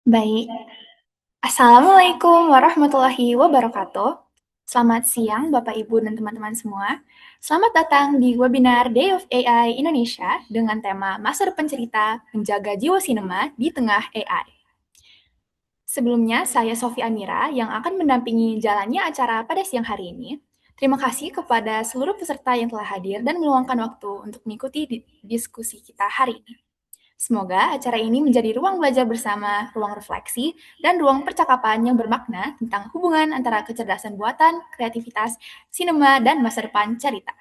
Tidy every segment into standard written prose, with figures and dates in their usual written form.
Baik, Assalamualaikum warahmatullahi wabarakatuh. Selamat siang Bapak Ibu dan teman-teman semua. Selamat datang di webinar Day of AI Indonesia dengan tema Masa Depan Cerita Menjaga Jiwa Sinema di Tengah AI. Sebelumnya, saya Sofi Amira yang akan mendampingi jalannya acara pada siang hari ini. Terima kasih kepada seluruh peserta yang telah hadir dan meluangkan waktu untuk mengikuti diskusi kita hari ini. Semoga acara ini menjadi ruang belajar bersama, ruang refleksi, dan ruang percakapan yang bermakna tentang hubungan antara kecerdasan buatan, kreativitas, sinema, dan masa depan cerita.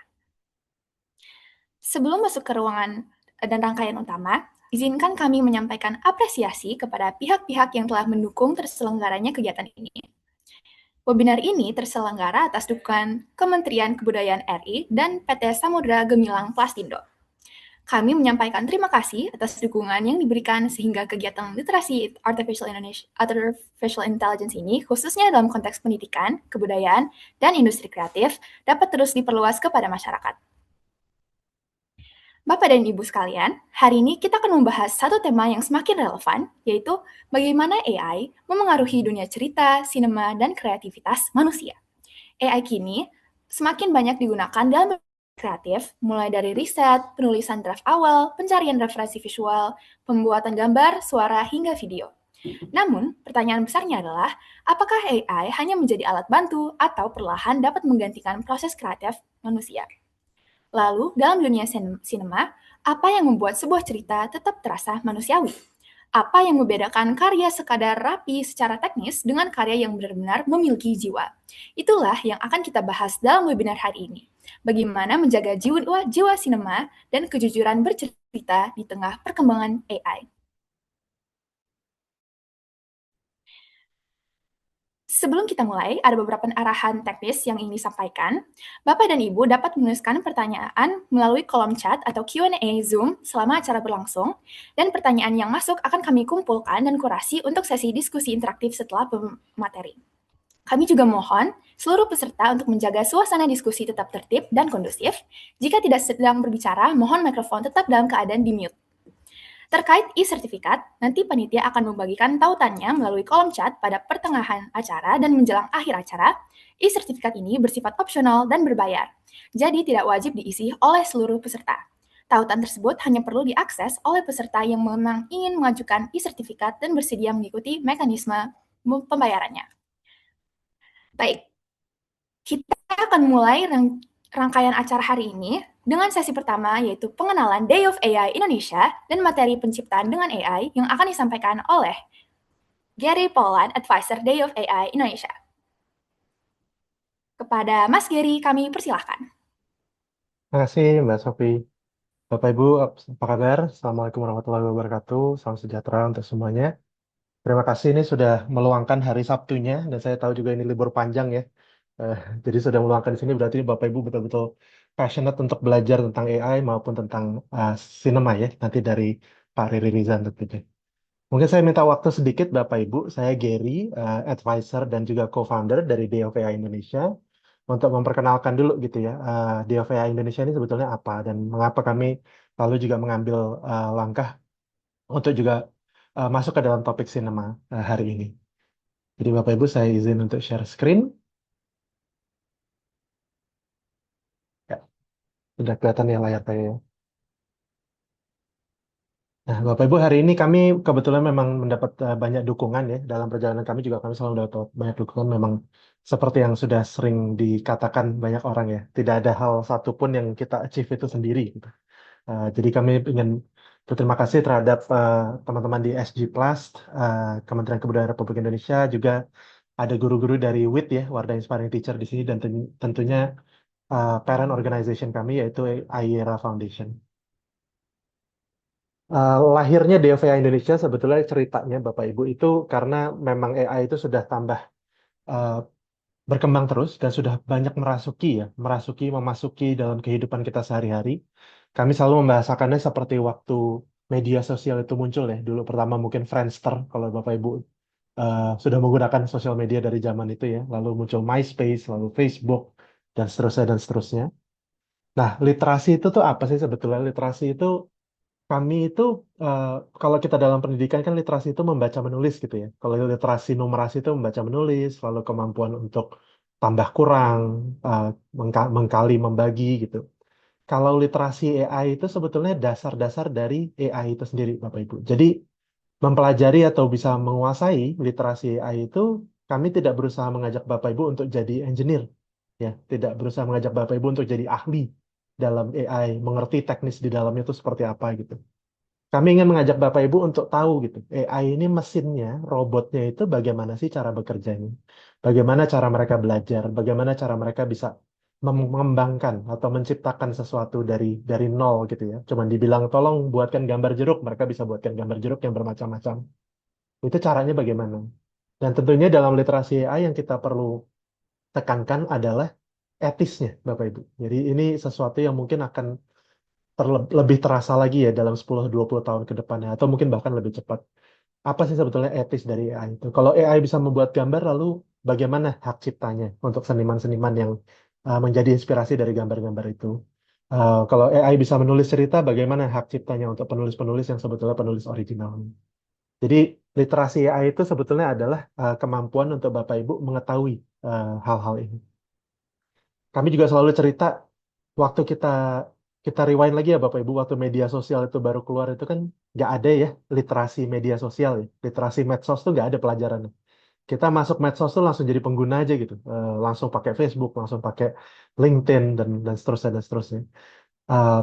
Sebelum masuk ke ruangan dan rangkaian utama, izinkan kami menyampaikan apresiasi kepada pihak-pihak yang telah mendukung terselenggaranya kegiatan ini. Webinar ini terselenggara atas dukungan Kementerian Kebudayaan RI dan PT Samudra Gemilang Plastindo. Kami menyampaikan terima kasih atas dukungan yang diberikan sehingga kegiatan literasi artificial intelligence ini, khususnya dalam konteks pendidikan, kebudayaan, dan industri kreatif, dapat terus diperluas kepada masyarakat. Bapak dan Ibu sekalian, hari ini kita akan membahas satu tema yang semakin relevan, yaitu bagaimana AI memengaruhi dunia cerita, sinema, dan kreativitas manusia. AI kini semakin banyak digunakan dalam kreatif, mulai dari riset, penulisan draft awal, pencarian referensi visual, pembuatan gambar, suara, hingga video. Namun, pertanyaan besarnya adalah, apakah AI hanya menjadi alat bantu atau perlahan dapat menggantikan proses kreatif manusia? Lalu, dalam dunia sinema, apa yang membuat sebuah cerita tetap terasa manusiawi? Apa yang membedakan karya sekadar rapi secara teknis dengan karya yang benar-benar memiliki jiwa? Itulah yang akan kita bahas dalam webinar hari ini. Bagaimana menjaga jiwa sinema dan kejujuran bercerita di tengah perkembangan AI. Sebelum kita mulai, ada beberapa arahan teknis yang ingin disampaikan. Bapak dan Ibu dapat menuliskan pertanyaan melalui kolom chat atau Q&A Zoom selama acara berlangsung, dan pertanyaan yang masuk akan kami kumpulkan dan kurasi untuk sesi diskusi interaktif setelah pemateri. Kami juga mohon seluruh peserta untuk menjaga suasana diskusi tetap tertib dan kondusif. Jika tidak sedang berbicara, mohon mikrofon tetap dalam keadaan di-mute. Terkait e-sertifikat, nanti panitia akan membagikan tautannya melalui kolom chat pada pertengahan acara dan menjelang akhir acara. E-sertifikat ini bersifat opsional dan berbayar, jadi tidak wajib diisi oleh seluruh peserta. Tautan tersebut hanya perlu diakses oleh peserta yang memang ingin mengajukan e-sertifikat dan bersedia mengikuti mekanisme pembayarannya. Baik, kita akan mulai rangkaian acara hari ini dengan sesi pertama, yaitu pengenalan Day of AI Indonesia dan materi penciptaan dengan AI yang akan disampaikan oleh Gary Poland, Advisor Day of AI Indonesia. Kepada Mas Gary, kami persilahkan. Terima kasih Mbak Sofi. Bapak Ibu, apa kabar? Assalamualaikum warahmatullahi wabarakatuh. Salam sejahtera untuk semuanya. Terima kasih ini sudah meluangkan hari Sabtunya dan saya tahu juga ini libur panjang ya. Eh, jadi sudah meluangkan di sini berarti Bapak Ibu betul-betul passionate untuk belajar tentang AI maupun tentang sinema ya. Nanti dari Pak Riri Rizan tentunya. Mungkin saya minta waktu sedikit Bapak Ibu. Saya Gary, advisor dan juga co-founder dari DOVA Indonesia untuk memperkenalkan dulu gitu ya, DOVA Indonesia ini sebetulnya apa dan mengapa kami lalu juga mengambil langkah untuk juga masuk ke dalam topik sinema hari ini. Jadi Bapak Ibu saya izin untuk share screen. Ya, sudah kelihatan ya layar saya ya. Nah, Bapak Ibu hari ini kami kebetulan memang mendapat banyak dukungan ya dalam perjalanan kami juga kami selalu mendapat banyak dukungan memang seperti yang sudah sering dikatakan banyak orang ya tidak ada hal satupun yang kita achieve itu sendiri gitu. Jadi kami ingin berterima kasih terhadap teman-teman di SG Plus, Kementerian Kebudayaan Republik Indonesia, juga ada guru-guru dari WIT ya, Wardah Inspiring Teacher di sini, dan tentunya parent organization kami yaitu IERA Foundation. Lahirnya DOVA Indonesia sebetulnya ceritanya Bapak Ibu itu karena memang AI itu sudah tambah eh, berkembang terus dan sudah banyak memasuki dalam kehidupan kita sehari-hari. Kami selalu membahasakannya seperti waktu media sosial itu muncul ya. Dulu pertama mungkin Friendster kalau Bapak Ibu sudah menggunakan sosial media dari zaman itu ya. Lalu muncul MySpace, lalu Facebook dan seterusnya dan seterusnya. Nah, literasi itu tuh apa sih sebetulnya? Literasi itu Kami itu eh, kalau kita dalam pendidikan kan literasi itu membaca menulis gitu ya. Kalau literasi numerasi itu membaca menulis, lalu kemampuan untuk tambah kurang, eh, mengkali membagi gitu. Kalau literasi AI itu sebetulnya dasar-dasar dari AI itu sendiri, Bapak Ibu. Jadi mempelajari atau bisa menguasai literasi AI itu, kami tidak berusaha mengajak Bapak Ibu untuk jadi engineer, ya, tidak berusaha mengajak Bapak Ibu untuk jadi ahli dalam AI, mengerti teknis di dalamnya itu seperti apa gitu. Kami ingin mengajak Bapak Ibu untuk tahu gitu, AI ini mesinnya, robotnya itu bagaimana sih cara bekerjanya, bagaimana cara mereka belajar, bagaimana cara mereka bisa mengembangkan atau menciptakan sesuatu dari nol gitu ya. Cuman dibilang tolong buatkan gambar jeruk, mereka bisa buatkan gambar jeruk yang bermacam-macam. Itu caranya bagaimana? Dan tentunya dalam literasi AI yang kita perlu tekankan adalah etisnya, Bapak Ibu. Jadi ini sesuatu yang mungkin akan lebih terasa lagi ya dalam 10-20 tahun ke depannya, atau mungkin bahkan lebih cepat. Apa sih sebetulnya etis dari AI itu? Kalau AI bisa membuat gambar, lalu bagaimana hak ciptanya untuk seniman-seniman yang menjadi inspirasi dari gambar-gambar itu? Kalau AI bisa menulis cerita, bagaimana hak ciptanya untuk penulis-penulis yang sebetulnya penulis original? Jadi literasi AI itu sebetulnya adalah kemampuan untuk Bapak Ibu mengetahui hal-hal ini. Kami juga selalu cerita waktu kita rewind lagi ya Bapak Ibu, waktu media sosial itu baru keluar itu kan nggak ada ya literasi media sosial ya, literasi medsos tuh nggak ada pelajarannya. Kita masuk medsos tuh langsung jadi pengguna aja gitu. Langsung pakai Facebook, langsung pakai LinkedIn dan seterusnya dan seterusnya.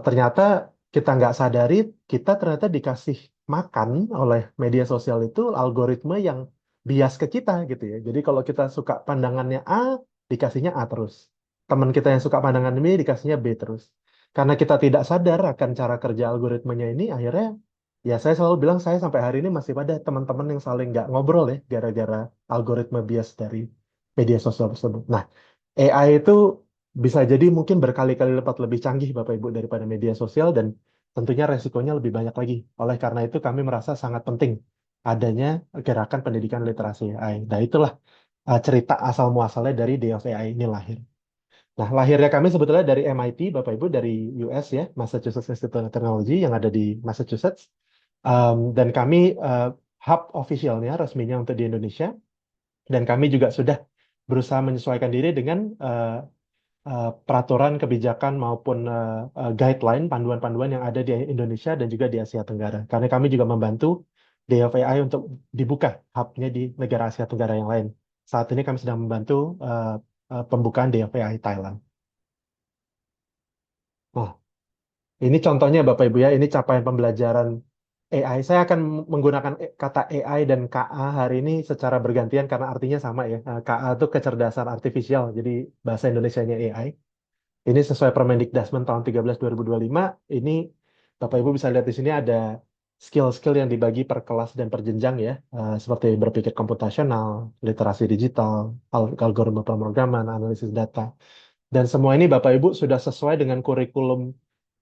Ternyata kita nggak sadari, kita ternyata dikasih makan oleh media sosial itu algoritma yang bias ke kita gitu ya. Jadi kalau kita suka pandangannya A, dikasihnya A terus. Teman kita yang suka pandangan B, dikasihnya B terus. Karena kita tidak sadar akan cara kerja algoritmanya ini, akhirnya ya saya selalu bilang saya sampai hari ini masih pada teman-teman yang saling nggak ngobrol ya, gara-gara algoritma bias dari media sosial tersebut. Nah, AI itu bisa jadi mungkin berkali-kali lipat lebih canggih Bapak Ibu daripada media sosial dan tentunya resikonya lebih banyak lagi. Oleh karena itu kami merasa sangat penting adanya gerakan pendidikan literasi AI. Nah itulah cerita asal muasalnya dari Day of AI ini lahir. Nah lahirnya kami sebetulnya dari MIT Bapak Ibu, dari US ya, Massachusetts Institute of Technology yang ada di Massachusetts. Dan kami hub officialnya resminya untuk di Indonesia, dan kami juga sudah berusaha menyesuaikan diri dengan peraturan, kebijakan maupun guideline, panduan-panduan yang ada di Indonesia dan juga di Asia Tenggara. Karena kami juga membantu DFAI untuk dibuka hubnya di negara Asia Tenggara yang lain. Saat ini kami sedang membantu pembukaan DFAI Thailand. Nah, ini contohnya Bapak Ibu ya, ini capaian pembelajaran AI. Saya akan menggunakan kata AI dan KA hari ini secara bergantian karena artinya sama ya. KA itu kecerdasan artifisial, jadi bahasa Indonesianya AI. Ini sesuai Permendikbuddasmen tahun 13 2025. Ini Bapak Ibu bisa lihat di sini ada skill-skill yang dibagi per kelas dan per jenjang ya. Seperti berpikir komputasional, literasi digital, algoritma pemrograman, analisis data. Dan semua ini Bapak Ibu sudah sesuai dengan kurikulum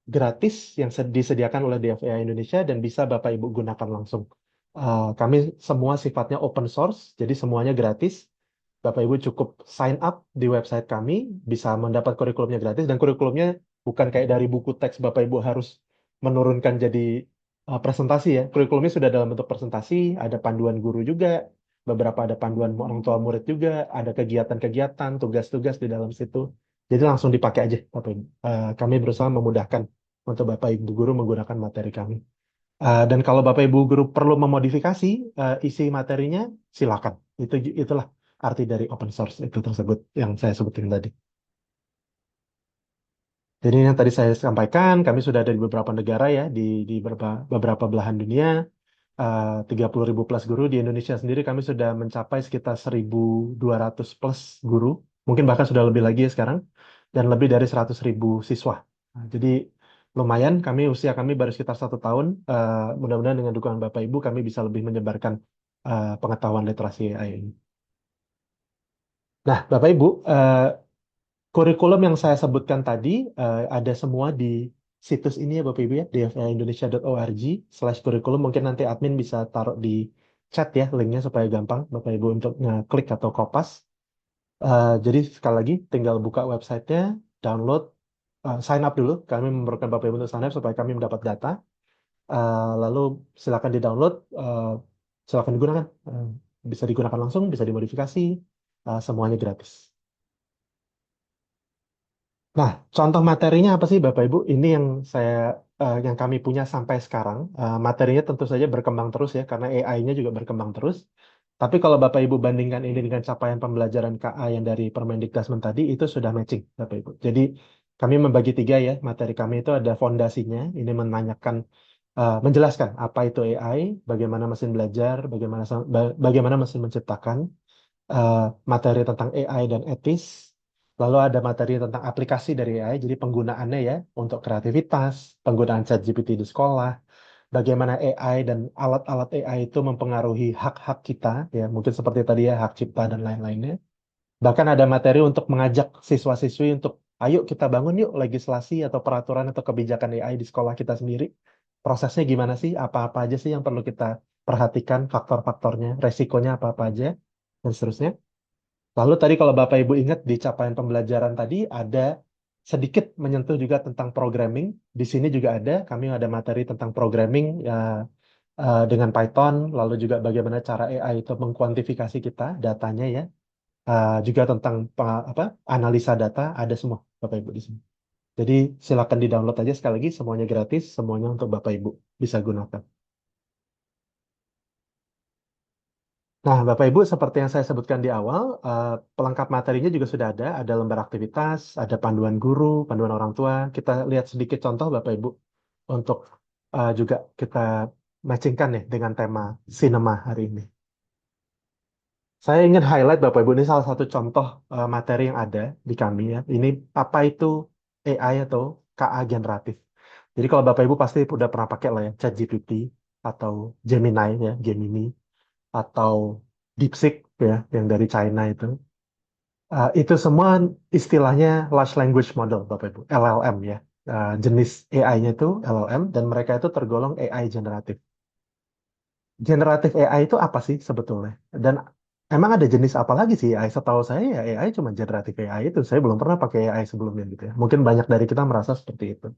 gratis yang disediakan oleh DFA Indonesia dan bisa Bapak Ibu gunakan langsung. Kami semua sifatnya open source, jadi semuanya gratis. Bapak Ibu cukup sign up di website kami, bisa mendapat kurikulumnya gratis, dan kurikulumnya bukan kayak dari buku teks Bapak Ibu harus menurunkan jadi presentasi ya. Kurikulumnya sudah dalam bentuk presentasi, ada panduan guru juga, beberapa ada panduan orang tua murid juga, ada kegiatan-kegiatan, tugas-tugas di dalam situ. Jadi langsung dipakai aja Bapak Ibu. Kami berusaha memudahkan untuk Bapak Ibu guru menggunakan materi kami. Dan kalau Bapak Ibu guru perlu memodifikasi isi materinya, silakan. Itulah arti dari open source itu tersebut yang saya sebutin tadi. Jadi yang tadi saya sampaikan, kami sudah ada di beberapa negara ya, di beberapa belahan dunia, 30.000 plus guru. Di Indonesia sendiri kami sudah mencapai sekitar 1.200 plus guru, mungkin bahkan sudah lebih lagi ya sekarang, dan lebih dari 100.000 siswa. Nah, jadi lumayan, usia kami baru sekitar 1 tahun. Mudah-mudahan dengan dukungan Bapak Ibu kami bisa lebih menyebarkan pengetahuan literasi AI ini. Nah, Bapak Ibu, kurikulum yang saya sebutkan tadi ada semua di situs ini ya Bapak Ibu ya, dfindonesia.org/kurikulum. Mungkin nanti admin bisa taruh di chat ya linknya supaya gampang Bapak Ibu untuk ngeklik atau kopas. Jadi sekali lagi tinggal buka websitenya, download, sign up dulu. Kami memerlukan Bapak Ibu untuk sign up supaya kami mendapat data. Lalu silakan di-download, silakan digunakan. Bisa digunakan langsung, bisa dimodifikasi, semuanya gratis. Nah, contoh materinya apa sih Bapak Ibu? Ini yang kami punya sampai sekarang. Materinya tentu saja berkembang terus ya, karena AI-nya juga berkembang terus. Tapi kalau Bapak Ibu bandingkan ini dengan capaian pembelajaran KA yang dari Permendikbudrismen tadi, itu sudah matching Bapak Ibu. Jadi kami membagi tiga ya, materi kami itu ada fondasinya, ini menjelaskan apa itu AI, bagaimana mesin belajar, bagaimana mesin menciptakan, eh, materi tentang AI dan etis, lalu ada materi tentang aplikasi dari AI, jadi penggunaannya ya untuk kreativitas, penggunaan ChatGPT di sekolah, bagaimana AI dan alat-alat AI itu mempengaruhi hak-hak kita, ya mungkin seperti tadi ya hak cipta dan lain-lainnya. Bahkan ada materi untuk mengajak siswa-siswi untuk ayo kita bangun yuk legislasi atau peraturan atau kebijakan AI di sekolah kita sendiri. Prosesnya gimana sih? Apa-apa aja sih yang perlu kita perhatikan, faktor-faktornya, resikonya apa-apa aja, dan seterusnya. Lalu tadi kalau Bapak Ibu ingat di capaian pembelajaran tadi ada sedikit menyentuh juga tentang programming. Di sini juga ada, kami ada materi tentang programming ya, dengan Python, lalu juga bagaimana cara AI itu mengkuantifikasi kita datanya ya. Juga tentang analisa data ada semua Bapak Ibu di sini. Jadi silakan di-download aja sekali lagi, semuanya gratis, semuanya untuk Bapak Ibu bisa gunakan. Nah, Bapak Ibu, seperti yang saya sebutkan di awal, pelengkap materinya juga sudah ada lembar aktivitas, ada panduan guru, panduan orang tua. Kita lihat sedikit contoh, Bapak Ibu, untuk juga kita matchingkan nih dengan tema sinema hari ini. Saya ingin highlight, Bapak Ibu, ini salah satu contoh materi yang ada di kami ya. Ini apa itu AI atau KA generatif. Jadi kalau Bapak Ibu pasti udah pernah pakai lah ya, ChatGPT atau Gemini ya, Gemini atau DeepSeek ya, yang dari China itu. Itu semua istilahnya large language model, Bapak Ibu, LLM ya. Jenis AI-nya itu LLM dan mereka itu tergolong AI generatif. Generatif AI itu apa sih sebetulnya? Dan emang ada jenis apa lagi sih AI? Setahu saya ya AI cuma generatif AI itu. Saya belum pernah pakai AI sebelumnya gitu ya. Mungkin banyak dari kita merasa seperti itu.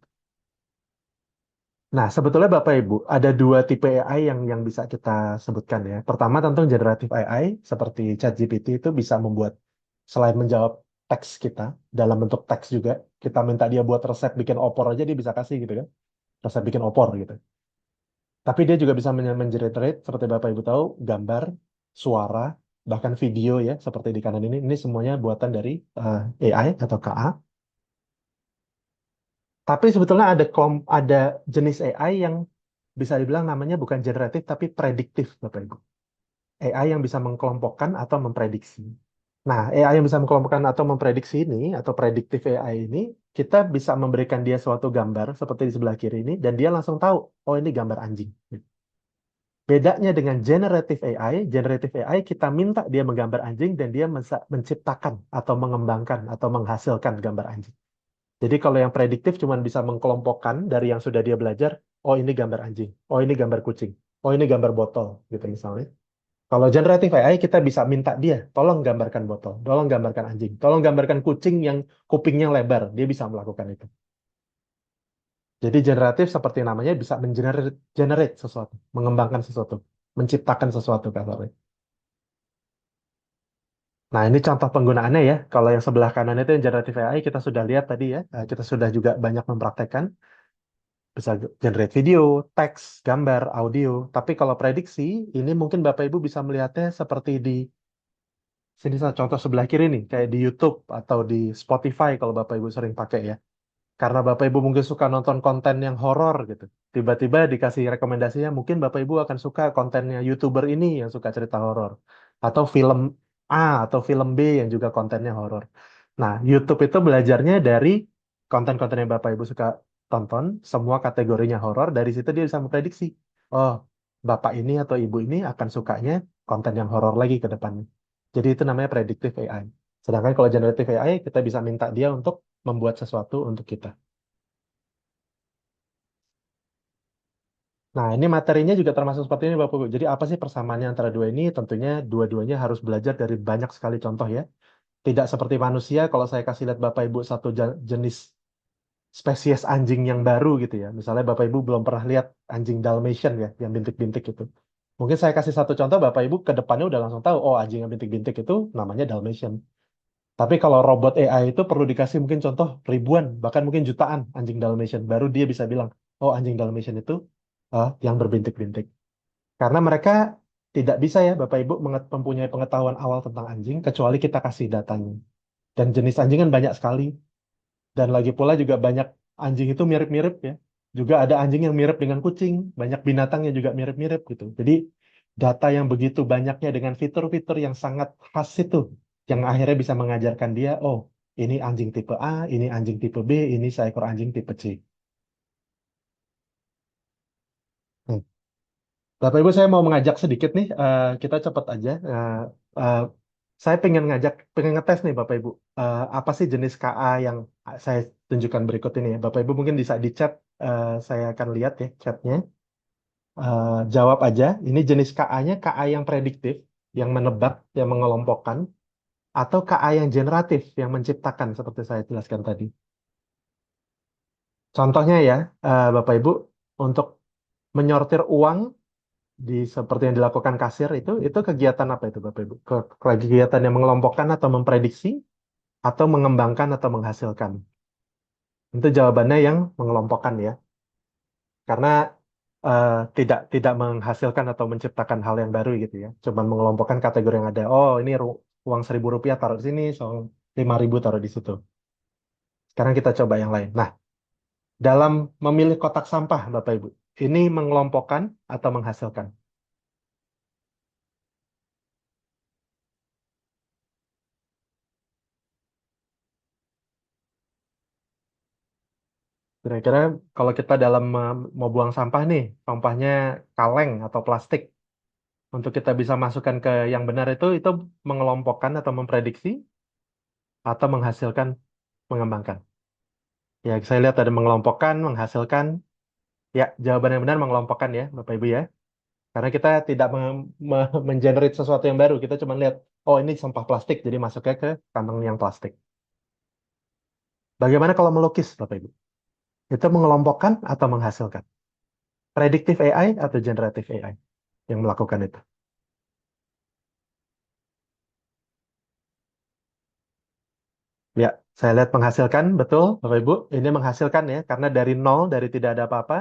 Nah, sebetulnya Bapak Ibu, ada dua tipe AI yang bisa kita sebutkan ya. Pertama tentu generatif AI, seperti ChatGPT itu bisa membuat, selain menjawab teks kita, dalam bentuk teks juga, kita minta dia buat resep bikin opor aja dia bisa kasih gitu kan. Resep bikin opor gitu. Tapi dia juga bisa mengenerate, seperti Bapak Ibu tahu, gambar, suara, bahkan video ya, seperti di kanan ini. Ini semuanya buatan dari AI atau KA. Tapi sebetulnya ada jenis AI yang bisa dibilang namanya bukan generatif tapi prediktif, Bapak Ibu. AI yang bisa mengkelompokkan atau memprediksi. Nah, AI yang bisa mengkelompokkan atau memprediksi ini, atau prediktif AI ini, kita bisa memberikan dia suatu gambar seperti di sebelah kiri ini, dan dia langsung tahu, oh ini gambar anjing. Bedanya dengan generatif AI kita minta dia menggambar anjing dan dia menciptakan atau mengembangkan atau menghasilkan gambar anjing. Jadi kalau yang prediktif cuma bisa mengkelompokkan dari yang sudah dia belajar, oh ini gambar anjing, oh ini gambar kucing, oh ini gambar botol, gitu misalnya. Kalau generatif AI kita bisa minta dia, tolong gambarkan botol, tolong gambarkan anjing, tolong gambarkan kucing yang kupingnya lebar, dia bisa melakukan itu. Jadi generatif seperti namanya bisa generate sesuatu, mengembangkan sesuatu, menciptakan sesuatu kasarnya. Nah, ini contoh penggunaannya ya. Kalau yang sebelah kanan itu yang generatif AI kita sudah lihat tadi ya. Kita sudah juga banyak mempraktekkan. Bisa generate video, teks, gambar, audio. Tapi kalau prediksi, ini mungkin Bapak Ibu bisa melihatnya seperti di sini, contoh sebelah kiri nih. Kayak di YouTube atau di Spotify kalau Bapak Ibu sering pakai ya. Karena Bapak Ibu mungkin suka nonton konten yang horor gitu. Tiba-tiba dikasih rekomendasinya, mungkin Bapak Ibu akan suka kontennya YouTuber ini yang suka cerita horor. Atau film A atau film B yang juga kontennya horor. Nah, YouTube itu belajarnya dari konten-konten yang Bapak Ibu suka tonton, semua kategorinya horor, dari situ dia bisa memprediksi. Oh, Bapak ini atau Ibu ini akan sukanya konten yang horor lagi ke depannya. Jadi itu namanya predictive AI. Sedangkan kalau generative AI, kita bisa minta dia untuk membuat sesuatu untuk kita. Nah, ini materinya juga termasuk seperti ini, Bapak Ibu. Jadi apa sih persamaannya antara dua ini? Tentunya dua-duanya harus belajar dari banyak sekali contoh ya. Tidak seperti manusia, kalau saya kasih lihat Bapak Ibu satu jenis spesies anjing yang baru gitu ya. Misalnya Bapak Ibu belum pernah lihat anjing Dalmatian ya, yang bintik-bintik itu. Mungkin saya kasih satu contoh, Bapak Ibu ke depannya udah langsung tahu, oh anjing yang bintik-bintik itu namanya Dalmatian. Tapi kalau robot AI itu perlu dikasih mungkin contoh ribuan, bahkan mungkin jutaan anjing Dalmatian. Baru dia bisa bilang, oh anjing Dalmatian itu yang berbintik-bintik. Karena mereka tidak bisa ya Bapak Ibu mempunyai pengetahuan awal tentang anjing, kecuali kita kasih datanya. Dan jenis anjing kan banyak sekali. Dan lagi pula juga banyak anjing itu mirip-mirip ya. Juga ada anjing yang mirip dengan kucing, banyak binatang yang juga mirip-mirip gitu. Jadi data yang begitu banyaknya dengan fitur-fitur yang sangat khas itu, yang akhirnya bisa mengajarkan dia, oh ini anjing tipe A, ini anjing tipe B, ini seekor anjing tipe C. Hmm. Bapak Ibu saya mau mengajak sedikit nih, kita cepat aja. Eh, saya pengen ngetes nih Bapak Ibu, apa sih jenis KA yang saya tunjukkan berikut ini ya. Bapak Ibu mungkin bisa di chat, saya akan lihat ya chatnya. Jawab aja, ini jenis KA-nya KA yang prediktif, yang menebak, yang mengelompokkan, atau KA yang generatif, yang menciptakan seperti saya jelaskan tadi. Contohnya ya, Bapak Ibu, untuk menyortir uang seperti yang dilakukan kasir itu kegiatan apa itu Bapak Ibu? Kegiatan yang mengelompokkan atau memprediksi atau mengembangkan atau menghasilkan. Itu jawabannya yang mengelompokkan ya. Karena eh, tidak menghasilkan atau menciptakan hal yang baru gitu ya. Cuman mengelompokkan kategori yang ada. Oh, ini uang 1.000 rupiah taruh di sini, uang 5.000 taruh di situ. Sekarang kita coba yang lain. Nah, dalam memilih kotak sampah Bapak Ibu, ini mengelompokkan atau menghasilkan? Kira-kira kalau kita dalam mau buang sampah nih, sampahnya kaleng atau plastik, untuk kita bisa masukkan ke yang benar itu mengelompokkan atau memprediksi atau menghasilkan, mengembangkan. Ya, saya lihat ada mengelompokkan, menghasilkan. Ya, jawaban yang benar mengelompokkan ya, Bapak Ibu ya. Karena kita tidak mengenerate sesuatu yang baru, kita cuma lihat, oh ini sampah plastik, jadi masuknya ke kantong yang plastik. Bagaimana kalau melukis, Bapak Ibu? Itu mengelompokkan atau menghasilkan? Predictive AI atau generative AI yang melakukan itu? Ya, saya lihat menghasilkan, betul, Bapak Ibu. Ini menghasilkan ya, karena dari nol, dari tidak ada apa-apa,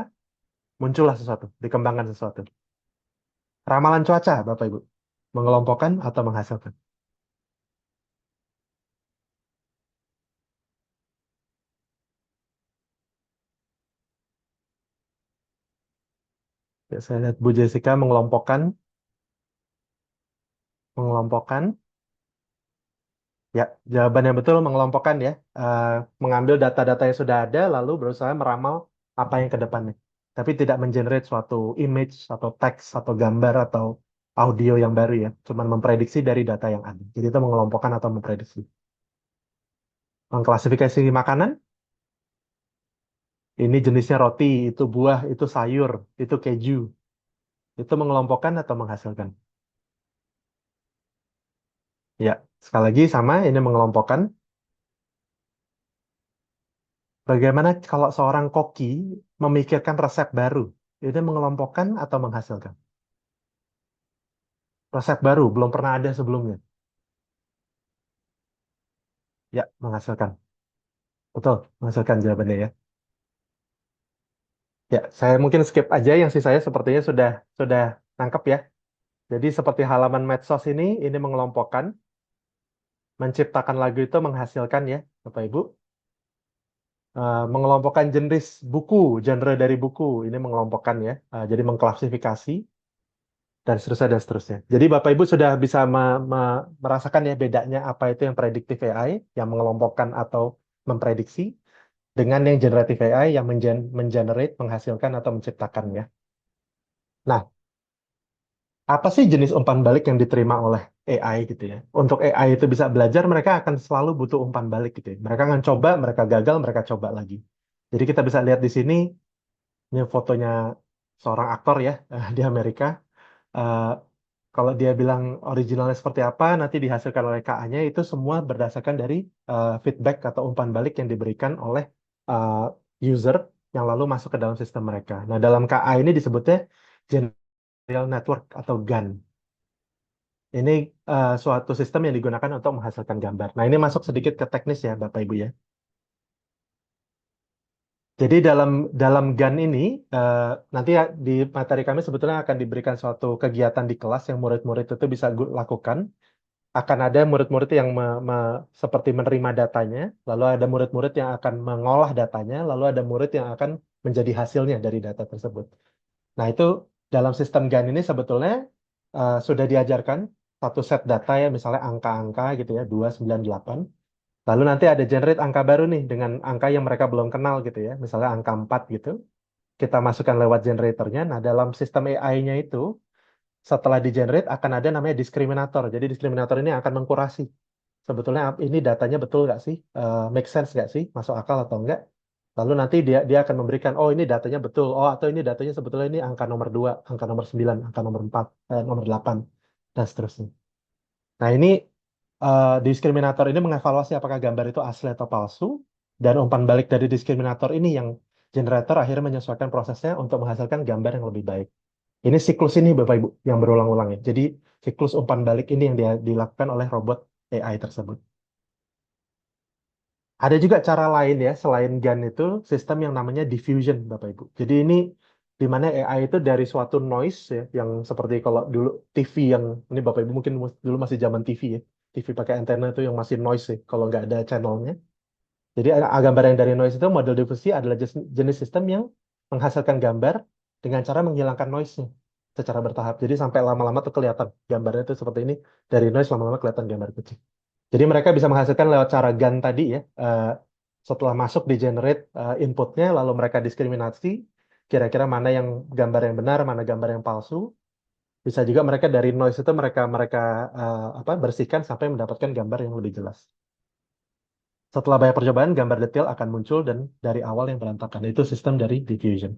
muncullah sesuatu, dikembangkan sesuatu. Ramalan cuaca, Bapak Ibu. Mengelompokkan atau menghasilkan? Ya, saya lihat Bu Jessica mengelompokkan. Ya, jawaban yang betul mengelompokkan ya. Eh, Mengambil data-data yang sudah ada, lalu berusaha meramal apa yang ke depannya. Tapi tidak mengenerate suatu image, atau teks, atau gambar, atau audio yang baru ya. Cuman memprediksi dari data yang ada. Jadi itu mengelompokkan atau memprediksi. Mengklasifikasi makanan, ini jenisnya roti, itu buah, itu sayur, itu keju. Itu mengelompokkan atau menghasilkan? Ya, sekali lagi sama, ini mengelompokkan. Bagaimana kalau seorang koki memikirkan resep baru? Ini mengelompokkan atau menghasilkan? Resep baru, belum pernah ada sebelumnya. Ya, menghasilkan. Betul, menghasilkan jawabannya ya. Ya, saya mungkin skip aja yang sisanya sepertinya sudah nangkep ya. Jadi seperti halaman medsos ini mengelompokkan, menciptakan lagu itu menghasilkan ya, Bapak Ibu. Mengelompokkan jenis buku, genre dari buku, ini mengelompokkan ya. Jadi mengklasifikasi. Dan seterusnya dan seterusnya. Jadi Bapak Ibu sudah bisa merasakan ya bedanya apa itu yang predictive AI yang mengelompokkan atau memprediksi dengan yang generative AI yang mengenerate, menghasilkan atau menciptakan ya. Nah, apa sih jenis umpan balik yang diterima oleh AI gitu ya? Untuk AI itu bisa belajar, mereka akan selalu butuh umpan balik gitu ya. Mereka akan coba, mereka gagal, mereka coba lagi. Jadi kita bisa lihat di sini, ini fotonya seorang aktor ya di Amerika. Eh, Kalau dia bilang originalnya seperti apa, nanti dihasilkan oleh KA-nya itu semua berdasarkan dari feedback atau umpan balik yang diberikan oleh eh, user yang lalu masuk ke dalam sistem mereka. Nah, dalam KA ini disebutnya General Network atau GAN. Ini suatu sistem yang digunakan untuk menghasilkan gambar. Nah, ini masuk sedikit ke teknis ya, Bapak Ibu ya. Jadi dalam dalam GAN ini eh, nanti ya di materi kami sebetulnya akan diberikan suatu kegiatan di kelas yang murid-murid itu bisa lakukan. Akan ada murid-murid yang seperti menerima datanya, lalu ada murid-murid yang akan mengolah datanya, lalu ada murid yang akan menjadi hasilnya dari data tersebut. Nah, itu dalam sistem GAN ini sebetulnya sudah diajarkan satu set data ya, misalnya angka-angka gitu ya, 298. Lalu nanti ada generate angka baru nih dengan angka yang mereka belum kenal gitu ya, misalnya angka 4 gitu. Kita masukkan lewat generatornya. Nah, dalam sistem AI-nya itu, setelah di-generate akan ada namanya diskriminator. Jadi diskriminator ini akan mengkurasi. Sebetulnya ini datanya betul nggak sih? Make sense nggak sih? Masuk akal atau enggak? Lalu nanti dia dia akan memberikan, oh ini datanya betul, oh atau ini datanya sebetulnya ini angka nomor 2, angka nomor 9, angka nomor 4, nomor 8, dan seterusnya. Nah ini diskriminator ini mengevaluasi apakah gambar itu asli atau palsu, dan umpan balik dari diskriminator ini yang generator akhirnya menyesuaikan prosesnya untuk menghasilkan gambar yang lebih baik. Ini siklus ini Bapak Ibu yang berulang-ulang ya. Jadi siklus umpan balik ini yang dilakukan oleh robot AI tersebut. Ada juga cara lain ya, selain GAN itu, sistem yang namanya diffusion, Bapak Ibu. Jadi ini di mana AI itu dari suatu noise ya, yang seperti kalau dulu TV yang, ini Bapak Ibu mungkin dulu masih zaman TV ya, TV pakai antena itu yang masih noise ya, kalau nggak ada channelnya. Jadi gambar yang dari noise itu, model diffusi adalah jenis sistem yang menghasilkan gambar dengan cara menghilangkan noise-nya secara bertahap. Jadi sampai lama-lama tuh kelihatan gambarnya itu seperti ini, dari noise lama-lama kelihatan gambar kecil. Jadi mereka bisa menghasilkan lewat cara GAN tadi ya. Setelah masuk di generate inputnya, lalu mereka diskriminasi kira-kira mana yang gambar yang benar, mana gambar yang palsu. Bisa juga mereka dari noise itu mereka mereka apa bersihkan sampai mendapatkan gambar yang lebih jelas. Setelah banyak percobaan, gambar detail akan muncul dan dari awal yang berantakan. Itu sistem dari diffusion.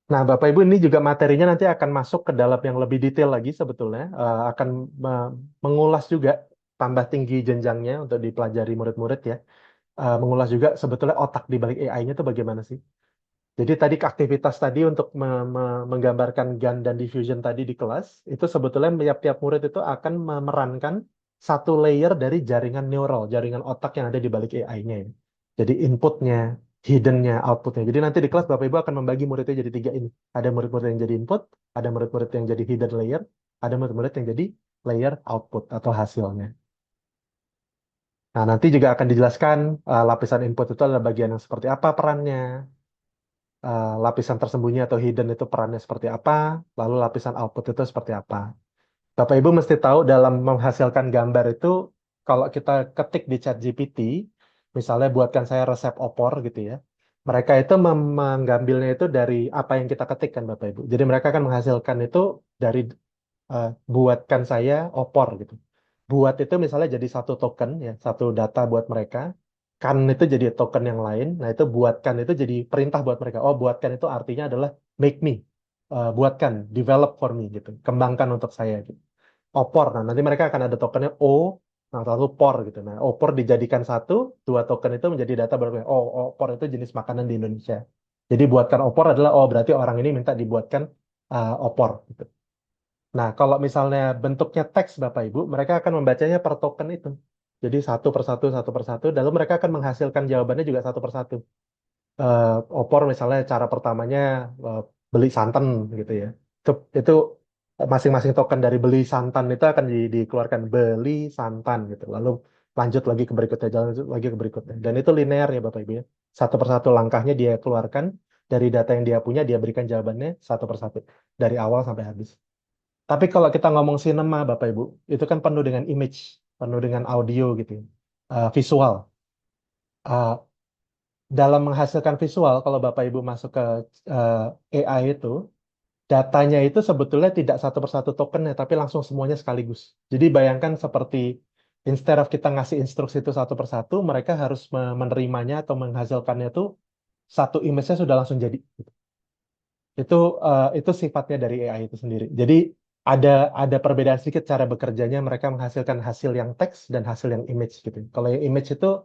Nah, Bapak Ibu ini juga materinya nanti akan masuk ke dalam yang lebih detail lagi sebetulnya. Akan mengulas juga tambah tinggi jenjangnya untuk dipelajari murid-murid ya. Mengulas juga sebetulnya otak di balik AI-nya itu bagaimana sih. Jadi tadi aktivitas tadi untuk menggambarkan GAN dan diffusion tadi di kelas, itu sebetulnya tiap-tiap murid itu akan memerankan satu layer dari jaringan neural, jaringan otak yang ada di balik AI-nya ya. Jadi inputnya, hiddennya, outputnya. Jadi nanti di kelas Bapak Ibu akan membagi muridnya jadi tiga ini. Ada murid-murid yang jadi input, ada murid-murid yang jadi hidden layer, ada murid-murid yang jadi layer output atau hasilnya. Nah, nanti juga akan dijelaskan lapisan input itu adalah bagian yang seperti apa perannya, lapisan tersembunyi atau hidden itu perannya seperti apa, lalu lapisan output itu seperti apa. Bapak Ibu mesti tahu dalam menghasilkan gambar itu, kalau kita ketik di ChatGPT, misalnya buatkan saya resep opor gitu ya, mereka itu mengambilnya itu dari apa yang kita ketikkan Bapak Ibu. Jadi mereka akan menghasilkan itu dari buatkan saya opor gitu. Buat itu misalnya jadi satu token ya, satu data buat mereka. Kan itu jadi token yang lain. Nah itu buatkan itu jadi perintah buat mereka. Oh buatkan itu artinya adalah make me. Buatkan, develop for me gitu. Kembangkan untuk saya gitu. Opor. Nah nanti mereka akan ada tokennya O, nah satu por gitu. Nah opor dijadikan satu, dua token itu menjadi data baru. Oh opor itu jenis makanan di Indonesia. Jadi buatkan opor adalah oh berarti orang ini minta dibuatkan opor gitu. Nah, kalau misalnya bentuknya teks Bapak Ibu, mereka akan membacanya per token itu. Jadi satu per satu, lalu mereka akan menghasilkan jawabannya juga satu per satu. Opor misalnya cara pertamanya eh, beli santan gitu ya. Itu masing-masing token dari beli santan itu akan dikeluarkan beli santan gitu. Lalu lanjut lagi ke berikutnya, jalan lagi ke berikutnya. Dan itu linear ya Bapak Ibu ya. Satu persatu langkahnya dia keluarkan dari data yang dia punya, dia berikan jawabannya satu persatu dari awal sampai habis. Tapi kalau kita ngomong sinema, Bapak Ibu, itu kan penuh dengan image, penuh dengan audio gitu, visual. Uh, dalam menghasilkan visual, kalau Bapak Ibu masuk ke AI itu, datanya itu sebetulnya tidak satu persatu tokennya, tapi langsung semuanya sekaligus. Jadi bayangkan seperti instead of kita ngasih instruksi itu satu persatu, mereka harus menerimanya atau menghasilkannya itu satu image-nya sudah langsung jadi. Itu itu sifatnya dari AI itu sendiri. Jadi ada ada perbedaan sedikit cara bekerjanya mereka menghasilkan hasil yang teks dan hasil yang image gitu. Kalau yang image itu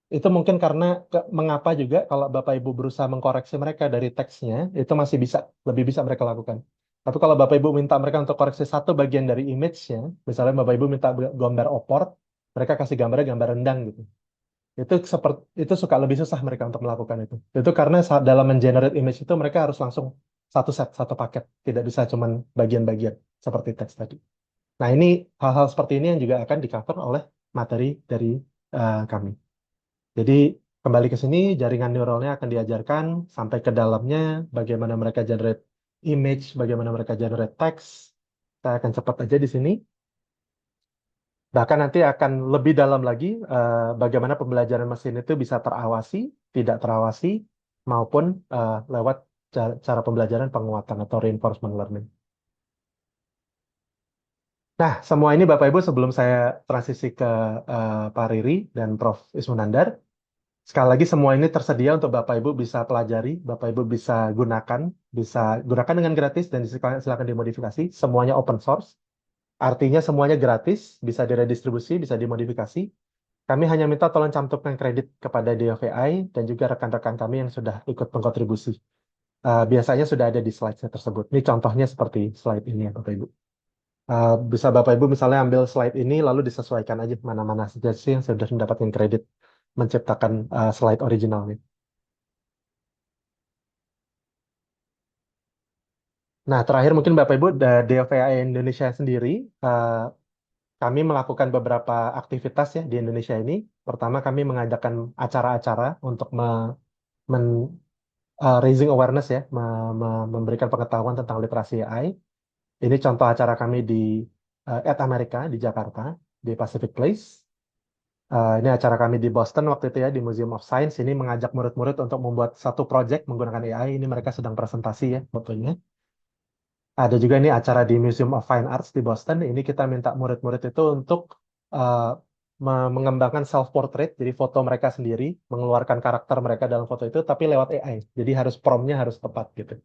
Itu mungkin karena mengapa juga kalau Bapak Ibu berusaha mengkoreksi mereka dari teksnya, itu masih bisa, lebih bisa mereka lakukan. Tapi kalau Bapak Ibu minta mereka untuk koreksi satu bagian dari image-nya, misalnya Bapak Ibu minta gambar opor, mereka kasih gambarnya gambar rendang gitu. Itu suka lebih susah mereka untuk melakukan itu. Itu karena saat dalam mengenerate image itu mereka harus langsung satu set, satu paket, tidak bisa cuman bagian-bagian seperti teks tadi. Nah, ini hal-hal seperti ini yang juga akan di-cover oleh materi dari kami. Jadi kembali ke sini, jaringan neuralnya akan diajarkan sampai ke dalamnya, bagaimana mereka generate image, bagaimana mereka generate teks. Saya akan cepat aja di sini. Bahkan nanti akan lebih dalam lagi bagaimana pembelajaran mesin itu bisa terawasi, tidak terawasi, maupun lewat cara pembelajaran penguatan atau reinforcement learning. Nah, semua ini Bapak Ibu sebelum saya transisi ke Pak Riri dan Prof. Ismunandar, sekali lagi semua ini tersedia untuk Bapak Ibu bisa pelajari, Bapak Ibu bisa gunakan dengan gratis dan silakan dimodifikasi. Semuanya open source, artinya semuanya gratis, bisa diredistribusi, bisa dimodifikasi. Kami hanya minta tolong cantumkan kredit kepada DOVI dan juga rekan-rekan kami yang sudah ikut mengkontribusi. Biasanya sudah ada di slide saya tersebut. Ini contohnya seperti slide ini ya Bapak Ibu. Bisa Bapak Ibu misalnya ambil slide ini lalu disesuaikan aja mana-mana saja sih yang sudah mendapatkan kredit menciptakan slide originalnya. Nah, terakhir mungkin Bapak Ibu, DLVA Indonesia sendiri, eh, kami melakukan beberapa aktivitas ya di Indonesia ini. Pertama, kami mengadakan acara-acara untuk raising awareness ya, memberikan pengetahuan tentang literasi AI. Ini contoh acara kami di At America di Jakarta, di Pacific Place. Ini acara kami di Boston waktu itu ya, di Museum of Science. Ini mengajak murid-murid untuk membuat satu project menggunakan AI. Ini mereka sedang presentasi ya, fotonya. Ada juga nih acara di Museum of Fine Arts di Boston. Ini kita minta murid-murid itu untuk uh, mengembangkan self portrait, jadi foto mereka sendiri, mengeluarkan karakter mereka dalam foto itu, tapi lewat AI. Jadi harus promptnya harus tepat gitu.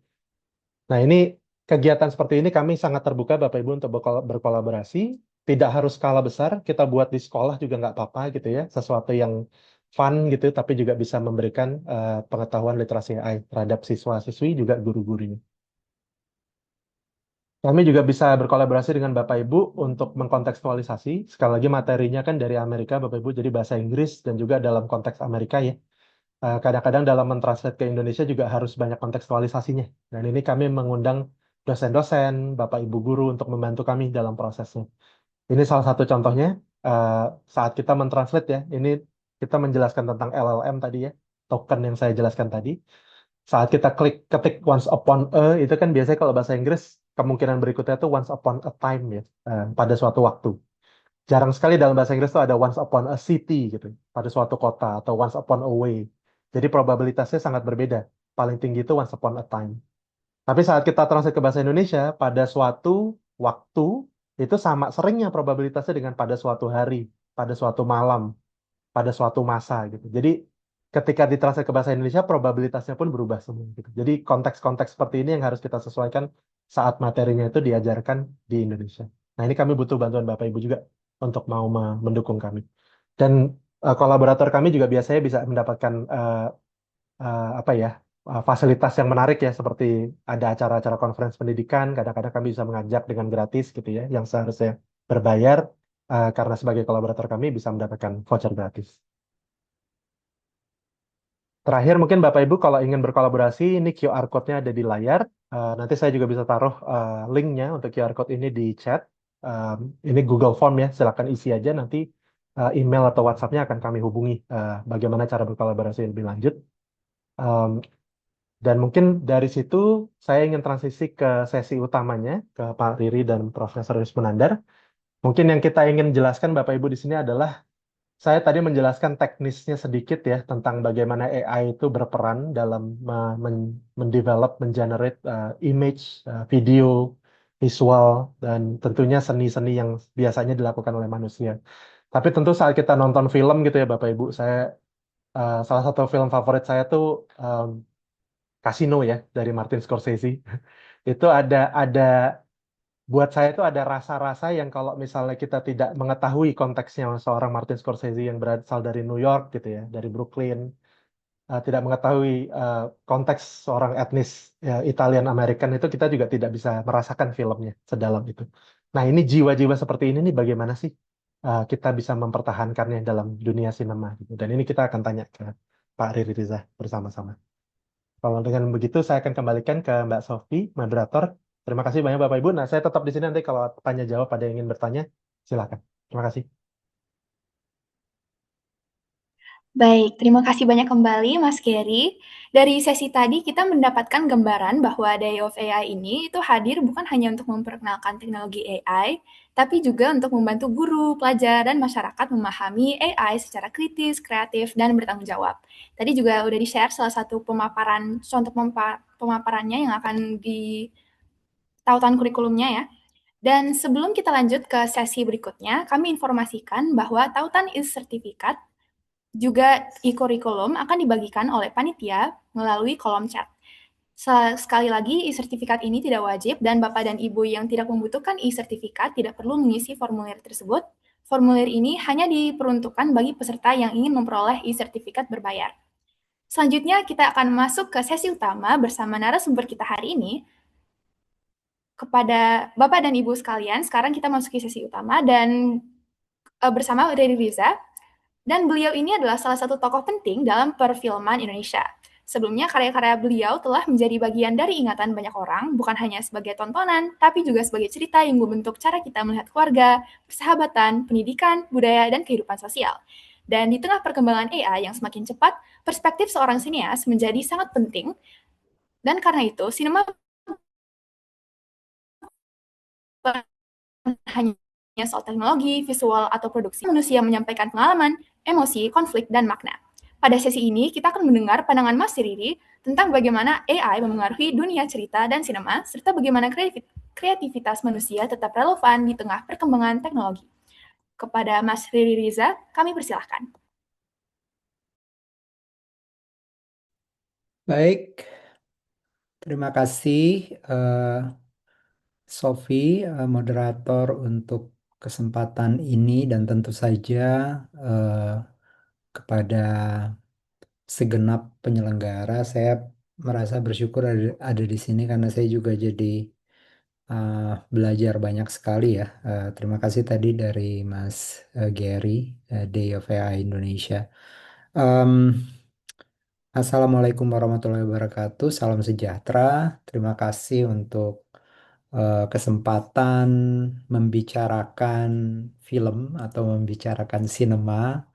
Nah ini kegiatan seperti ini kami sangat terbuka Bapak Ibu untuk berkolaborasi. Tidak harus skala besar, kita buat di sekolah juga nggak apa-apa gitu ya. Sesuatu yang fun gitu, tapi juga bisa memberikan pengetahuan literasi AI terhadap siswa-siswi juga guru-gurunya. Kami juga bisa berkolaborasi dengan Bapak Ibu untuk mengkontekstualisasi. Sekali lagi materinya kan dari Amerika, Bapak Ibu, jadi bahasa Inggris dan juga dalam konteks Amerika ya. Kadang-kadang dalam mentranslate ke Indonesia juga harus banyak kontekstualisasinya. Dan ini kami mengundang dosen-dosen, Bapak Ibu guru untuk membantu kami dalam prosesnya. Ini salah satu contohnya eh, saat kita mentranslate ya. Ini kita menjelaskan tentang LLM tadi ya, token yang saya jelaskan tadi. Saat kita ketik once upon a itu kan biasanya kalau bahasa Inggris kemungkinan berikutnya itu once upon a time ya, pada suatu waktu. Jarang sekali dalam bahasa Inggris itu ada once upon a city gitu, pada suatu kota atau once upon a way. Jadi probabilitasnya sangat berbeda. Paling tinggi itu once upon a time. Tapi saat kita translate ke bahasa Indonesia, pada suatu waktu itu sama seringnya probabilitasnya dengan pada suatu hari, pada suatu malam, pada suatu masa gitu. Jadi ketika ditranslate ke bahasa Indonesia, probabilitasnya pun berubah semua gitu. Jadi konteks-konteks seperti ini yang harus kita sesuaikan saat materinya itu diajarkan di Indonesia. Nah, ini kami butuh bantuan Bapak Ibu juga untuk mau mendukung kami. Dan kolaborator kami juga biasanya bisa mendapatkan apa ya, fasilitas yang menarik ya, seperti ada acara-acara conference pendidikan, kadang-kadang kami bisa mengajak dengan gratis gitu ya, yang seharusnya berbayar, karena sebagai kolaborator kami bisa mendapatkan voucher gratis. Terakhir mungkin Bapak Ibu kalau ingin berkolaborasi, ini QR code-nya ada di layar. Nanti saya juga bisa taruh linknya untuk QR code ini di chat. Ini Google Form ya, silakan isi aja nanti email atau WhatsApp-nya akan kami hubungi bagaimana cara berkolaborasi lebih lanjut. Um, dan mungkin dari situ saya ingin transisi ke sesi utamanya ke Pak Riri dan Profesor Wismunandar. Mungkin yang kita ingin jelaskan Bapak Ibu di sini adalah saya tadi menjelaskan teknisnya sedikit ya tentang bagaimana AI itu berperan dalam mendevelop, mengenerate image, video, visual, dan tentunya seni-seni yang biasanya dilakukan oleh manusia. Tapi tentu saat kita nonton film gitu ya Bapak Ibu, salah satu film favorit saya tuh Casino ya dari Martin Scorsese. Itu ada buat saya itu ada rasa-rasa yang kalau misalnya kita tidak mengetahui konteksnya seorang Martin Scorsese yang berasal dari New York gitu ya, dari Brooklyn, tidak mengetahui eh, konteks seorang etnis ya, Italian American itu kita juga tidak bisa merasakan filmnya sedalam itu. Nah, ini jiwa-jiwa seperti ini nih bagaimana sih kita bisa mempertahankannya dalam dunia sinema gitu. Dan ini kita akan tanya ke Pak Riri Riza bersama-sama. Kalau dengan begitu saya akan kembalikan ke Mbak Sofi, moderator. Terima kasih banyak Bapak Ibu. Nah, saya tetap di sini nanti kalau tanya jawab ada yang ingin bertanya, silakan. Terima kasih. Baik, terima kasih banyak kembali Mas Gary. Dari sesi tadi kita mendapatkan gambaran bahwa Day of AI ini itu hadir bukan hanya untuk memperkenalkan teknologi AI, tapi juga untuk membantu guru, pelajar, dan masyarakat memahami AI secara kritis, kreatif, dan bertanggung jawab. Tadi juga udah di-share salah satu pemaparan, contoh pemaparannya yang akan di tautan kurikulumnya ya. Dan sebelum kita lanjut ke sesi berikutnya, kami informasikan bahwa tautan e-sertifikat juga e-curriculum akan dibagikan oleh panitia melalui kolom chat. Sekali lagi, e-sertifikat ini tidak wajib dan Bapak dan Ibu yang tidak membutuhkan e-sertifikat tidak perlu mengisi formulir tersebut. Formulir ini hanya diperuntukkan bagi peserta yang ingin memperoleh e-sertifikat berbayar. Selanjutnya, kita akan masuk ke sesi utama bersama narasumber kita hari ini. Kepada Bapak dan Ibu sekalian, sekarang kita masuki sesi utama dan bersama Riri Riza, dan beliau ini adalah salah satu tokoh penting dalam perfilman Indonesia. Sebelumnya, karya-karya beliau telah menjadi bagian dari ingatan banyak orang, bukan hanya sebagai tontonan, tapi juga sebagai cerita yang membentuk cara kita melihat keluarga, persahabatan, pendidikan, budaya, dan kehidupan sosial. Dan di tengah perkembangan AI yang semakin cepat, perspektif seorang sinias menjadi sangat penting, dan karena itu, sinema bukan hanya soal teknologi, visual, atau produksi, manusia menyampaikan pengalaman, emosi, konflik, dan makna. Pada sesi ini, kita akan mendengar pandangan Mas Riri tentang bagaimana AI memengaruhi dunia cerita dan sinema, serta bagaimana kreativitas manusia tetap relevan di tengah perkembangan teknologi. Kepada Mas Riri Riza, kami persilahkan. Baik, terima kasih Sofi, moderator untuk kesempatan ini dan tentu saja eh, kepada segenap penyelenggara. Saya merasa bersyukur ada di sini karena saya juga jadi eh, belajar banyak sekali ya. Terima kasih tadi dari Mas Gary, Day of AI Indonesia. Em, Assalamualaikum warahmatullahi wabarakatuh. Salam sejahtera. Terima kasih untuk kesempatan membicarakan film atau membicarakan sinema,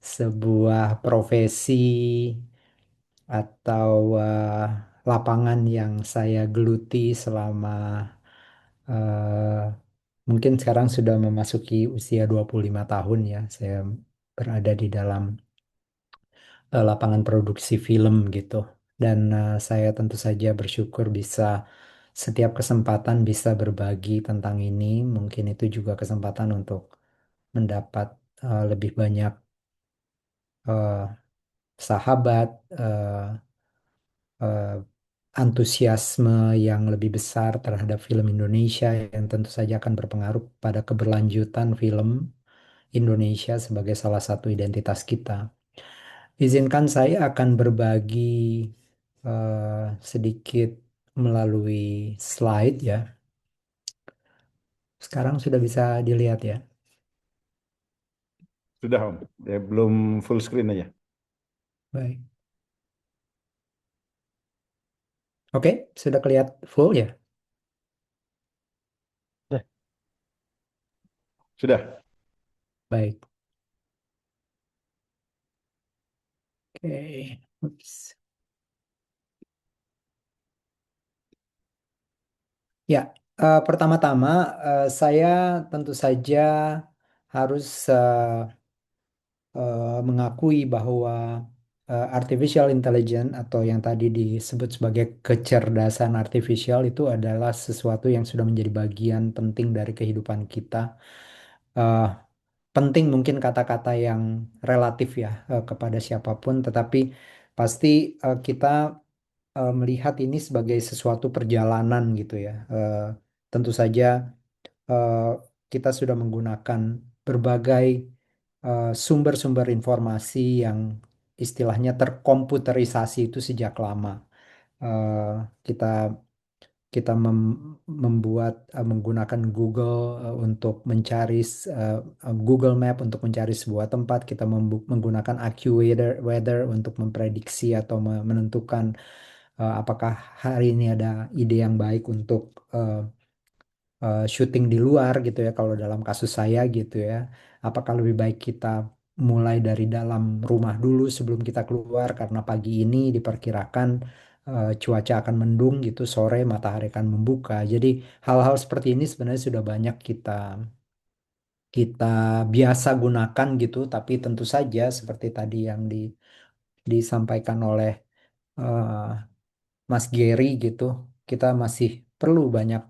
sebuah profesi atau lapangan yang saya geluti selama mungkin sekarang sudah memasuki usia 25 tahun ya. Saya berada di dalam lapangan produksi film gitu. Dan saya tentu saja bersyukur bisa setiap kesempatan bisa berbagi tentang ini. Mungkin itu juga kesempatan untuk mendapat lebih banyak eh, sahabat, eh, antusiasme yang lebih besar terhadap film Indonesia yang tentu saja akan berpengaruh pada keberlanjutan film Indonesia sebagai salah satu identitas kita. Izinkan saya akan berbagi sedikit melalui slide ya. Sekarang sudah bisa dilihat ya. Sudah, Om. Ya, belum full screen aja. Baik. Oke, sudah kelihatan full ya. Ya, Sudah. Baik. Oke. Ups. Ya, pertama-tama saya tentu saja harus mengakui bahwa artificial intelligence atau yang tadi disebut sebagai kecerdasan artifisial itu adalah sesuatu yang sudah menjadi bagian penting dari kehidupan kita. Eh, Penting mungkin kata-kata yang relatif ya kepada siapapun, tetapi pasti kita melihat ini sebagai sesuatu perjalanan gitu ya. Tentu saja eh, kita sudah menggunakan berbagai sumber-sumber informasi yang istilahnya terkomputerisasi itu sejak lama. Eh, kita kita membuat menggunakan Google untuk mencari Google Map untuk mencari sebuah tempat. Kita menggunakan AccuWeather untuk memprediksi atau menentukan apakah hari ini ada ide yang baik untuk syuting di luar gitu ya. Kalau dalam kasus saya gitu ya, apakah lebih baik kita mulai dari dalam rumah dulu sebelum kita keluar karena pagi ini diperkirakan cuaca akan mendung gitu, sore matahari akan membuka. Jadi hal-hal seperti ini sebenarnya sudah banyak kita kita biasa gunakan gitu, tapi tentu saja seperti tadi yang disampaikan oleh eh, Mas Gary gitu, kita masih perlu banyak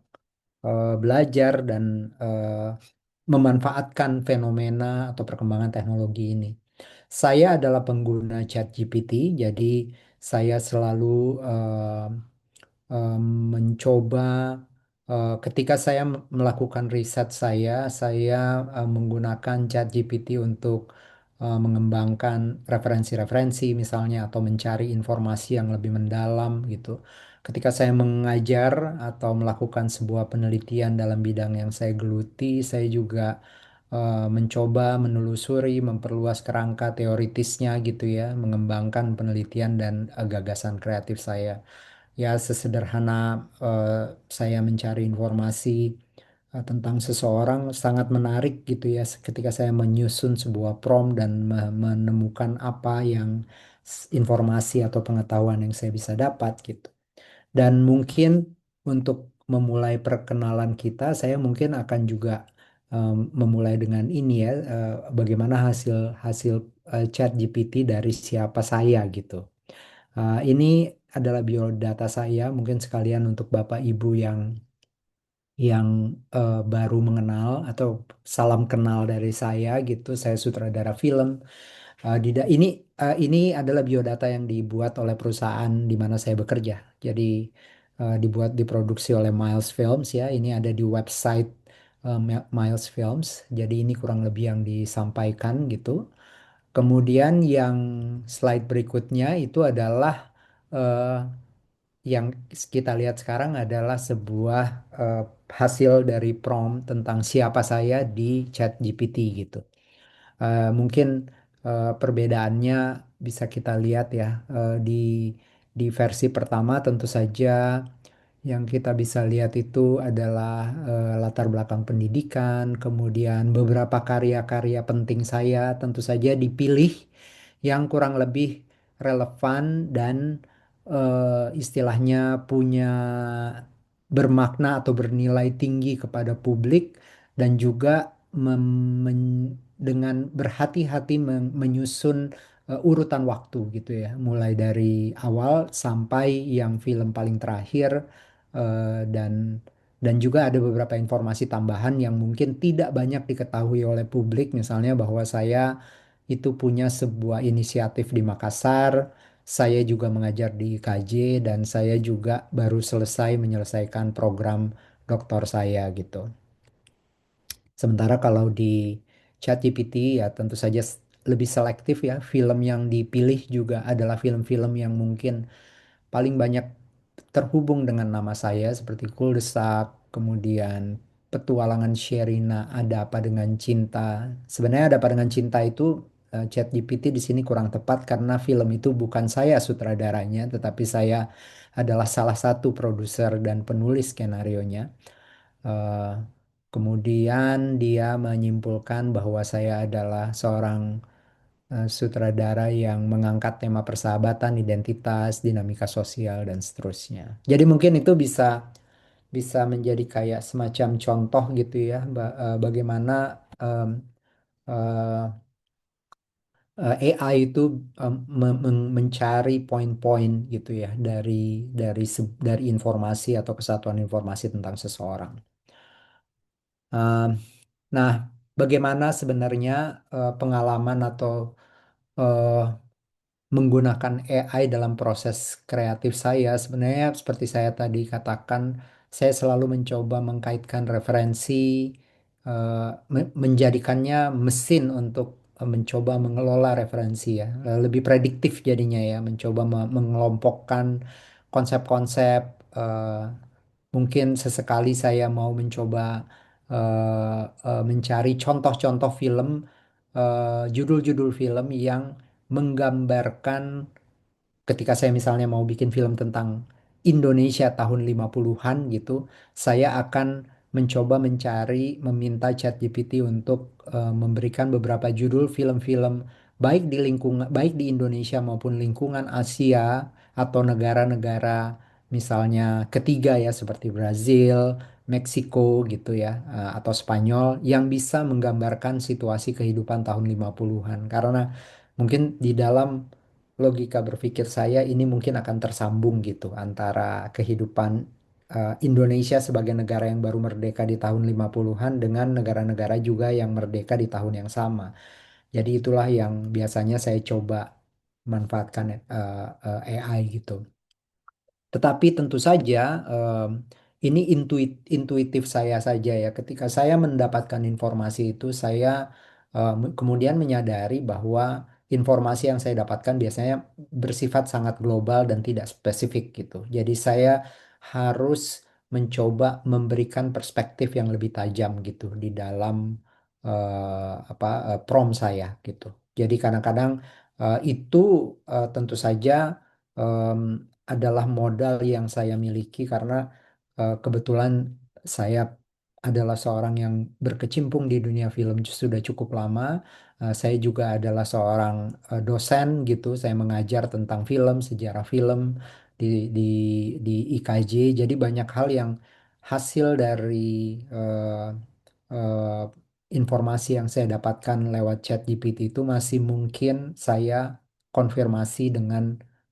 belajar dan eh, memanfaatkan fenomena atau perkembangan teknologi ini. Saya adalah pengguna ChatGPT, jadi saya selalu eh, em, mencoba ketika saya melakukan riset saya menggunakan ChatGPT untuk mengembangkan referensi-referensi misalnya atau mencari informasi yang lebih mendalam gitu. Ketika saya mengajar atau melakukan sebuah penelitian dalam bidang yang saya geluti, saya juga mencoba menelusuri, memperluas kerangka teoritisnya gitu ya, mengembangkan penelitian dan gagasan kreatif saya. Ya, sesederhana eh, saya mencari informasi tentang seseorang sangat menarik gitu ya ketika saya menyusun sebuah prompt dan menemukan apa yang informasi atau pengetahuan yang saya bisa dapat gitu. Dan mungkin untuk memulai perkenalan kita, saya mungkin akan juga memulai dengan ini ya, bagaimana hasil hasil chat GPT dari siapa saya gitu. Ini adalah biodata saya, mungkin sekalian untuk Bapak Ibu yang baru mengenal atau salam kenal dari saya gitu. Saya sutradara film. Ini adalah biodata yang dibuat oleh perusahaan di mana saya bekerja. Jadi diproduksi oleh Miles Films ya. Ini ada di website Miles Films. Jadi ini kurang lebih yang disampaikan gitu. Kemudian yang slide berikutnya itu adalah eh, yang kita lihat sekarang adalah sebuah eh, hasil dari prompt tentang siapa saya di ChatGPT gitu. Mungkin perbedaannya bisa kita lihat ya di versi pertama tentu saja yang kita bisa lihat itu adalah latar belakang pendidikan, kemudian beberapa karya-karya penting saya tentu saja dipilih yang kurang lebih relevan dan istilahnya punya bermakna atau bernilai tinggi kepada publik dan juga dengan berhati-hati menyusun urutan waktu gitu ya, mulai dari awal sampai yang film paling terakhir dan juga ada beberapa informasi tambahan yang mungkin tidak banyak diketahui oleh publik, misalnya bahwa saya itu punya sebuah inisiatif di Makassar, saya juga mengajar di IKJ dan saya juga baru selesai menyelesaikan program doktor saya gitu. Sementara kalau di ChatGPT ya tentu saja lebih selektif ya. Film yang dipilih juga adalah film-film yang mungkin paling banyak terhubung dengan nama saya seperti Kuldesak, kemudian Petualangan Sherina, Ada Apa Dengan Cinta. Sebenarnya Ada Apa Dengan Cinta itu ChatGPT di sini kurang tepat karena film itu bukan saya sutradaranya, tetapi saya adalah salah satu produser dan penulis skenarionya. Eh, Kemudian dia menyimpulkan bahwa saya adalah seorang sutradara yang mengangkat tema persahabatan, identitas, dinamika sosial dan seterusnya. Jadi mungkin itu bisa bisa menjadi kayak semacam contoh gitu ya, bagaimana em, eh, AI itu mencari poin-poin gitu ya dari informasi atau kesatuan informasi tentang seseorang. Em, Nah, bagaimana sebenarnya pengalaman atau eh, menggunakan AI dalam proses kreatif saya? Sebenarnya seperti saya tadi katakan, saya selalu mencoba mengkaitkan referensi, menjadikannya mesin untuk mencoba mengelola referensi ya. Lebih prediktif jadinya ya, mencoba mengelompokkan konsep-konsep. eh, Mungkin sesekali saya mau mencoba mencari contoh-contoh film, judul-judul film yang menggambarkan ketika saya misalnya mau bikin film tentang Indonesia tahun 50-an gitu, saya akan mencoba meminta ChatGPT untuk memberikan beberapa judul film-film baik di Indonesia maupun lingkungan Asia atau negara-negara misalnya ketiga ya seperti Brazil, Meksiko gitu ya, atau Spanyol yang bisa menggambarkan situasi kehidupan tahun 50-an. Karena mungkin di dalam logika berpikir saya ini mungkin akan tersambung gitu antara kehidupan Indonesia sebagai negara yang baru merdeka di tahun 50-an dengan negara-negara juga yang merdeka di tahun yang sama. Jadi itulah yang biasanya saya coba manfaatkan AI gitu. Tetapi tentu saja ini intuitif saya saja ya. Ketika saya mendapatkan informasi itu, saya kemudian menyadari bahwa informasi yang saya dapatkan biasanya bersifat sangat global dan tidak spesifik gitu. Jadi saya harus mencoba memberikan perspektif yang lebih tajam gitu di dalam prompt saya gitu. Jadi kadang-kadang itu tentu saja em, adalah modal yang saya miliki karena kebetulan saya adalah seorang yang berkecimpung di dunia film sudah cukup lama. Saya juga adalah seorang dosen gitu. Saya mengajar tentang film, sejarah film di di di IKJ. Jadi banyak hal yang hasil dari eh, eh, informasi yang saya dapatkan lewat chat GPT itu masih mungkin saya konfirmasi dengan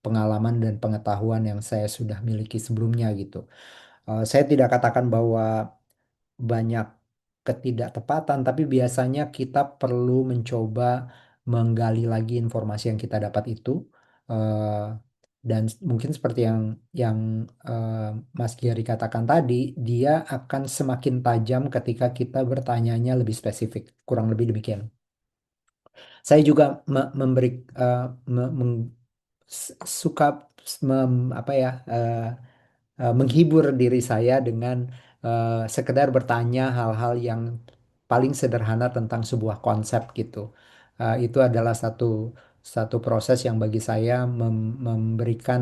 pengalaman dan pengetahuan yang saya sudah miliki sebelumnya gitu. Saya tidak katakan bahwa banyak ketidaktepatan, tapi biasanya kita perlu mencoba menggali lagi informasi yang kita dapat itu. eh, dan mungkin seperti yang Mas Giari katakan tadi, dia akan semakin tajam ketika kita bertanyanya lebih spesifik, kurang lebih demikian. Saya juga memberi eh, suka apa ya menghibur diri saya dengan sekedar bertanya hal-hal yang paling sederhana tentang sebuah konsep gitu. Itu adalah satu satu proses yang bagi saya memberikan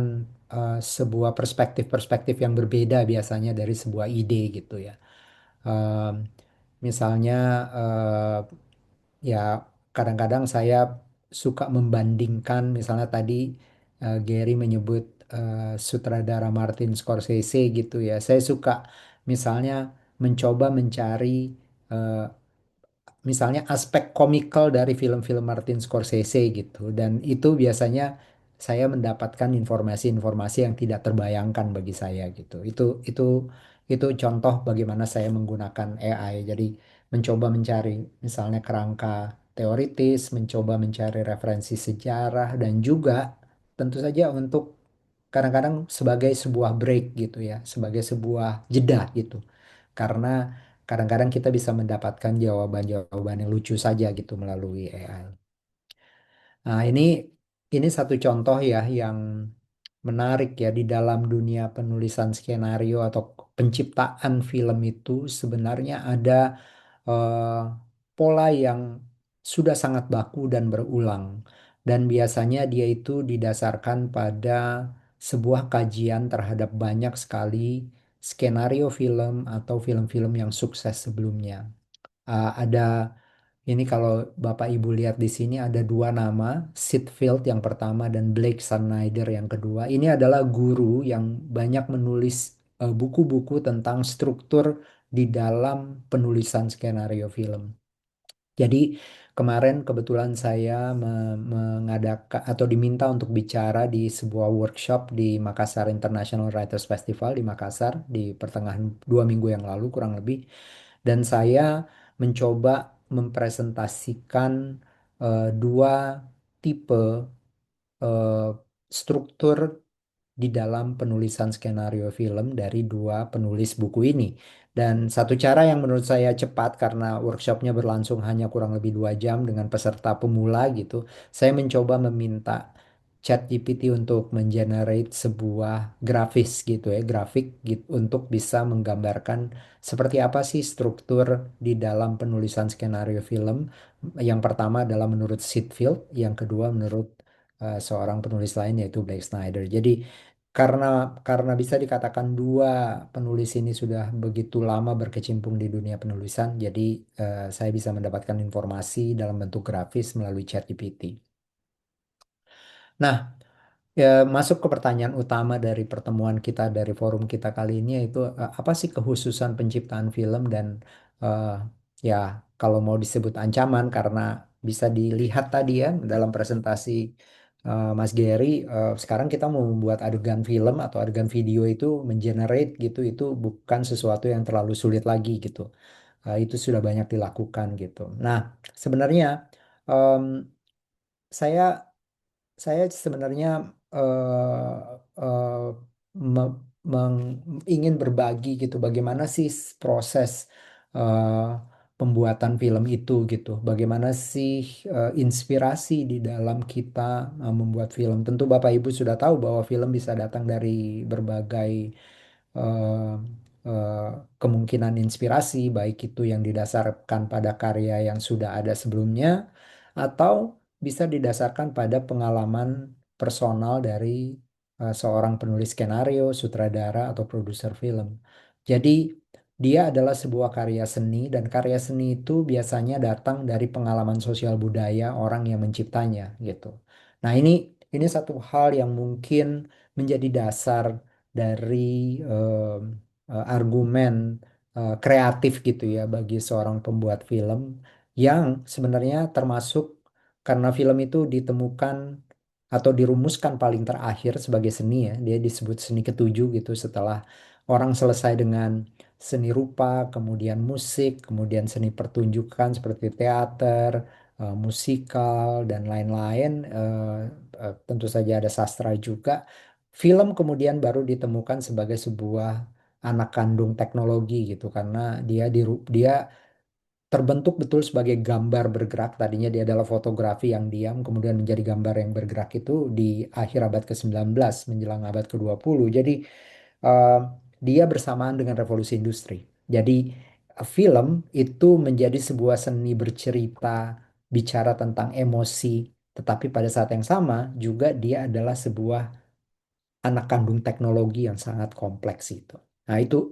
sebuah perspektif-perspektif yang berbeda biasanya dari sebuah ide gitu ya. Em, Misalnya ya kadang-kadang saya suka membandingkan misalnya tadi Gary menyebut sutradara Martin Scorsese gitu ya. Saya suka misalnya mencoba mencari eh, misalnya aspek komikal dari film-film Martin Scorsese gitu dan itu biasanya saya mendapatkan informasi-informasi yang tidak terbayangkan bagi saya gitu. Itu contoh bagaimana saya menggunakan AI. Jadi mencoba mencari misalnya kerangka teoritis, mencoba mencari referensi sejarah dan juga tentu saja untuk kadang-kadang sebagai sebuah break gitu ya, sebagai sebuah jeda gitu. Karena kadang-kadang kita bisa mendapatkan jawaban-jawaban yang lucu saja gitu melalui AI. Nah, ini satu contoh ya yang menarik ya di dalam dunia penulisan skenario atau penciptaan film itu sebenarnya ada eh, pola yang sudah sangat baku dan berulang. Dan biasanya dia itu didasarkan pada sebuah kajian terhadap banyak sekali skenario film atau film-film yang sukses sebelumnya. Ada ini kalau Bapak Ibu lihat di sini ada dua nama, Sid Field yang pertama dan Blake Snyder yang kedua. Ini adalah guru yang banyak menulis buku-buku tentang struktur di dalam penulisan skenario film. Jadi kemarin kebetulan saya mengadakan atau diminta untuk bicara di sebuah workshop di Makassar International Writers Festival di Makassar di pertengahan 2 minggu yang lalu kurang lebih. Dan saya mencoba mempresentasikan dua tipe eh, struktur di dalam penulisan skenario film dari dua penulis buku ini. Dan satu cara yang menurut saya cepat karena workshopnya berlangsung hanya kurang lebih 2 jam dengan peserta pemula gitu, saya mencoba meminta ChatGPT untuk mengenerate sebuah grafis gitu ya, grafik gitu untuk bisa menggambarkan seperti apa sih struktur di dalam penulisan skenario film. Yang pertama adalah menurut Sid Field, yang kedua menurut seorang penulis lain yaitu Blake Snyder. Jadi karena karena bisa dikatakan dua penulis ini sudah begitu lama berkecimpung di dunia penulisan, jadi saya bisa mendapatkan informasi dalam bentuk grafis melalui ChatGPT. Nah, ya, masuk ke pertanyaan utama dari pertemuan kita dari forum kita kali ini yaitu apa sih kekhususan penciptaan film dan eh, ya kalau mau disebut ancaman karena bisa dilihat tadi ya dalam presentasi Mas Gary, sekarang kita mau membuat adegan film atau adegan video itu mengenerate gitu itu bukan sesuatu yang terlalu sulit lagi gitu. Itu sudah banyak dilakukan gitu. Nah, sebenarnya em, saya saya sebenarnya eh, me- ingin berbagi gitu bagaimana sih proses eh, pembuatan film itu gitu. Bagaimana sih inspirasi di dalam kita membuat film. Tentu Bapak Ibu sudah tahu bahwa film bisa datang dari berbagai eh, eh, kemungkinan inspirasi, baik itu yang didasarkan pada karya yang sudah ada sebelumnya atau bisa didasarkan pada pengalaman personal dari seorang penulis skenario, sutradara, atau produser film. Jadi, dia adalah sebuah karya seni, dan karya seni itu biasanya datang dari pengalaman sosial budaya orang yang menciptanya, gitu. Nah, ini satu hal yang mungkin menjadi dasar dari argumen kreatif gitu ya bagi seorang pembuat film yang sebenarnya termasuk karena film itu ditemukan atau dirumuskan paling terakhir sebagai seni ya, dia disebut seni ketujuh gitu setelah orang selesai dengan seni rupa, kemudian musik, kemudian seni pertunjukan seperti teater, musikal dan lain-lain, tentu saja ada sastra juga. Film kemudian baru ditemukan sebagai sebuah anak kandung teknologi gitu karena dia terbentuk betul sebagai gambar bergerak. Tadinya dia adalah fotografi yang diam, kemudian menjadi gambar yang bergerak itu di akhir abad ke-19 menjelang abad ke-20. Jadi eh, dia bersamaan dengan revolusi industri. Jadi film itu menjadi sebuah seni bercerita, bicara tentang emosi, tetapi pada saat yang sama juga dia adalah sebuah anak kandung teknologi yang sangat kompleks itu. Nah, itu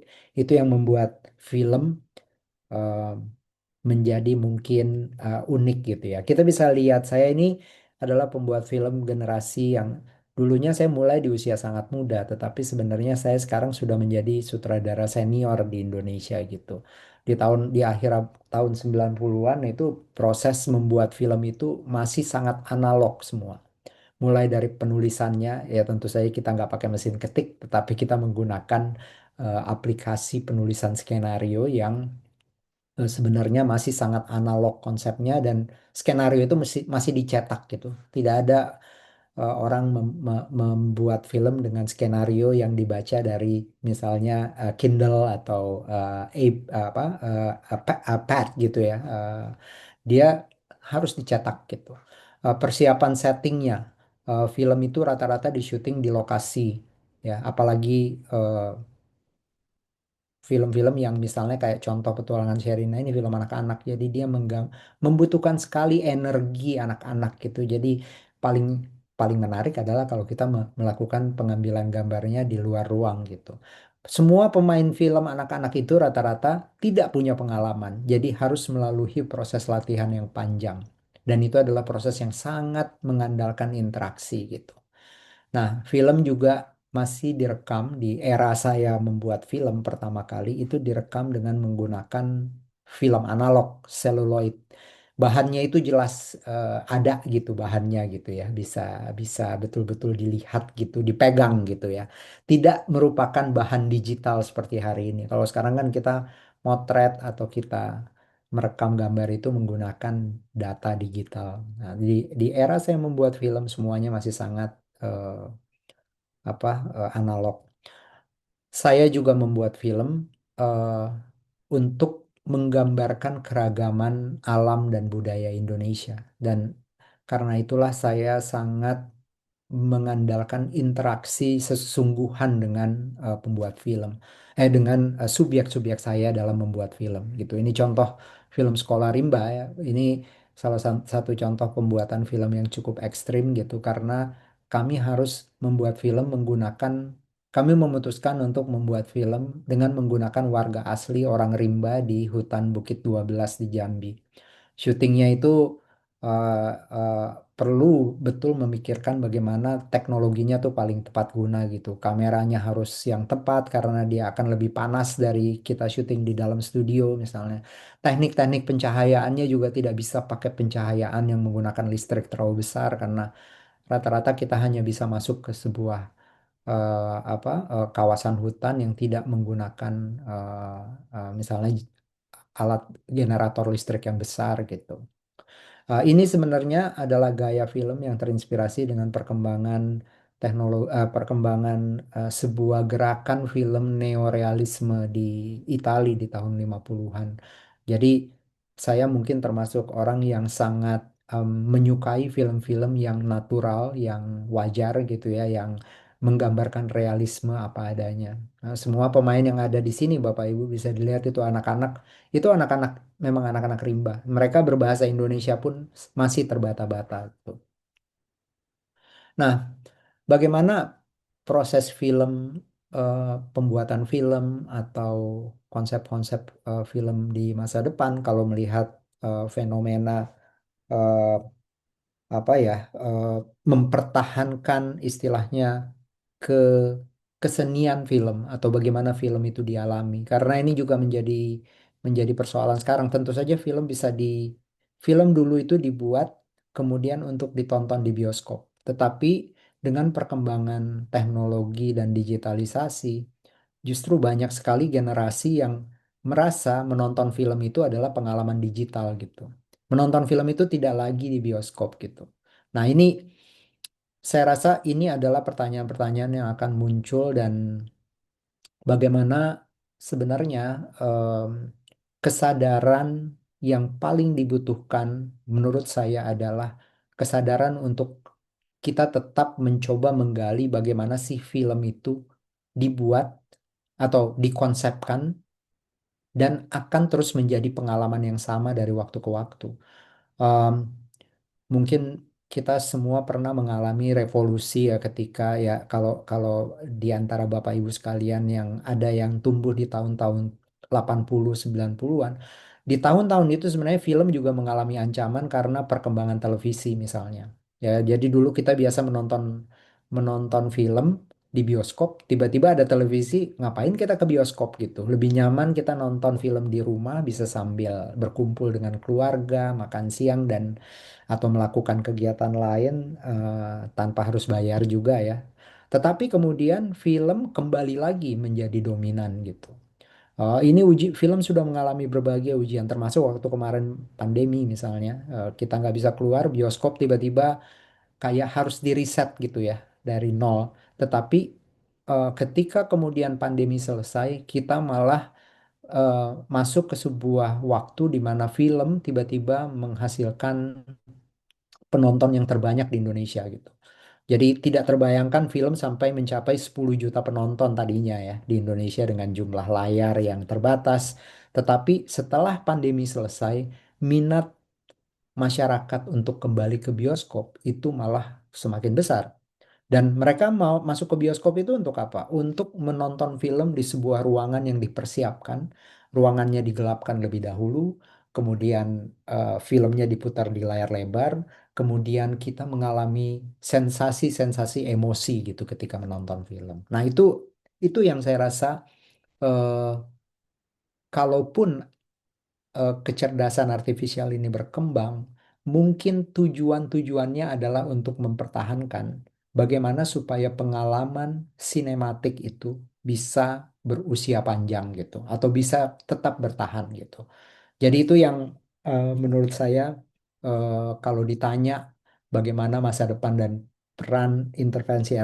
yang membuat film eh, menjadi mungkin unik gitu ya. Kita bisa lihat saya ini adalah pembuat film generasi yang dulunya saya mulai di usia sangat muda, tetapi sebenarnya saya sekarang sudah menjadi sutradara senior di Indonesia gitu. Di akhir tahun 90-an itu proses membuat film itu masih sangat analog semua. Mulai dari penulisannya, ya tentu saja kita nggak pakai mesin ketik, tetapi kita menggunakan aplikasi penulisan skenario yang sebenarnya masih sangat analog konsepnya dan skenario itu masih dicetak gitu. Tidak ada orang membuat film dengan skenario yang dibaca dari misalnya Kindle atau pad gitu ya. Dia harus dicetak gitu. Persiapan settingnya, film itu rata-rata di syuting di lokasi ya, apalagi eh, film-film yang misalnya kayak contoh Petualangan Sherina ini film anak-anak jadi dia membutuhkan sekali energi anak-anak gitu jadi paling paling menarik adalah kalau kita melakukan pengambilan gambarnya di luar ruang gitu semua pemain film anak-anak itu rata-rata tidak punya pengalaman jadi harus melalui proses latihan yang panjang dan itu adalah proses yang sangat mengandalkan interaksi gitu. Nah, film juga masih direkam di era saya membuat film pertama kali itu direkam dengan menggunakan film analog seluloid. Bahannya itu jelas ada gitu bahannya gitu ya. Bisa bisa betul-betul dilihat gitu, dipegang gitu ya. Tidak merupakan bahan digital seperti hari ini. Kalau sekarang kan kita motret atau kita merekam gambar itu menggunakan data digital. Nah, di era saya membuat film semuanya masih sangat eh, analog. Saya juga membuat film eh, untuk menggambarkan keragaman alam dan budaya Indonesia. Dan karena itulah saya sangat mengandalkan interaksi sesungguhan dengan pembuat film, dengan subjek-subjek saya dalam membuat film gitu. Ini contoh film Sekolah Rimba ya. Ini salah satu contoh pembuatan film yang cukup ekstrim gitu karena kami harus membuat film menggunakan kami memutuskan untuk membuat film dengan menggunakan warga asli orang Rimba di hutan Bukit 12 di Jambi. Syutingnya itu eh, eh, perlu betul memikirkan bagaimana teknologinya tuh paling tepat guna gitu. Kameranya harus yang tepat karena dia akan lebih panas dari kita syuting di dalam studio misalnya. Teknik-teknik pencahayaannya juga tidak bisa pakai pencahayaan yang menggunakan listrik terlalu besar karena rata-rata kita hanya bisa masuk ke sebuah kawasan hutan yang tidak menggunakan misalnya alat generator listrik yang besar gitu. Ini sebenarnya adalah gaya film yang terinspirasi dengan perkembangan teknologi, perkembangan sebuah gerakan film neorealisme di Italia di tahun 50-an. Jadi saya mungkin termasuk orang yang sangat menyukai film-film yang natural, yang wajar gitu ya, yang menggambarkan realisme apa adanya. Nah, semua pemain yang ada di sini Bapak Ibu bisa dilihat itu anak-anak memang anak-anak rimba. Mereka berbahasa Indonesia pun masih terbata-bata gitu. Nah, bagaimana proses film, eh, pembuatan film atau konsep-konsep film di masa depan kalau melihat fenomena eh, apa ya eh, mempertahankan istilahnya ke kesenian film atau bagaimana film itu dialami karena ini juga menjadi persoalan sekarang tentu saja film dulu itu dibuat kemudian untuk ditonton di bioskop tetapi dengan perkembangan teknologi dan digitalisasi justru banyak sekali generasi yang merasa menonton film itu adalah pengalaman digital gitu menonton film itu tidak lagi di bioskop gitu. Nah, saya rasa ini adalah pertanyaan-pertanyaan yang akan muncul dan bagaimana sebenarnya em, kesadaran yang paling dibutuhkan menurut saya adalah kesadaran untuk kita tetap mencoba menggali bagaimana sih film itu dibuat atau dikonsepkan dan akan terus menjadi pengalaman yang sama dari waktu ke waktu. Em, Mungkin kita semua pernah mengalami revolusi ya ketika ya kalau kalau di antara Bapak Ibu sekalian yang ada yang tumbuh di tahun-tahun 80 90-an. Di tahun-tahun itu sebenarnya film juga mengalami ancaman karena perkembangan televisi misalnya. Ya, jadi dulu kita biasa menonton menonton film di bioskop, tiba-tiba ada televisi, ngapain kita ke bioskop gitu. Lebih nyaman kita nonton film di rumah bisa sambil berkumpul dengan keluarga, makan siang dan atau melakukan kegiatan lain tanpa harus bayar juga ya. Tetapi kemudian film kembali lagi menjadi dominan gitu. Ini film sudah mengalami berbagai ujian termasuk waktu kemarin pandemi misalnya. Kita nggak bisa keluar bioskop tiba-tiba kayak harus di reset gitu ya dari nol. Tetapi ketika kemudian pandemi selesai kita malah eh, masuk ke sebuah waktu di mana film tiba-tiba menghasilkan penonton yang terbanyak di Indonesia gitu. Jadi tidak terbayangkan film sampai mencapai 10 juta penonton tadinya ya di Indonesia dengan jumlah layar yang terbatas. Tetapi setelah pandemi selesai, minat masyarakat untuk kembali ke bioskop itu malah semakin besar. Dan mereka mau masuk ke bioskop itu untuk apa? Untuk menonton film di sebuah ruangan yang dipersiapkan. Ruangannya digelapkan lebih dahulu, kemudian filmnya diputar di layar lebar, kemudian kita mengalami sensasi-sensasi emosi gitu ketika menonton film. Nah, itu yang saya rasa eh, kalaupun kecerdasan artifisial ini berkembang, mungkin tujuan-tujuannya adalah untuk mempertahankan bagaimana supaya pengalaman sinematik itu bisa berusia panjang gitu, atau bisa tetap bertahan gitu. Jadi itu yang menurut saya kalau ditanya bagaimana masa depan dan peran intervensi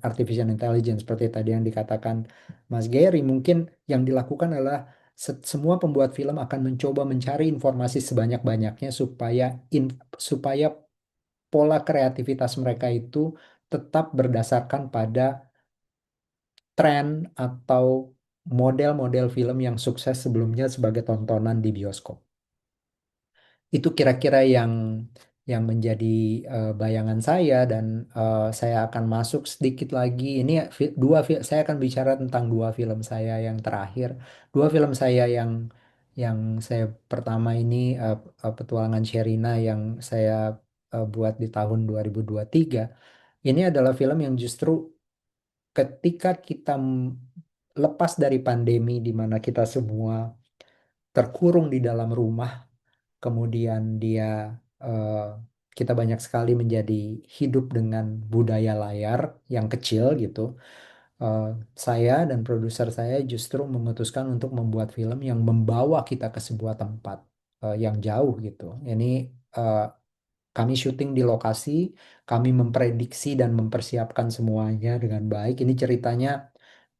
artificial intelligence seperti tadi yang dikatakan Mas Gary, mungkin yang dilakukan adalah semua pembuat film akan mencoba mencari informasi sebanyak-banyaknya supaya pola kreativitas mereka itu tetap berdasarkan pada tren atau model-model film yang sukses sebelumnya sebagai tontonan di bioskop. Itu kira-kira yang menjadi bayangan saya dan saya akan masuk sedikit lagi. Ini saya akan bicara tentang dua film saya yang terakhir. Dua film saya yang saya pertama ini Petualangan Sherina yang saya buat di tahun 2023. Ini adalah film yang justru ketika kita lepas dari pandemi di mana kita semua terkurung di dalam rumah, kemudian eh, kita banyak sekali menjadi hidup dengan budaya layar yang kecil gitu. Eh, saya dan produser saya justru memutuskan untuk membuat film yang membawa kita ke sebuah tempat yang jauh gitu. Ini eh, kami syuting di lokasi, kami memprediksi dan mempersiapkan semuanya dengan baik. Ini ceritanya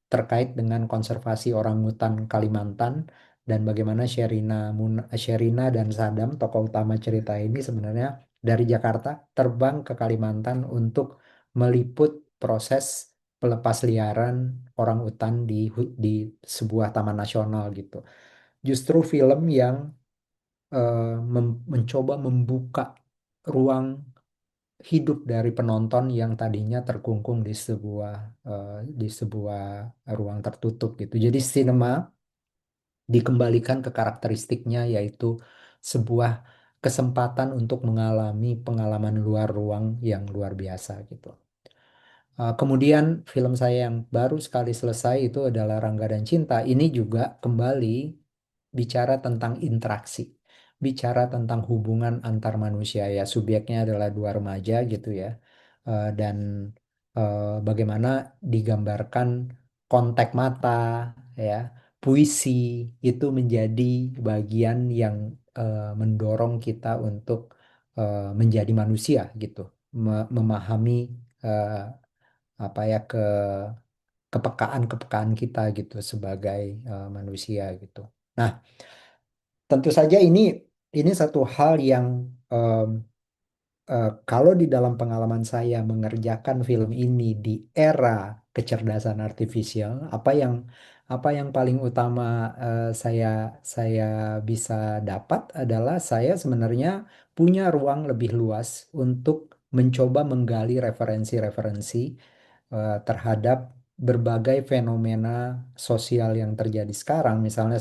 terkait dengan konservasi orangutan Kalimantan dan bagaimana Sherina dan Sadam, tokoh utama cerita ini sebenarnya dari Jakarta terbang ke Kalimantan untuk meliput proses pelepas liaran orangutan di sebuah taman nasional gitu. Justru film yang mencoba membuka ruang hidup dari penonton yang tadinya terkungkung di sebuah ruang tertutup gitu. Jadi sinema dikembalikan ke karakteristiknya yaitu sebuah kesempatan untuk mengalami pengalaman luar ruang yang luar biasa gitu. Kemudian film saya yang baru sekali selesai itu adalah Rangga dan Cinta. Ini juga kembali bicara tentang interaksi, bicara tentang hubungan antar manusia ya. Subjeknya adalah dua remaja gitu ya. Dan bagaimana digambarkan kontak mata ya, puisi itu menjadi bagian yang mendorong kita untuk menjadi manusia gitu, memahami eh, apa ya kepekaan-kepekaan kita gitu sebagai manusia gitu. Nah, tentu saja ini satu hal yang em, kalau di dalam pengalaman saya mengerjakan film ini di era kecerdasan artifisial, apa yang paling utama saya saya bisa dapat adalah saya sebenarnya punya ruang lebih luas untuk mencoba menggali referensi-referensi terhadap berbagai fenomena sosial yang terjadi sekarang. Misalnya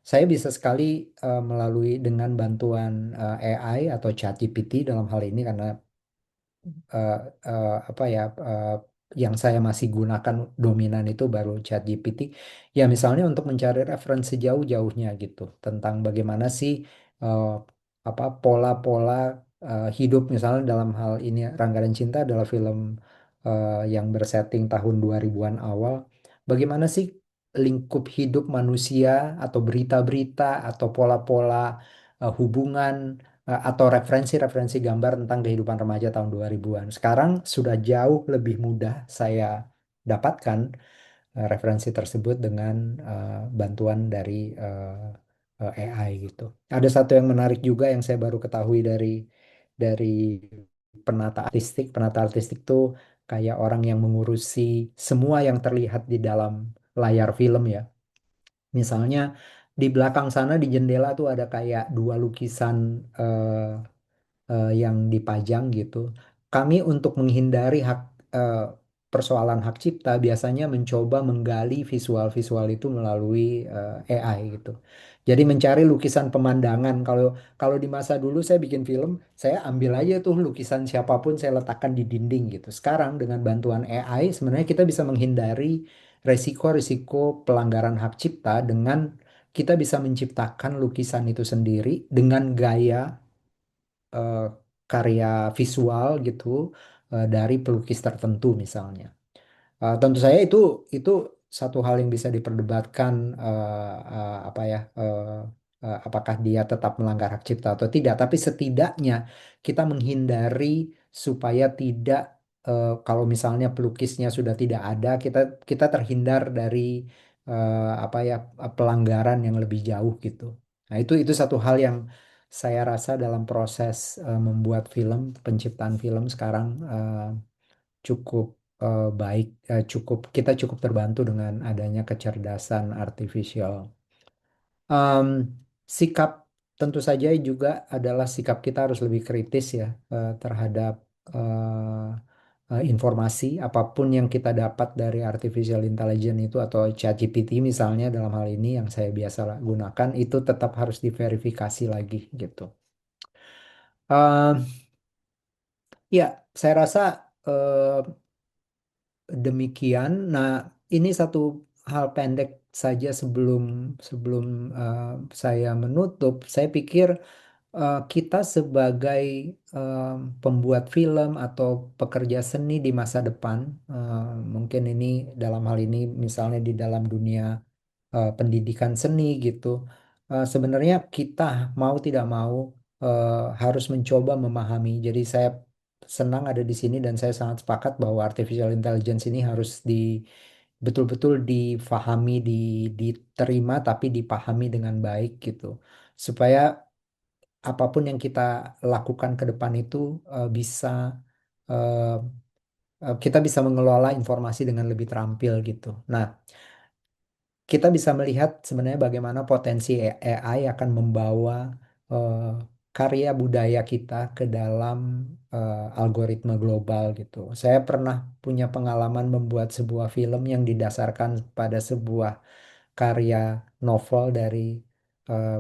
saya bisa sekali melalui dengan bantuan AI atau ChatGPT dalam hal ini karena eh, apa ya yang saya masih gunakan dominan itu baru ChatGPT. Ya misalnya untuk mencari referensi jauh-jauhnya gitu tentang bagaimana sih eh, apa pola-pola hidup misalnya dalam hal ini Rangga dan Cinta adalah film yang bersetting tahun 2000-an awal. Bagaimana sih lingkup hidup manusia atau berita-berita atau pola-pola hubungan atau referensi-referensi gambar tentang kehidupan remaja tahun 2000-an. Sekarang sudah jauh lebih mudah saya dapatkan referensi tersebut dengan bantuan dari AI gitu. Ada satu yang menarik juga yang saya baru ketahui dari penata artistik. Penata artistik tuh kayak orang yang mengurusi semua yang terlihat di dalam layar film ya. Misalnya di belakang sana di jendela tuh ada kayak dua lukisan yang dipajang gitu. Kami untuk menghindari persoalan hak cipta biasanya mencoba menggali visual-visual itu melalui AI gitu. Jadi mencari lukisan pemandangan. Kalau kalau di masa dulu saya bikin film, saya ambil aja tuh lukisan siapapun saya letakkan di dinding gitu. Sekarang dengan bantuan AI sebenarnya kita bisa menghindari resiko-risiko pelanggaran hak cipta dengan kita bisa menciptakan lukisan itu sendiri dengan gaya eh, karya visual gitu dari pelukis tertentu misalnya. Tentu saya itu satu hal yang bisa diperdebatkan apa ya apakah dia tetap melanggar hak cipta atau tidak. Tapi setidaknya kita menghindari supaya tidak kalau misalnya pelukisnya sudah tidak ada, kita kita terhindar dari apa ya, pelanggaran yang lebih jauh gitu. Nah, itu satu hal yang saya rasa dalam proses membuat film, penciptaan film sekarang cukup baik, kita cukup terbantu dengan adanya kecerdasan artifisial. Em, Sikap tentu saja juga adalah sikap kita harus lebih kritis ya, terhadap informasi apapun yang kita dapat dari artificial intelligence itu atau ChatGPT misalnya dalam hal ini yang saya biasa gunakan, itu tetap harus diverifikasi lagi gitu. Em, Ya, saya rasa eh, demikian. Nah, ini satu hal pendek saja sebelum sebelum eh, saya menutup. Saya pikir kita sebagai eh, pembuat film atau pekerja seni di masa depan, eh, mungkin ini dalam hal ini misalnya di dalam dunia pendidikan seni gitu, sebenarnya kita mau tidak mau eh, harus mencoba memahami. Jadi saya senang ada di sini dan saya sangat sepakat bahwa artificial intelligence ini harus betul-betul difahami, diterima tapi dipahami dengan baik gitu. Supaya apapun yang kita lakukan ke depan itu bisa eh, kita bisa mengelola informasi dengan lebih terampil gitu. Nah, kita bisa melihat sebenarnya bagaimana potensi AI akan membawa eh, karya budaya kita ke dalam algoritma global gitu. Saya pernah punya pengalaman membuat sebuah film yang didasarkan pada sebuah karya novel dari eh,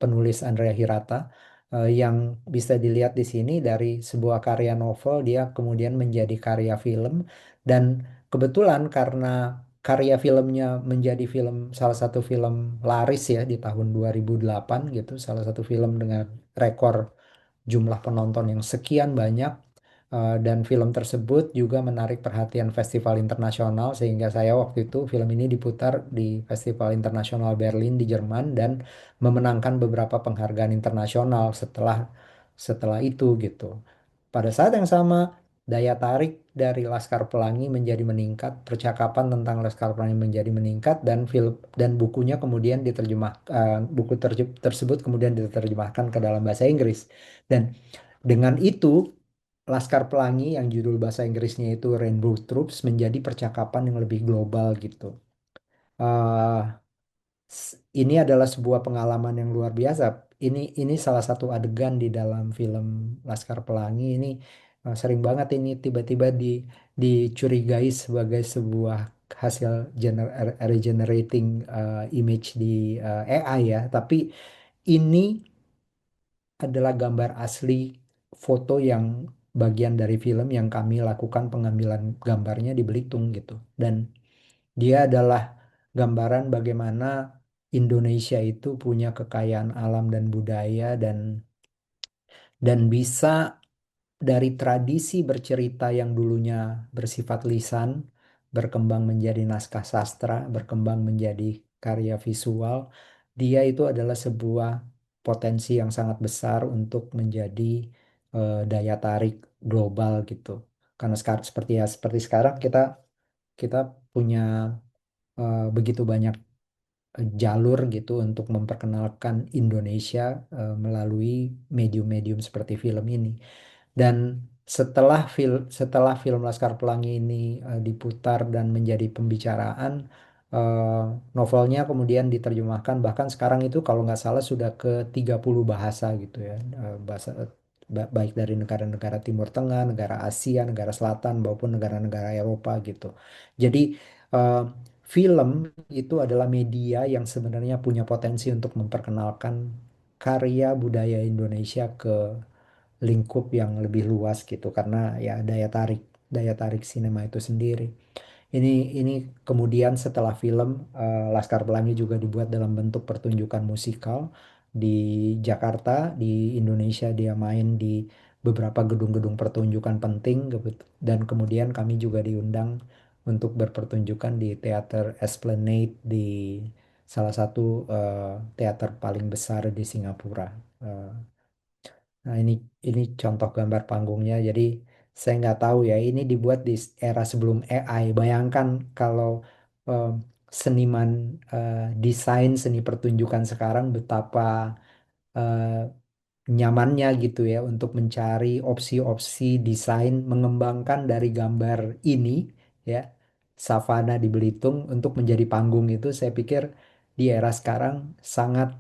penulis Andrea Hirata, yang bisa dilihat di sini dari sebuah karya novel dia kemudian menjadi karya film, dan kebetulan karena karya filmnya menjadi film, salah satu film laris ya di tahun 2008 gitu, salah satu film dengan rekor jumlah penonton yang sekian banyak. Dan film tersebut juga menarik perhatian festival internasional sehingga saya waktu itu film ini diputar di Festival Internasional Berlin di Jerman dan memenangkan beberapa penghargaan internasional setelah setelah itu gitu. Pada saat yang sama, daya tarik dari Laskar Pelangi menjadi meningkat, percakapan tentang Laskar Pelangi menjadi meningkat, dan film dan bukunya kemudian tersebut kemudian diterjemahkan ke dalam bahasa Inggris. Dan dengan itu, Laskar Pelangi yang judul bahasa Inggrisnya itu Rainbow Troops menjadi percakapan yang lebih global gitu. Eh, ini adalah sebuah pengalaman yang luar biasa. Ini salah satu adegan di dalam film Laskar Pelangi ini, sering banget ini tiba-tiba dicurigai sebagai sebuah hasil regenerating image di AI ya. Tapi ini adalah gambar asli, foto yang bagian dari film yang kami lakukan pengambilan gambarnya di Belitung gitu. Dan dia adalah gambaran bagaimana Indonesia itu punya kekayaan alam dan budaya, dan bisa dari tradisi bercerita yang dulunya bersifat lisan, berkembang menjadi naskah sastra, berkembang menjadi karya visual. Dia itu adalah sebuah potensi yang sangat besar untuk menjadi daya tarik global gitu. Karena sekarang seperti sekarang kita kita punya begitu banyak jalur gitu untuk memperkenalkan Indonesia melalui medium-medium seperti film ini. Dan setelah film Laskar Pelangi ini diputar dan menjadi pembicaraan, eh, novelnya kemudian diterjemahkan, bahkan sekarang itu kalau nggak salah sudah ke 30 bahasa gitu ya. Bahasa baik dari negara-negara Timur Tengah, negara Asia, negara Selatan maupun negara-negara Eropa gitu. Jadi eh, film itu adalah media yang sebenarnya punya potensi untuk memperkenalkan karya budaya Indonesia ke lingkup yang lebih luas gitu, karena ya daya tarik sinema itu sendiri. Ini kemudian setelah film Laskar Pelangi juga dibuat dalam bentuk pertunjukan musikal di Jakarta, di Indonesia dia main di beberapa gedung-gedung pertunjukan penting, dan kemudian kami juga diundang untuk berpertunjukan di Teater Esplanade, di salah satu teater paling besar di Singapura. Eh, Nah, ini contoh gambar panggungnya. Jadi Saya nggak tahu ya, ini dibuat di era sebelum AI. Bayangkan kalau eh, seniman desain seni pertunjukan sekarang betapa eh, nyamannya gitu ya untuk mencari opsi-opsi desain mengembangkan dari gambar ini ya savana di Belitung untuk menjadi panggung itu saya pikir di era sekarang sangat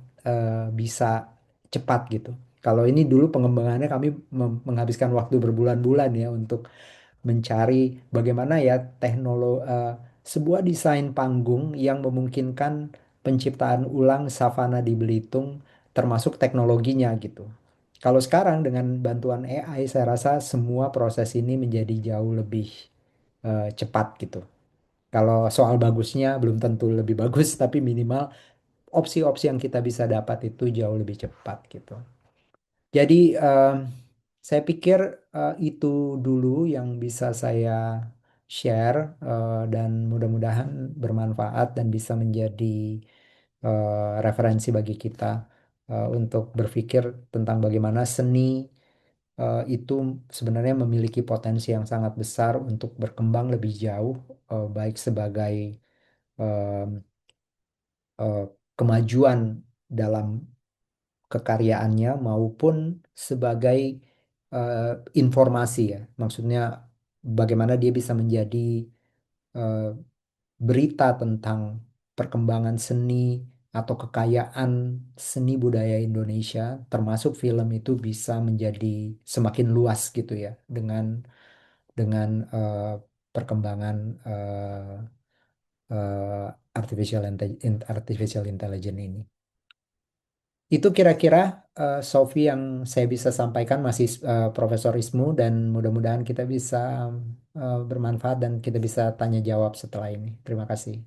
bisa cepat gitu. Kalau ini dulu pengembangannya kami menghabiskan waktu berbulan-bulan ya untuk mencari bagaimana ya teknologi sebuah desain panggung yang memungkinkan penciptaan ulang savana di Belitung termasuk teknologinya gitu. Kalau sekarang dengan bantuan AI saya rasa semua proses ini menjadi jauh lebih cepat gitu. Kalau soal bagusnya belum tentu lebih bagus tapi minimal opsi-opsi yang kita bisa dapat itu jauh lebih cepat gitu. Jadi saya pikir itu dulu yang bisa saya share dan mudah-mudahan bermanfaat dan bisa menjadi referensi bagi kita untuk berpikir tentang bagaimana seni itu sebenarnya memiliki potensi yang sangat besar untuk berkembang lebih jauh baik sebagai eh, eh, kemajuan dalam kekaryaannya maupun sebagai eh, informasi ya. Maksudnya bagaimana dia bisa menjadi eh, berita tentang perkembangan seni atau kekayaan seni budaya Indonesia, termasuk film itu bisa menjadi semakin luas gitu ya dengan perkembangan eh, artificial intelligence ini. Itu kira-kira Sofi yang saya bisa sampaikan masih Profesor Ismu dan mudah-mudahan kita bisa bermanfaat dan kita bisa tanya jawab setelah ini. Terima kasih.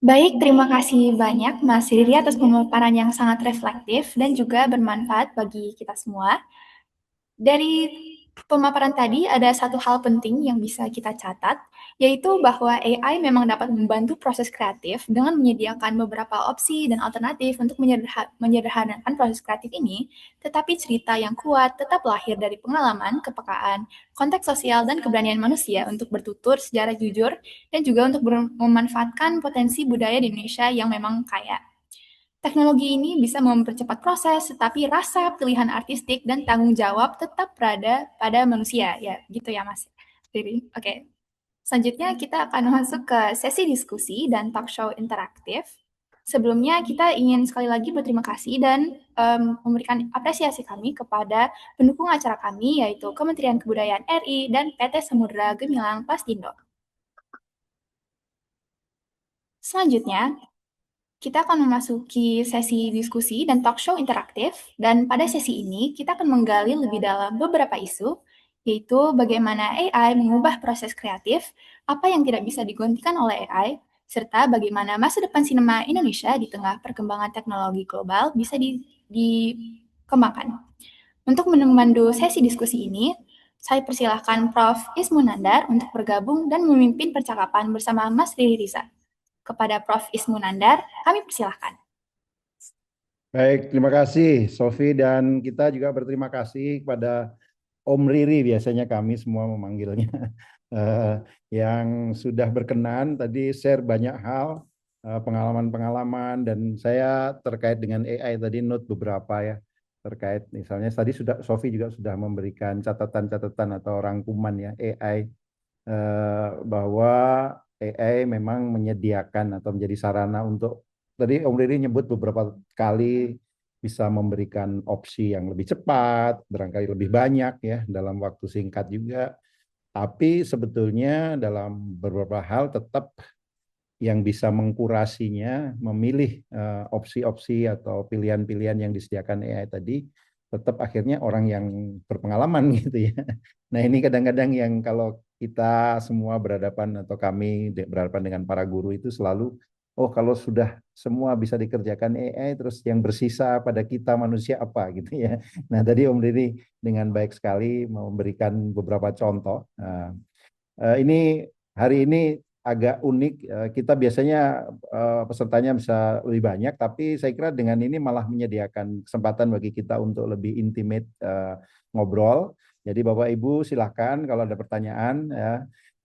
Baik, terima kasih banyak Mas Riri atas pemaparan yang sangat reflektif dan juga bermanfaat bagi kita semua. Dari pemaparan tadi ada satu hal penting yang bisa kita catat, yaitu bahwa AI memang dapat membantu proses kreatif dengan menyediakan beberapa opsi dan alternatif untuk menyederhanakan proses kreatif ini, tetapi cerita yang kuat tetap lahir dari pengalaman, kepekaan, konteks sosial, dan keberanian manusia untuk bertutur secara jujur dan juga untuk memanfaatkan potensi budaya di Indonesia yang memang kaya. Teknologi ini bisa mempercepat proses, tetapi rasa, pilihan artistik, dan tanggung jawab tetap berada pada manusia. Ya, gitu ya, Mas Riri. Oke. Selanjutnya kita akan masuk ke sesi diskusi dan talk show interaktif. Sebelumnya kita ingin sekali lagi berterima kasih dan memberikan apresiasi kami kepada pendukung acara kami, yaitu Kementerian Kebudayaan RI dan PT Samudra Gemilang Plastindo. Selanjutnya, kita akan memasuki sesi diskusi dan talk show interaktif, dan pada sesi ini kita akan menggali lebih dalam beberapa isu, yaitu bagaimana AI mengubah proses kreatif, apa yang tidak bisa digantikan oleh AI, serta bagaimana masa depan sinema Indonesia di tengah perkembangan teknologi global bisa dikembangkan. Untuk memandu sesi diskusi ini, saya persilahkan Prof. Ismu Nandar untuk bergabung dan memimpin percakapan bersama Mas Riri Riza. Kepada Prof. Ismu Nandar, kami persilahkan. Baik, terima kasih Sofi dan kita juga berterima kasih kepada Om Riri, biasanya kami semua memanggilnya, yang sudah berkenan tadi share banyak hal, pengalaman-pengalaman, dan saya terkait dengan AI tadi note beberapa ya, terkait misalnya tadi Sofi juga sudah memberikan catatan-catatan atau rangkuman ya AI, bahwa AI memang menyediakan atau menjadi sarana untuk, tadi Om Riri nyebut beberapa kali bisa memberikan opsi yang lebih cepat, barangkali lebih banyak ya dalam waktu singkat juga. Tapi sebetulnya dalam beberapa hal tetap yang bisa mengkurasinya, memilih opsi-opsi atau pilihan-pilihan yang disediakan AI tadi, tetap akhirnya orang yang berpengalaman gitu ya. Nah ini kadang-kadang yang kalau kita semua berhadapan atau kami berhadapan dengan para guru itu selalu, oh kalau sudah semua bisa dikerjakan AI, terus yang bersisa pada kita manusia apa gitu ya. Nah tadi Om Riri dengan baik sekali memberikan beberapa contoh. Ini hari ini agak unik. Kita biasanya pesertanya bisa lebih banyak, tapi saya kira dengan ini malah menyediakan kesempatan bagi kita untuk lebih intimate ngobrol. Jadi Bapak Ibu silahkan kalau ada pertanyaan ya.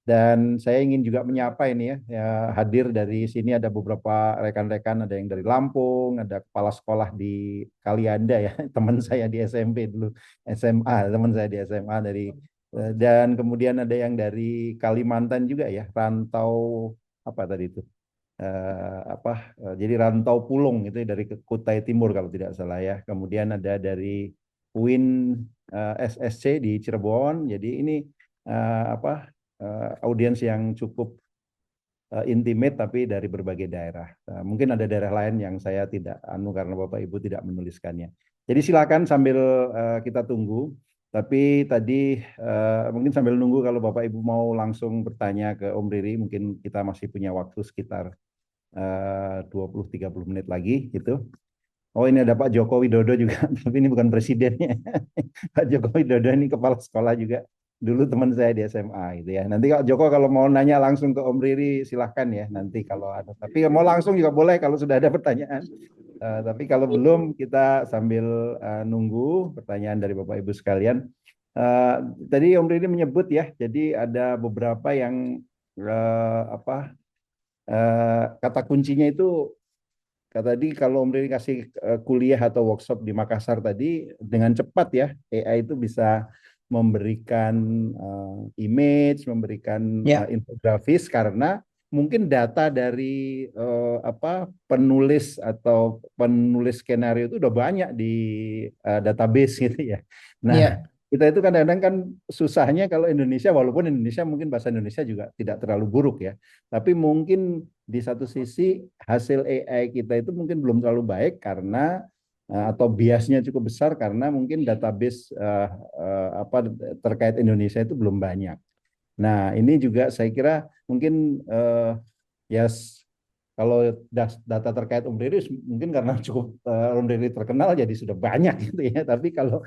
Dan saya ingin juga menyapa ini ya, hadir dari sini ada beberapa rekan-rekan, ada yang dari Lampung, ada kepala sekolah di Kalianda ya, teman saya di SMP dulu, SMA, teman saya di SMA dari dan kemudian ada yang dari Kalimantan juga ya, rantau apa tadi itu? Apa jadi rantau Pulung itu dari Kutai Timur kalau tidak salah ya. Kemudian ada dari UIN SSC di Cirebon. Jadi ini apa audiens yang cukup intimate tapi dari berbagai daerah. Mungkin ada daerah lain yang saya tidak anu karena Bapak Ibu tidak menuliskannya. Jadi silakan sambil kita tunggu. Tapi tadi mungkin sambil nunggu kalau Bapak Ibu mau langsung bertanya ke Om Riri, mungkin kita masih punya waktu sekitar 20-30 menit lagi gitu. Oh ini ada Pak Joko Widodo juga, tapi ini bukan presidennya. Pak Joko Widodo ini kepala sekolah juga. Dulu teman saya di SMA gitu ya. Nanti kalau Joko kalau mau nanya langsung ke Om Riri silahkan ya. Nanti kalau ada. Tapi mau langsung juga boleh kalau sudah ada pertanyaan. Tapi kalau belum kita sambil nunggu pertanyaan dari Bapak Ibu sekalian. Tadi Om Riri menyebut ya. Jadi ada beberapa yang apa kata kuncinya itu tadi kalau Om Riri kasih kuliah atau workshop di Makassar tadi dengan cepat ya AI itu bisa memberikan image, memberikan Ya, infografis karena mungkin data dari apa penulis atau penulis skenario itu udah banyak di database gitu ya. Nah, ya, kita itu kadang-kadang kan susahnya kalau Indonesia walaupun Indonesia mungkin bahasa Indonesia juga tidak terlalu buruk ya. Tapi mungkin di satu sisi hasil AI kita itu mungkin belum terlalu baik karena atau biasnya cukup besar karena mungkin database apa terkait Indonesia itu belum banyak. Nah, ini juga saya kira mungkin ya kalau data terkait Om Riri mungkin karena cukup Om Riri terkenal jadi sudah banyak gitu ya. Tapi kalau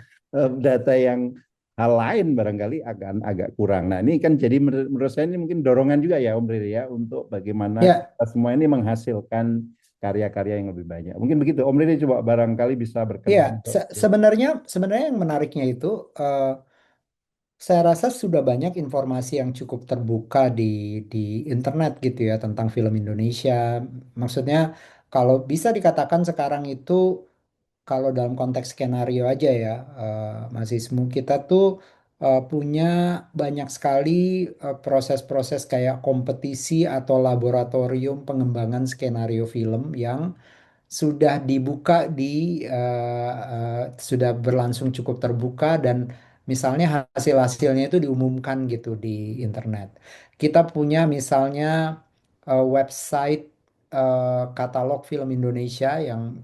data yang hal lain barangkali akan agak kurang. Nah, ini kan jadi menurut saya ini mungkin dorongan juga ya Om Riri ya untuk bagaimana ya, kita semua ini menghasilkan karya-karya yang lebih banyak. Mungkin begitu. Om Riri coba barangkali bisa ya. berkenan. Sebenarnya yang menariknya itu, saya rasa sudah banyak informasi yang cukup terbuka di internet gitu ya tentang film Indonesia. Maksudnya kalau bisa dikatakan sekarang itu, kalau dalam konteks skenario aja ya, Mas Ismu, kita tuh punya banyak sekali proses-proses kayak kompetisi atau laboratorium pengembangan skenario film yang sudah dibuka sudah berlangsung cukup terbuka, dan misalnya hasil-hasilnya itu diumumkan gitu di internet. Kita punya misalnya website katalog film Indonesia yang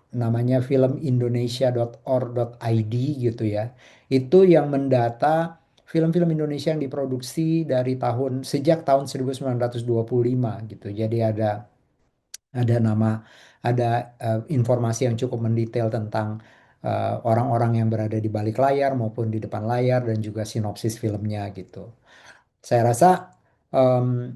namanya filmindonesia.or.id gitu ya. Itu yang mendata film-film Indonesia yang diproduksi dari sejak tahun 1925 gitu. Jadi ada nama, ada informasi yang cukup mendetail tentang orang-orang yang berada di balik layar maupun di depan layar, dan juga sinopsis filmnya gitu. Saya rasa em,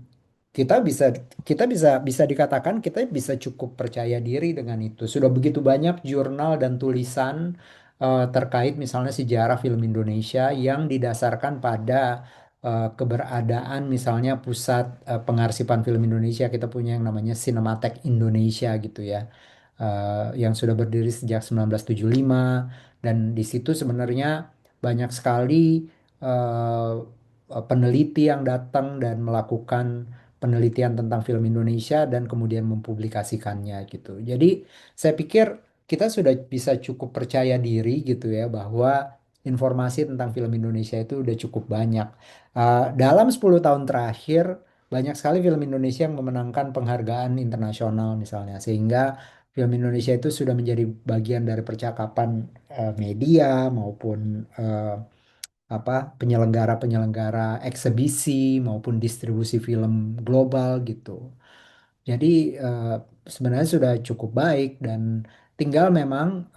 kita bisa kita bisa dikatakan kita bisa cukup percaya diri dengan itu. Sudah begitu banyak jurnal dan tulisan terkait misalnya sejarah film Indonesia yang didasarkan pada keberadaan misalnya pusat pengarsipan film Indonesia. Kita punya yang namanya Cinematek Indonesia gitu ya. Yang sudah berdiri sejak 1975, dan di situ sebenarnya banyak sekali eh, peneliti yang datang dan melakukan penelitian tentang film Indonesia dan kemudian mempublikasikannya gitu. Jadi saya pikir kita sudah bisa cukup percaya diri gitu ya bahwa informasi tentang film Indonesia itu udah cukup banyak. Dalam 10 tahun terakhir banyak sekali film Indonesia yang memenangkan penghargaan internasional misalnya, sehingga film Indonesia itu sudah menjadi bagian dari percakapan media maupun penyelenggara-penyelenggara eksebisi maupun distribusi film global gitu. Jadi eh, sebenarnya sudah cukup baik, dan tinggal memang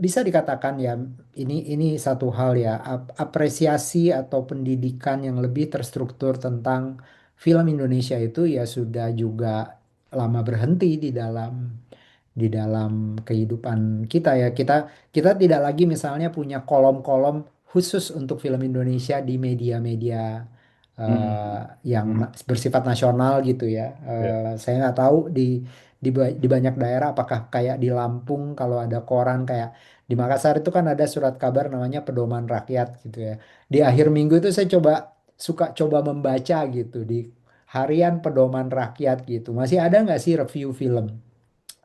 bisa dikatakan ya, ini satu hal ya, apresiasi atau pendidikan yang lebih terstruktur tentang film Indonesia itu ya sudah juga lama berhenti di dalam kehidupan kita ya. Kita tidak lagi misalnya punya kolom-kolom khusus untuk film Indonesia di media-media Hmm. yang bersifat nasional gitu ya. Ya. Saya nggak tahu di banyak daerah apakah kayak di Lampung kalau ada koran kayak di Makassar itu kan ada surat kabar namanya Pedoman Rakyat gitu ya. Di akhir minggu itu saya suka coba membaca gitu di harian Pedoman Rakyat gitu. Masih ada nggak sih review film?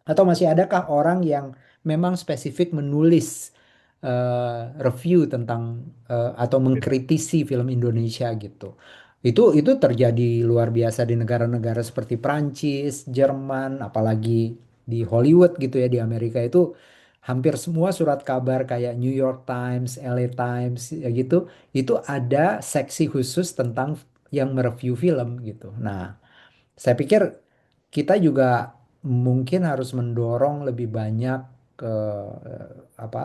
Atau masih adakah orang yang memang spesifik menulis review tentang atau Tidak. mengkritisi film Indonesia gitu? Itu terjadi luar biasa di negara-negara seperti Prancis, Jerman, apalagi di Hollywood gitu ya di Amerika itu hampir semua surat kabar kayak New York Times, LA Times ya gitu, itu ada seksi khusus tentang yang mereview film gitu. Nah, saya pikir kita juga mungkin harus mendorong lebih banyak ke apa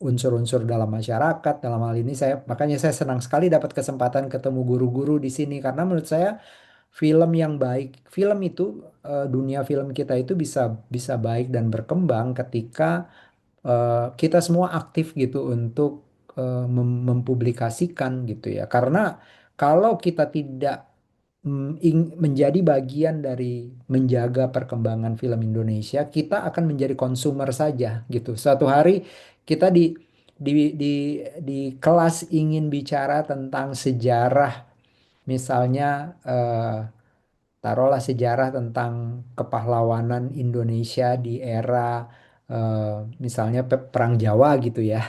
unsur-unsur dalam masyarakat. Dalam hal ini makanya saya senang sekali dapat kesempatan ketemu guru-guru di sini karena menurut saya film yang baik, film itu dunia film kita itu bisa bisa baik dan berkembang ketika kita semua aktif gitu untuk mempublikasikan gitu ya. Karena kalau kita tidak menjadi bagian dari menjaga perkembangan film Indonesia, kita akan menjadi konsumer saja gitu. Suatu hari kita di di di kelas ingin bicara tentang sejarah, misalnya taruhlah sejarah tentang kepahlawanan Indonesia di era misalnya Perang Jawa gitu ya.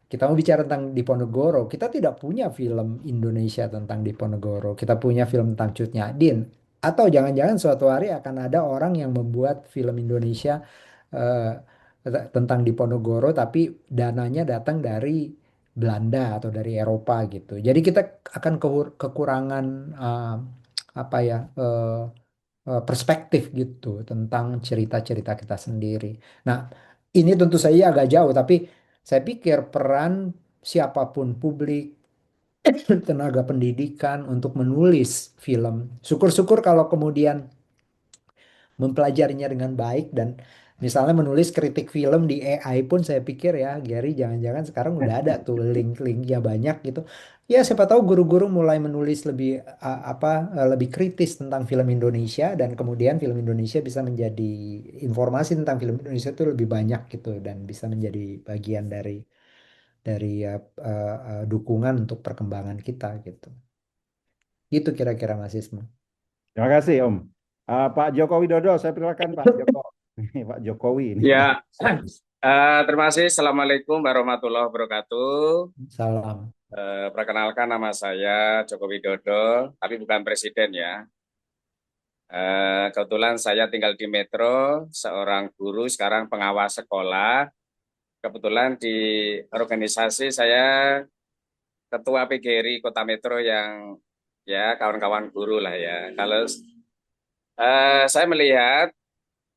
Kita mau bicara tentang Diponegoro, kita tidak punya film Indonesia tentang Diponegoro. Kita punya film tentang Cut Nyak atau jangan-jangan suatu hari akan ada orang yang membuat film Indonesia eh, tentang Diponegoro tapi dananya datang dari Belanda atau dari Eropa gitu. Jadi kita akan kekurangan apa ya perspektif gitu tentang cerita-cerita kita sendiri. Nah, ini tentu saja agak jauh, tapi saya pikir peran siapapun publik, tenaga pendidikan untuk menulis film. Syukur-syukur kalau kemudian mempelajarinya dengan baik dan misalnya menulis kritik film di AI pun saya pikir ya Gary jangan-jangan sekarang udah ada tuh link-linknya banyak gitu. Ya siapa tahu guru-guru mulai menulis lebih lebih kritis tentang film Indonesia dan kemudian film Indonesia bisa menjadi informasi tentang film Indonesia itu lebih banyak gitu dan bisa menjadi bagian dari dukungan untuk perkembangan kita gitu. Itu kira-kira Mas Isma. Terima kasih Om. Pak Joko Widodo, saya persilakan Pak Joko. Ini Pak Jokowi ini. Ya, terima kasih. Assalamualaikum warahmatullahi wabarakatuh. Salam. Perkenalkan nama saya Joko Widodo, tapi bukan presiden ya. Kebetulan saya tinggal di Metro, seorang guru, sekarang pengawas sekolah. Kebetulan di organisasi saya ketua PGRI Kota Metro yang ya kawan-kawan guru lah ya. Kalau saya melihat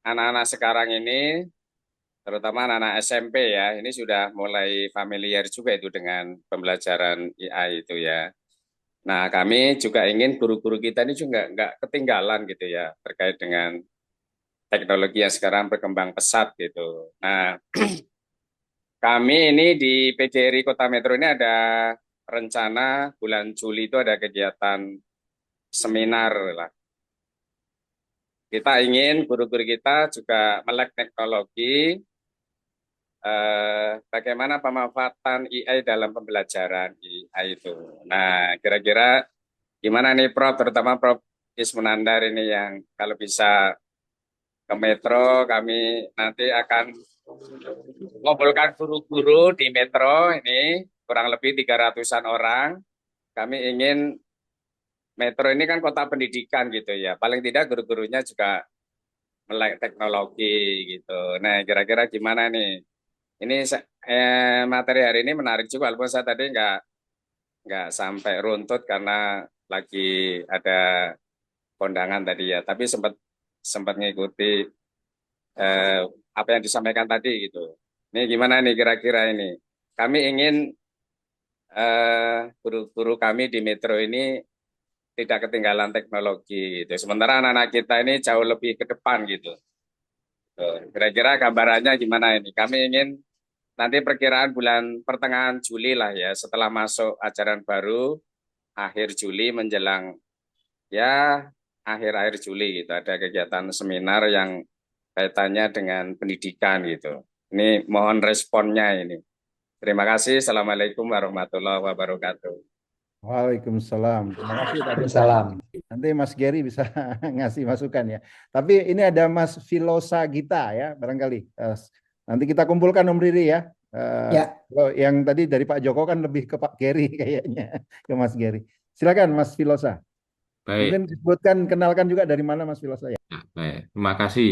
anak-anak sekarang ini terutama anak-anak SMP ya, ini sudah mulai familiar juga itu dengan pembelajaran AI itu ya. Nah, kami juga ingin guru-guru kita ini juga nggak ketinggalan gitu ya, terkait dengan teknologi yang sekarang berkembang pesat gitu. Nah, kami ini di PDRI Kota Metro ini ada rencana bulan Juli itu ada kegiatan seminar lah. Kita ingin guru-guru kita juga melek teknologi, bagaimana pemanfaatan AI dalam pembelajaran AI itu. Nah, kira-kira gimana nih Prof, terutama Prof Ismunandar ini yang kalau bisa ke Metro, kami nanti akan mengumpulkan guru-guru di Metro ini, kurang lebih 300-an orang. Kami ingin Metro ini kan kota pendidikan gitu ya, paling tidak guru-gurunya juga melek teknologi gitu. Nah, kira-kira gimana nih? Ini materi hari ini menarik juga, walaupun saya tadi nggak sampai runtut karena lagi ada kondangan tadi ya, tapi sempat sempat ngikuti apa yang disampaikan tadi gitu. Ini gimana nih kira-kira ini? Kami ingin guru-guru kami di Metro ini tidak ketinggalan teknologi gitu. Sementara anak-anak kita ini jauh lebih ke depan gitu. Kira-kira gambarannya gimana ini? Kami ingin nanti perkiraan bulan pertengahan Juli lah ya, setelah masuk ajaran baru, akhir Juli menjelang ya akhir-akhir Juli gitu, ada kegiatan seminar yang kaitannya dengan pendidikan gitu. Ini mohon responnya ini. Terima kasih. Assalamualaikum warahmatullahi wabarakatuh. Waalaikumsalam. Terima kasih Pak Joko. Salam. Nanti Mas Gary bisa ngasih masukan ya. Tapi ini ada Mas Filosa Gita ya, barangkali. Nanti kita kumpulkan Om Riri ya. Ya. Kalau yang tadi dari Pak Joko kan lebih ke Pak Gary kayaknya, ke Mas Gary. Silakan Mas Filosa. Baik, Mungkin disebutkan, kenalkan juga dari mana Mas Filosa ya. ya, baik. Terima kasih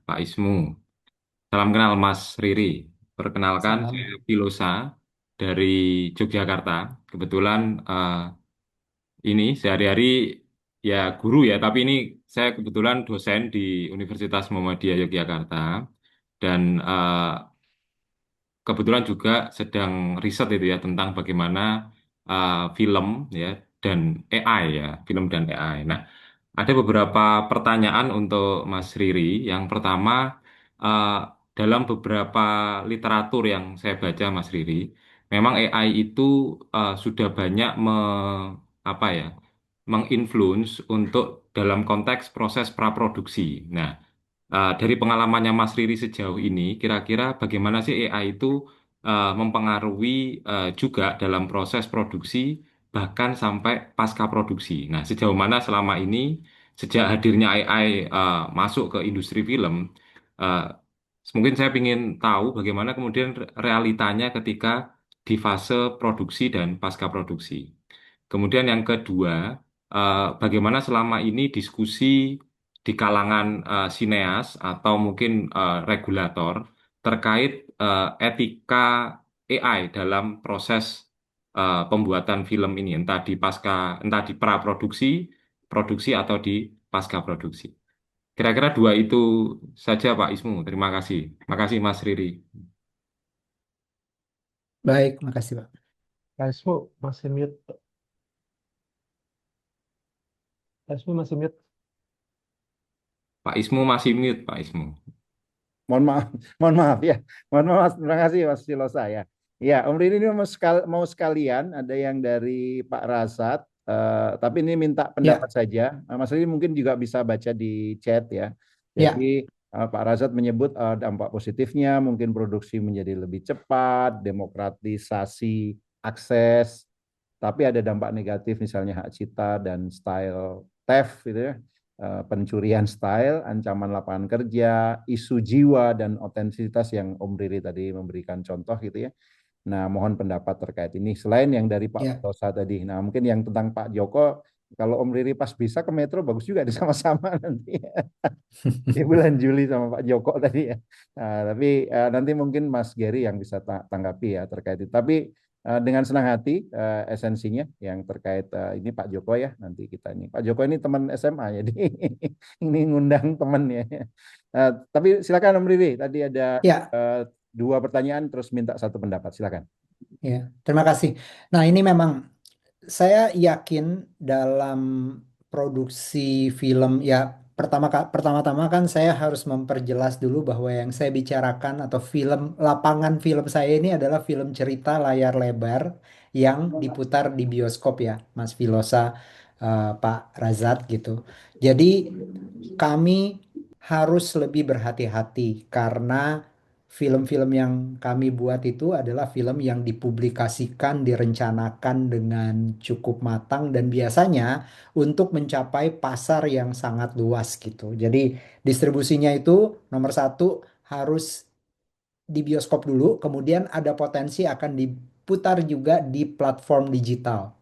Pak Ismu. Salam kenal Mas Riri. Perkenalkan, Salam. saya Filosa dari Yogyakarta. Kebetulan ini sehari-hari ya guru ya, tapi ini saya kebetulan dosen di Universitas Muhammadiyah Yogyakarta dan kebetulan juga sedang riset itu ya tentang bagaimana film ya dan AI ya, film dan AI. Nah, ada beberapa pertanyaan untuk Mas Riri. Yang pertama, eh, dalam beberapa literatur yang saya baca, Mas Riri, memang AI itu sudah banyak apa ya, menginfluence untuk dalam konteks proses praproduksi. Nah, dari pengalamannya Mas Riri sejauh ini, kira-kira bagaimana sih AI itu mempengaruhi juga dalam proses produksi, bahkan sampai pasca produksi. Nah, sejauh mana selama ini, sejak hadirnya AI masuk ke industri film, eh, mungkin saya ingin tahu bagaimana kemudian realitanya ketika di fase produksi dan pasca produksi. Kemudian yang kedua, bagaimana selama ini diskusi di kalangan sineas atau mungkin regulator terkait etika AI dalam proses pembuatan film ini, entah di praproduksi, produksi atau di pasca produksi. Kira-kira dua itu saja Pak Ismu. Terima kasih. Makasih Mas Riri. Baik, makasih Pak. Pak Ismu masih mute. Pak Ismu masih mute. Pak Ismu masih mute, Pak Ismu. Mohon maaf, mohon maaf ya. Mohon maaf, terima kasih Mas Filosa ya. Ya, Om Riri ini mau sekalian, ada yang dari Pak Rasat, tapi ini minta pendapat Ya, saja. Mas Riri mungkin juga bisa baca di chat ya. ya, Jadi Pak Rasat menyebut dampak positifnya mungkin produksi menjadi lebih cepat, demokratisasi akses, tapi ada dampak negatif misalnya hak cipta dan style theft gitu ya. Pencurian style, ancaman lapangan kerja, isu jiwa dan otentisitas yang Om Riri tadi memberikan contoh gitu ya. Nah, mohon pendapat terkait ini. Selain yang dari Pak ya. Filosa tadi. Nah, mungkin yang tentang Pak Joko, kalau Om Riri pas bisa ke Metro, bagus juga di sama-sama nanti ya. Di bulan Juli sama Pak Joko tadi ya. Nah, tapi nanti mungkin Mas Gary yang bisa tanggapi ya terkait itu. Tapi dengan senang hati esensinya yang terkait ini Pak Joko ya. Nanti kita ini. Pak Joko ini teman SMA jadi ini ngundang teman ya. Tapi silakan Om Riri. Tadi ada Ya, dua pertanyaan terus minta satu pendapat. Silakan. ya. Terima kasih. Nah, ini memang saya yakin dalam produksi film ya pertama-tama kan saya harus memperjelas dulu bahwa yang saya bicarakan atau lapangan film saya ini adalah film cerita layar lebar yang diputar di bioskop ya, Mas Filosa, Pak Razat gitu. Jadi kami harus lebih berhati-hati karena film-film yang kami buat itu adalah film yang dipublikasikan, direncanakan dengan cukup matang dan biasanya untuk mencapai pasar yang sangat luas gitu. Jadi distribusinya itu nomor satu harus di bioskop dulu, kemudian ada potensi akan diputar juga di platform digital.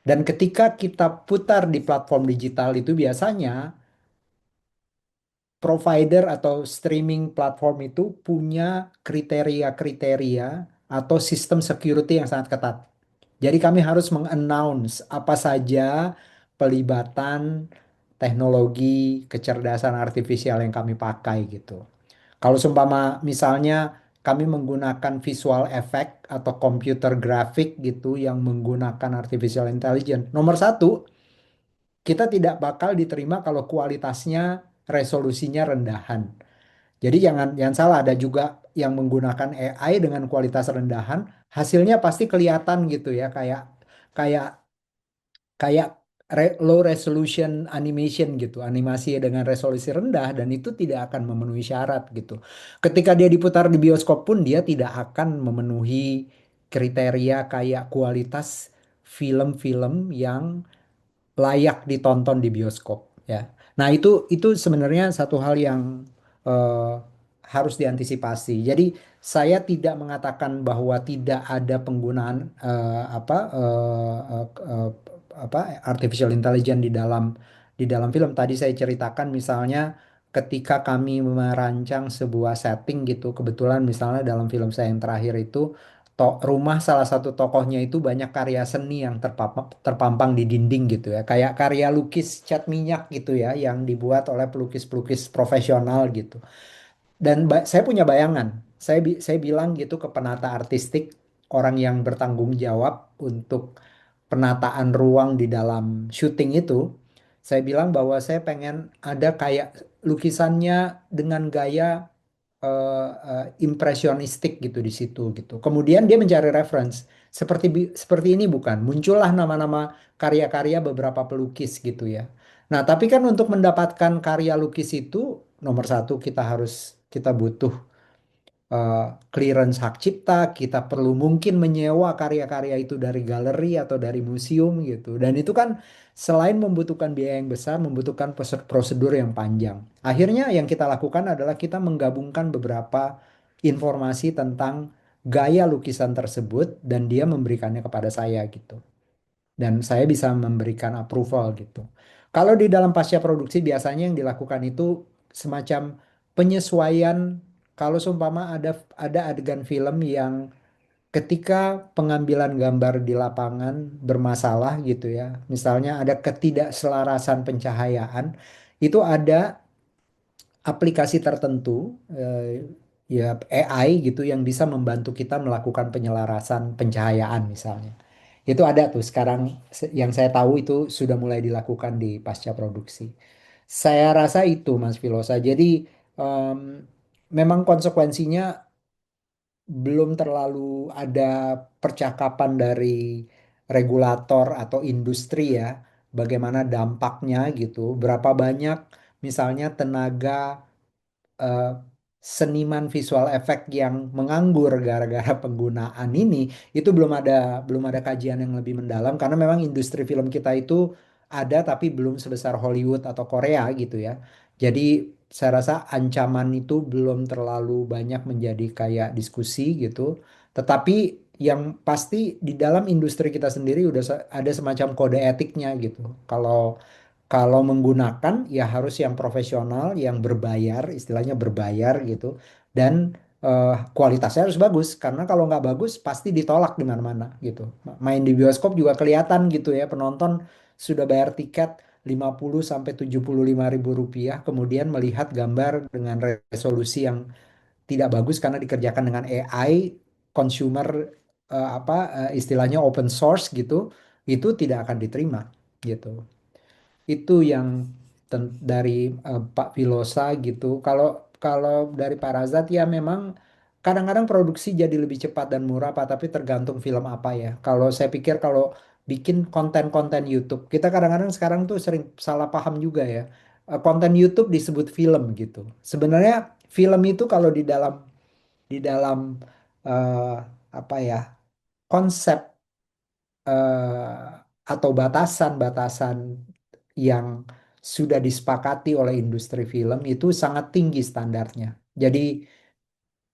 Dan ketika kita putar di platform digital itu biasanya provider atau streaming platform itu punya kriteria-kriteria atau sistem security yang sangat ketat. Jadi kami harus meng-announce apa saja pelibatan teknologi kecerdasan artifisial yang kami pakai gitu. Kalau seumpama misalnya kami menggunakan visual effect atau computer graphic gitu yang menggunakan artificial intelligence. Nomor satu, kita tidak bakal diterima kalau kualitasnya resolusinya rendahan. Jadi jangan jangan salah, ada juga yang menggunakan AI dengan kualitas rendahan, hasilnya pasti kelihatan gitu ya, kayak kayak kayak low resolution animation gitu, animasi dengan resolusi rendah, dan itu tidak akan memenuhi syarat gitu. Ketika dia diputar di bioskop pun dia tidak akan memenuhi kriteria kayak kualitas film-film yang layak ditonton di bioskop ya. Nah, itu sebenarnya satu hal yang eh, harus diantisipasi. Jadi saya tidak mengatakan bahwa tidak ada penggunaan apa artificial intelligence di dalam film. Tadi saya ceritakan misalnya ketika kami merancang sebuah setting gitu, kebetulan misalnya dalam film saya yang terakhir itu rumah salah satu tokohnya itu banyak karya seni yang terpampang di dinding gitu ya. Kayak karya lukis cat minyak gitu ya yang dibuat oleh pelukis-pelukis profesional gitu. Dan saya punya bayangan. Saya bilang gitu ke penata artistik, orang yang bertanggung jawab untuk penataan ruang di dalam syuting itu. Saya bilang bahwa saya pengen ada kayak lukisannya dengan gaya impresionistik gitu di situ gitu. Kemudian dia mencari reference seperti ini, bukan? Muncullah nama-nama karya-karya beberapa pelukis gitu ya. Nah, tapi kan untuk mendapatkan karya lukis itu nomor satu kita butuh eh, clearance hak cipta, kita perlu mungkin menyewa karya-karya itu dari galeri atau dari museum gitu. Dan itu kan selain membutuhkan biaya yang besar, membutuhkan prosedur yang panjang. Akhirnya yang kita lakukan adalah kita menggabungkan beberapa informasi tentang gaya lukisan tersebut dan dia memberikannya kepada saya gitu. Dan saya bisa memberikan approval gitu. Kalau di dalam pasca produksi biasanya yang dilakukan itu semacam penyesuaian. Kalau seumpama ada adegan film yang ketika pengambilan gambar di lapangan bermasalah gitu ya. Misalnya ada ketidakselarasan pencahayaan, itu ada aplikasi tertentu ya AI gitu yang bisa membantu kita melakukan penyelarasan pencahayaan misalnya. Itu ada tuh sekarang, yang saya tahu itu sudah mulai dilakukan di pasca produksi. Saya rasa itu Mas Filosa. Jadi em, memang konsekuensinya belum terlalu ada percakapan dari regulator atau industri ya, bagaimana dampaknya gitu, berapa banyak misalnya tenaga eh, seniman visual effect yang menganggur gara-gara penggunaan ini, itu belum ada kajian yang lebih mendalam karena memang industri film kita itu ada tapi belum sebesar Hollywood atau Korea gitu ya. Jadi saya rasa ancaman itu belum terlalu banyak menjadi kayak diskusi gitu. Tetapi yang pasti di dalam industri kita sendiri udah ada semacam kode etiknya gitu. Kalau kalau menggunakan ya harus yang profesional, yang berbayar, istilahnya berbayar gitu. Dan kualitasnya harus bagus, karena kalau nggak bagus pasti ditolak di mana-mana gitu. Main di bioskop juga kelihatan gitu ya, penonton sudah bayar tiket 50 sampai 75 ribu rupiah, kemudian melihat gambar dengan resolusi yang tidak bagus karena dikerjakan dengan AI, consumer istilahnya open source gitu, itu tidak akan diterima gitu. Itu yang dari Pak Filosa gitu. Kalau kalau dari Pak Razat ya memang kadang-kadang produksi jadi lebih cepat dan murah Pak, tapi tergantung film apa ya. Kalau saya pikir kalau bikin konten-konten YouTube, kita kadang-kadang sekarang tuh sering salah paham juga ya. Konten YouTube disebut film gitu. Sebenarnya film itu kalau di dalam eh, apa ya, konsep atau batasan-batasan yang sudah disepakati oleh industri film itu sangat tinggi standarnya. Jadi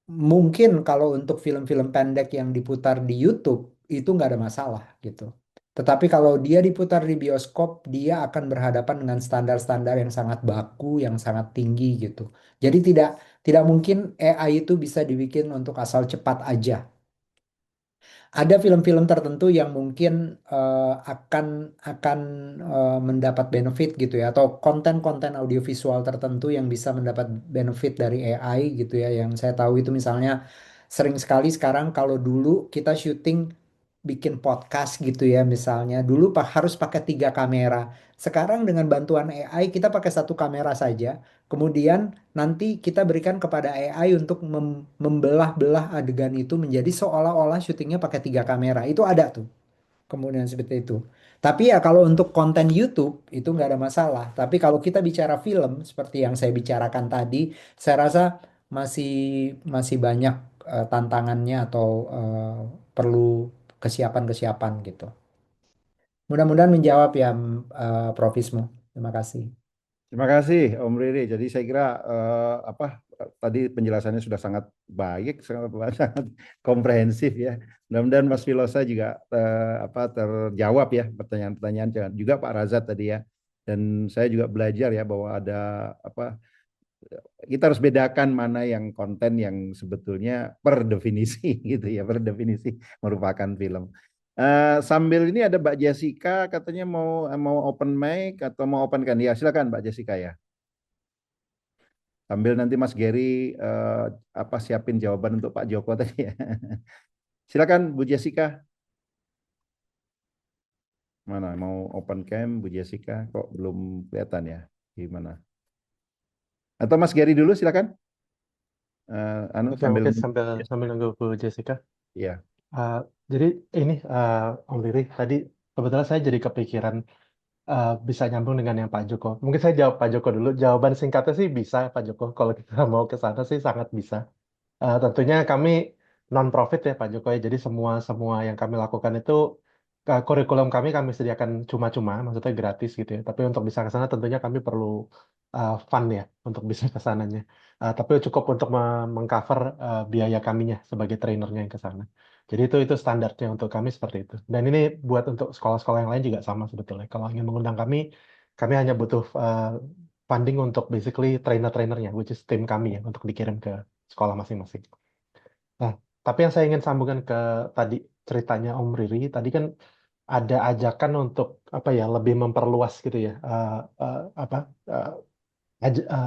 mungkin kalau untuk film-film pendek yang diputar di YouTube itu nggak ada masalah gitu. Tetapi kalau dia diputar di bioskop, dia akan berhadapan dengan standar-standar yang sangat baku, yang sangat tinggi gitu. Jadi tidak tidak mungkin AI itu bisa dibikin untuk asal cepat aja. Ada film-film tertentu yang mungkin akan mendapat benefit gitu ya, atau konten-konten audiovisual tertentu yang bisa mendapat benefit dari AI gitu ya. Yang saya tahu itu misalnya sering sekali sekarang, kalau dulu kita syuting bikin podcast gitu ya misalnya. Dulu harus pakai 3 kamera. Sekarang dengan bantuan AI kita pakai 1 kamera saja. Kemudian nanti kita berikan kepada AI untuk membelah-belah adegan itu menjadi seolah-olah syutingnya pakai 3 kamera. Itu ada tuh. Kemudian seperti itu. Tapi ya kalau untuk konten YouTube itu nggak ada masalah. Tapi kalau kita bicara film seperti yang saya bicarakan tadi, saya rasa masih masih banyak tantangannya atau perlu kesiapan-kesiapan gitu. Mudah-mudahan menjawab ya Prof. Wismu. Terima kasih. Terima kasih Om Riri. Jadi saya kira tadi penjelasannya sudah sangat baik, sangat sangat komprehensif ya. Mudah-mudahan Mas Filosa juga terjawab ya pertanyaan-pertanyaan juga Pak Razat tadi ya. Dan saya juga belajar ya bahwa ada kita harus bedakan mana yang konten yang sebetulnya per definisi gitu ya, per definisi merupakan film. Sambil ini ada Mbak Jessica katanya mau open mic atau mau open kan ya, silakan Mbak Jessica ya. Sambil nanti Mas Gary siapin jawaban untuk Pak Joko tadi ya. Silakan Bu Jessica. Mana mau open cam Bu Jessica kok belum kelihatan ya? Gimana? Atau Mas Gary dulu silakan. Oke, Sambil oke, sambil nunggu Bu Jessica. ya. Jadi ini Om Riri, tadi kebetulan saya jadi kepikiran bisa nyambung dengan yang Pak Joko. Mungkin saya jawab Pak Joko dulu. Jawaban singkatnya sih bisa Pak Joko. Kalau kita mau ke sana sih sangat bisa. Tentunya kami non-profit ya Pak Joko ya. Jadi semua semua yang kami lakukan itu kurikulum kami sediakan cuma-cuma, maksudnya gratis gitu ya. Tapi untuk bisa ke sana tentunya kami perlu fund ya untuk bisa ke sananya. Tapi cukup untuk mengcover biaya kaminya sebagai trainernya yang ke sana. Jadi itu standarnya untuk kami seperti itu. Dan ini buat untuk sekolah-sekolah yang lain juga sama sebetulnya. Kalau ingin mengundang kami hanya butuh funding untuk basically trainer-trainernya, which is tim kami ya, untuk dikirim ke sekolah masing-masing. Nah, tapi yang saya ingin sambungkan ke tadi ceritanya Om Riri, tadi kan ada ajakan untuk apa ya, lebih memperluas gitu ya, eh,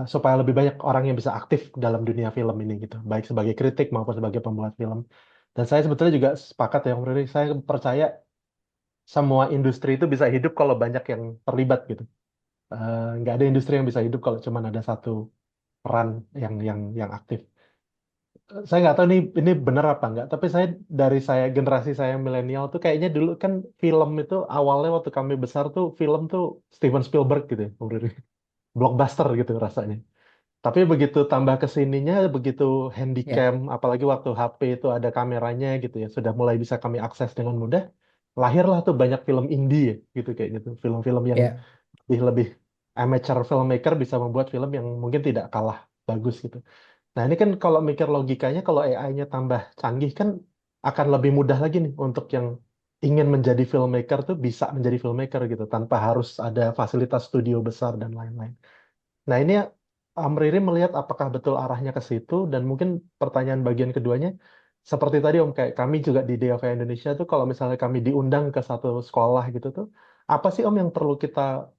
supaya lebih banyak orang yang bisa aktif dalam dunia film ini gitu, baik sebagai kritik maupun sebagai pembuat film. Dan saya sebetulnya juga sepakat ya Om Riri, saya percaya semua industri itu bisa hidup kalau banyak yang terlibat gitu. Nggak ada industri yang bisa hidup kalau cuma ada satu peran yang aktif. Saya nggak tahu ini benar apa nggak, tapi dari generasi saya milenial tuh kayaknya dulu kan film itu awalnya waktu kami besar tuh film tuh Steven Spielberg gitu ya, Om Riri. Blockbuster gitu rasanya. Tapi begitu tambah ke sininya, begitu Ya, handycam, apalagi waktu HP itu ada kameranya gitu ya, sudah mulai bisa kami akses dengan mudah, lahirlah tuh banyak film indie ya, gitu kayak gitu. Film-film yang ya, lebih amateur filmmaker bisa membuat film yang mungkin tidak kalah bagus gitu. Nah, ini kan kalau mikir logikanya, kalau AI-nya tambah canggih kan akan lebih mudah lagi nih untuk yang ingin menjadi filmmaker tuh bisa menjadi filmmaker gitu, tanpa harus ada fasilitas studio besar dan lain-lain. Nah, ini Riri melihat apakah betul arahnya ke situ, dan mungkin pertanyaan bagian keduanya, seperti tadi Om, kayak kami juga di DOV Indonesia tuh kalau misalnya kami diundang ke satu sekolah gitu tuh, apa sih Om yang perlu kita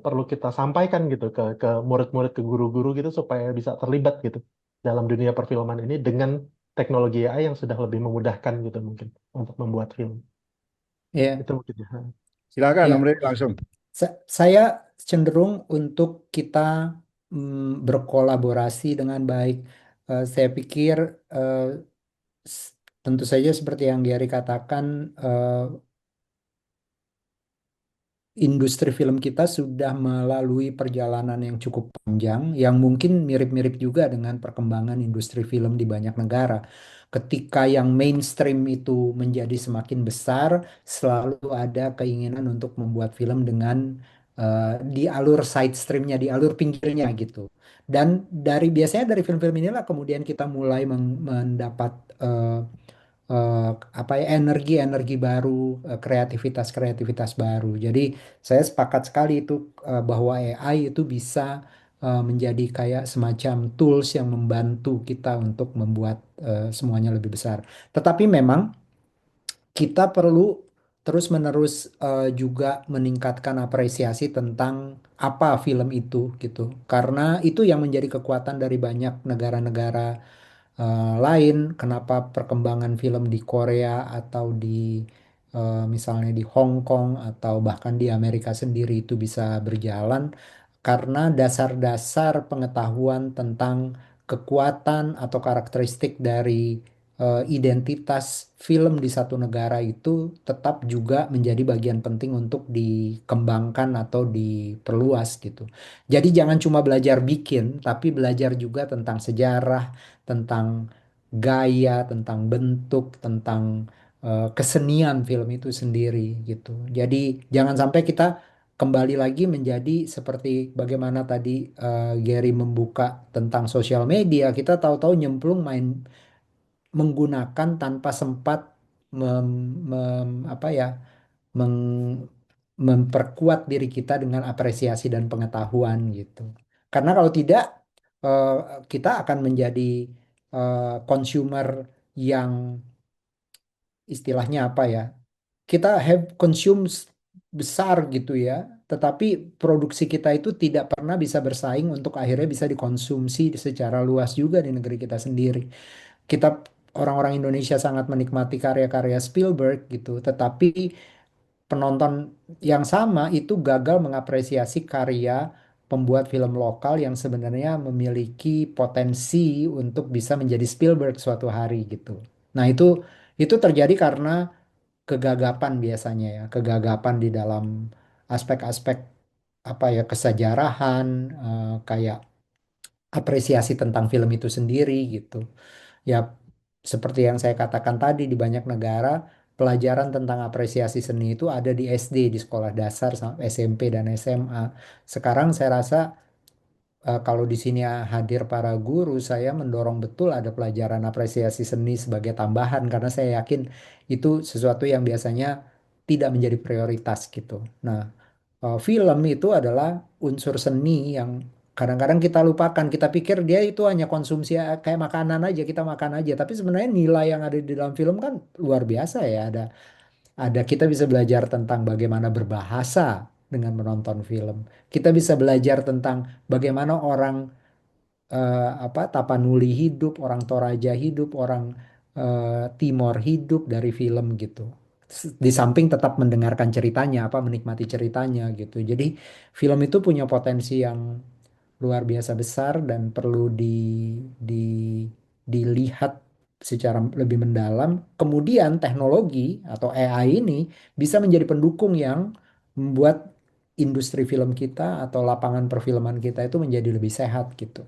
perlu kita sampaikan gitu ke murid-murid, ke guru-guru gitu supaya bisa terlibat gitu dalam dunia perfilman ini dengan teknologi AI yang sudah lebih memudahkan gitu mungkin untuk membuat film. ya, Itu mungkin ya. Silakan Om ya. Riri langsung. Saya cenderung untuk kita berkolaborasi dengan baik. Saya pikir eh, tentu saja seperti yang Gary katakan, industri film kita sudah melalui perjalanan yang cukup panjang, yang mungkin mirip-mirip juga dengan perkembangan industri film di banyak negara. Ketika yang mainstream itu menjadi semakin besar, selalu ada keinginan untuk membuat film dengan di alur side streamnya, di alur pinggirnya gitu. Dan biasanya dari film-film inilah kemudian kita mulai mendapat eh, apa ya, energi-energi baru, kreativitas-kreativitas baru. Jadi saya sepakat sekali itu bahwa AI itu bisa menjadi kayak semacam tools yang membantu kita untuk membuat semuanya lebih besar. Tetapi memang kita perlu terus-menerus juga meningkatkan apresiasi tentang apa film itu gitu. Karena itu yang menjadi kekuatan dari banyak negara-negara lain, kenapa perkembangan film di Korea atau di misalnya di Hong Kong atau bahkan di Amerika sendiri itu bisa berjalan karena dasar-dasar pengetahuan tentang kekuatan atau karakteristik dari identitas film di satu negara itu tetap juga menjadi bagian penting untuk dikembangkan atau diperluas gitu. Jadi jangan cuma belajar bikin, tapi belajar juga tentang sejarah, tentang gaya, tentang bentuk, tentang kesenian film itu sendiri gitu. Jadi jangan sampai kita kembali lagi menjadi seperti bagaimana tadi Gary membuka tentang sosial media, kita tahu-tahu nyemplung main menggunakan tanpa sempat apa ya meng- memperkuat diri kita dengan apresiasi dan pengetahuan gitu. Karena kalau tidak eh, kita akan menjadi consumer yang istilahnya apa ya? Kita have consumes besar gitu ya, tetapi produksi kita itu tidak pernah bisa bersaing untuk akhirnya bisa dikonsumsi secara luas juga di negeri kita sendiri. Kita orang-orang Indonesia sangat menikmati karya-karya Spielberg gitu, tetapi penonton yang sama itu gagal mengapresiasi karya pembuat film lokal yang sebenarnya memiliki potensi untuk bisa menjadi Spielberg suatu hari gitu. Nah, itu terjadi karena kegagapan biasanya ya, kegagapan di dalam aspek-aspek apa ya kesejarahan kayak apresiasi tentang film itu sendiri gitu. Ya, seperti yang saya katakan tadi, di banyak negara pelajaran tentang apresiasi seni itu ada di SD, di sekolah dasar, SMP dan SMA. Sekarang saya rasa kalau di sini hadir para guru, saya mendorong betul ada pelajaran apresiasi seni sebagai tambahan karena saya yakin itu sesuatu yang biasanya tidak menjadi prioritas gitu. Nah, film itu adalah unsur seni yang kadang-kadang kita lupakan. Kita pikir dia itu hanya konsumsi kayak makanan aja, kita makan aja. Tapi sebenarnya nilai yang ada di dalam film kan luar biasa ya. Ada kita bisa belajar tentang bagaimana berbahasa dengan menonton film. Kita bisa belajar tentang bagaimana orang Tapanuli hidup, orang Toraja hidup, orang Timor hidup dari film gitu. Di samping tetap mendengarkan ceritanya, menikmati ceritanya gitu. Jadi film itu punya potensi yang luar biasa besar dan perlu di dilihat secara lebih mendalam. Kemudian teknologi atau AI ini bisa menjadi pendukung yang membuat industri film kita atau lapangan perfilman kita itu menjadi lebih sehat gitu.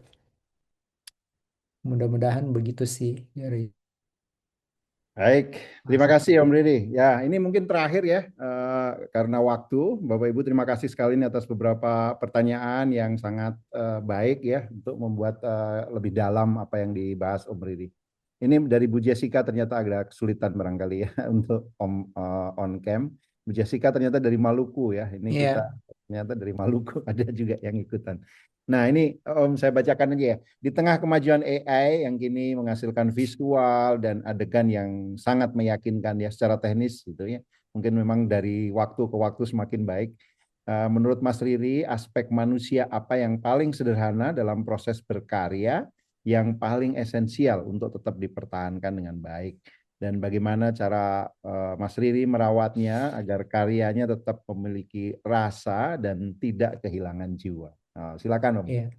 Mudah-mudahan begitu sih, Yari. Baik, terima Masuk. kasih Om Riri. Ya, ini mungkin terakhir ya, karena waktu. Bapak Ibu terima kasih sekali nih atas beberapa pertanyaan yang sangat baik ya untuk membuat lebih dalam apa yang dibahas Om Riri. Ini dari Bu Jessica ternyata agak kesulitan barangkali ya untuk on cam. Bu Jessica ternyata dari Maluku ya. Ini kita Iya, ternyata dari Maluku ada juga yang ikutan. Nah, ini Om saya bacakan aja ya. Di tengah kemajuan AI yang kini menghasilkan visual dan adegan yang sangat meyakinkan ya secara teknis gitu ya. Mungkin memang dari waktu ke waktu semakin baik. Menurut Mas Riri, aspek manusia apa yang paling sederhana dalam proses berkarya yang paling esensial untuk tetap dipertahankan dengan baik? Dan bagaimana cara Mas Riri merawatnya agar karyanya tetap memiliki rasa dan tidak kehilangan jiwa? Silakan Om. iya.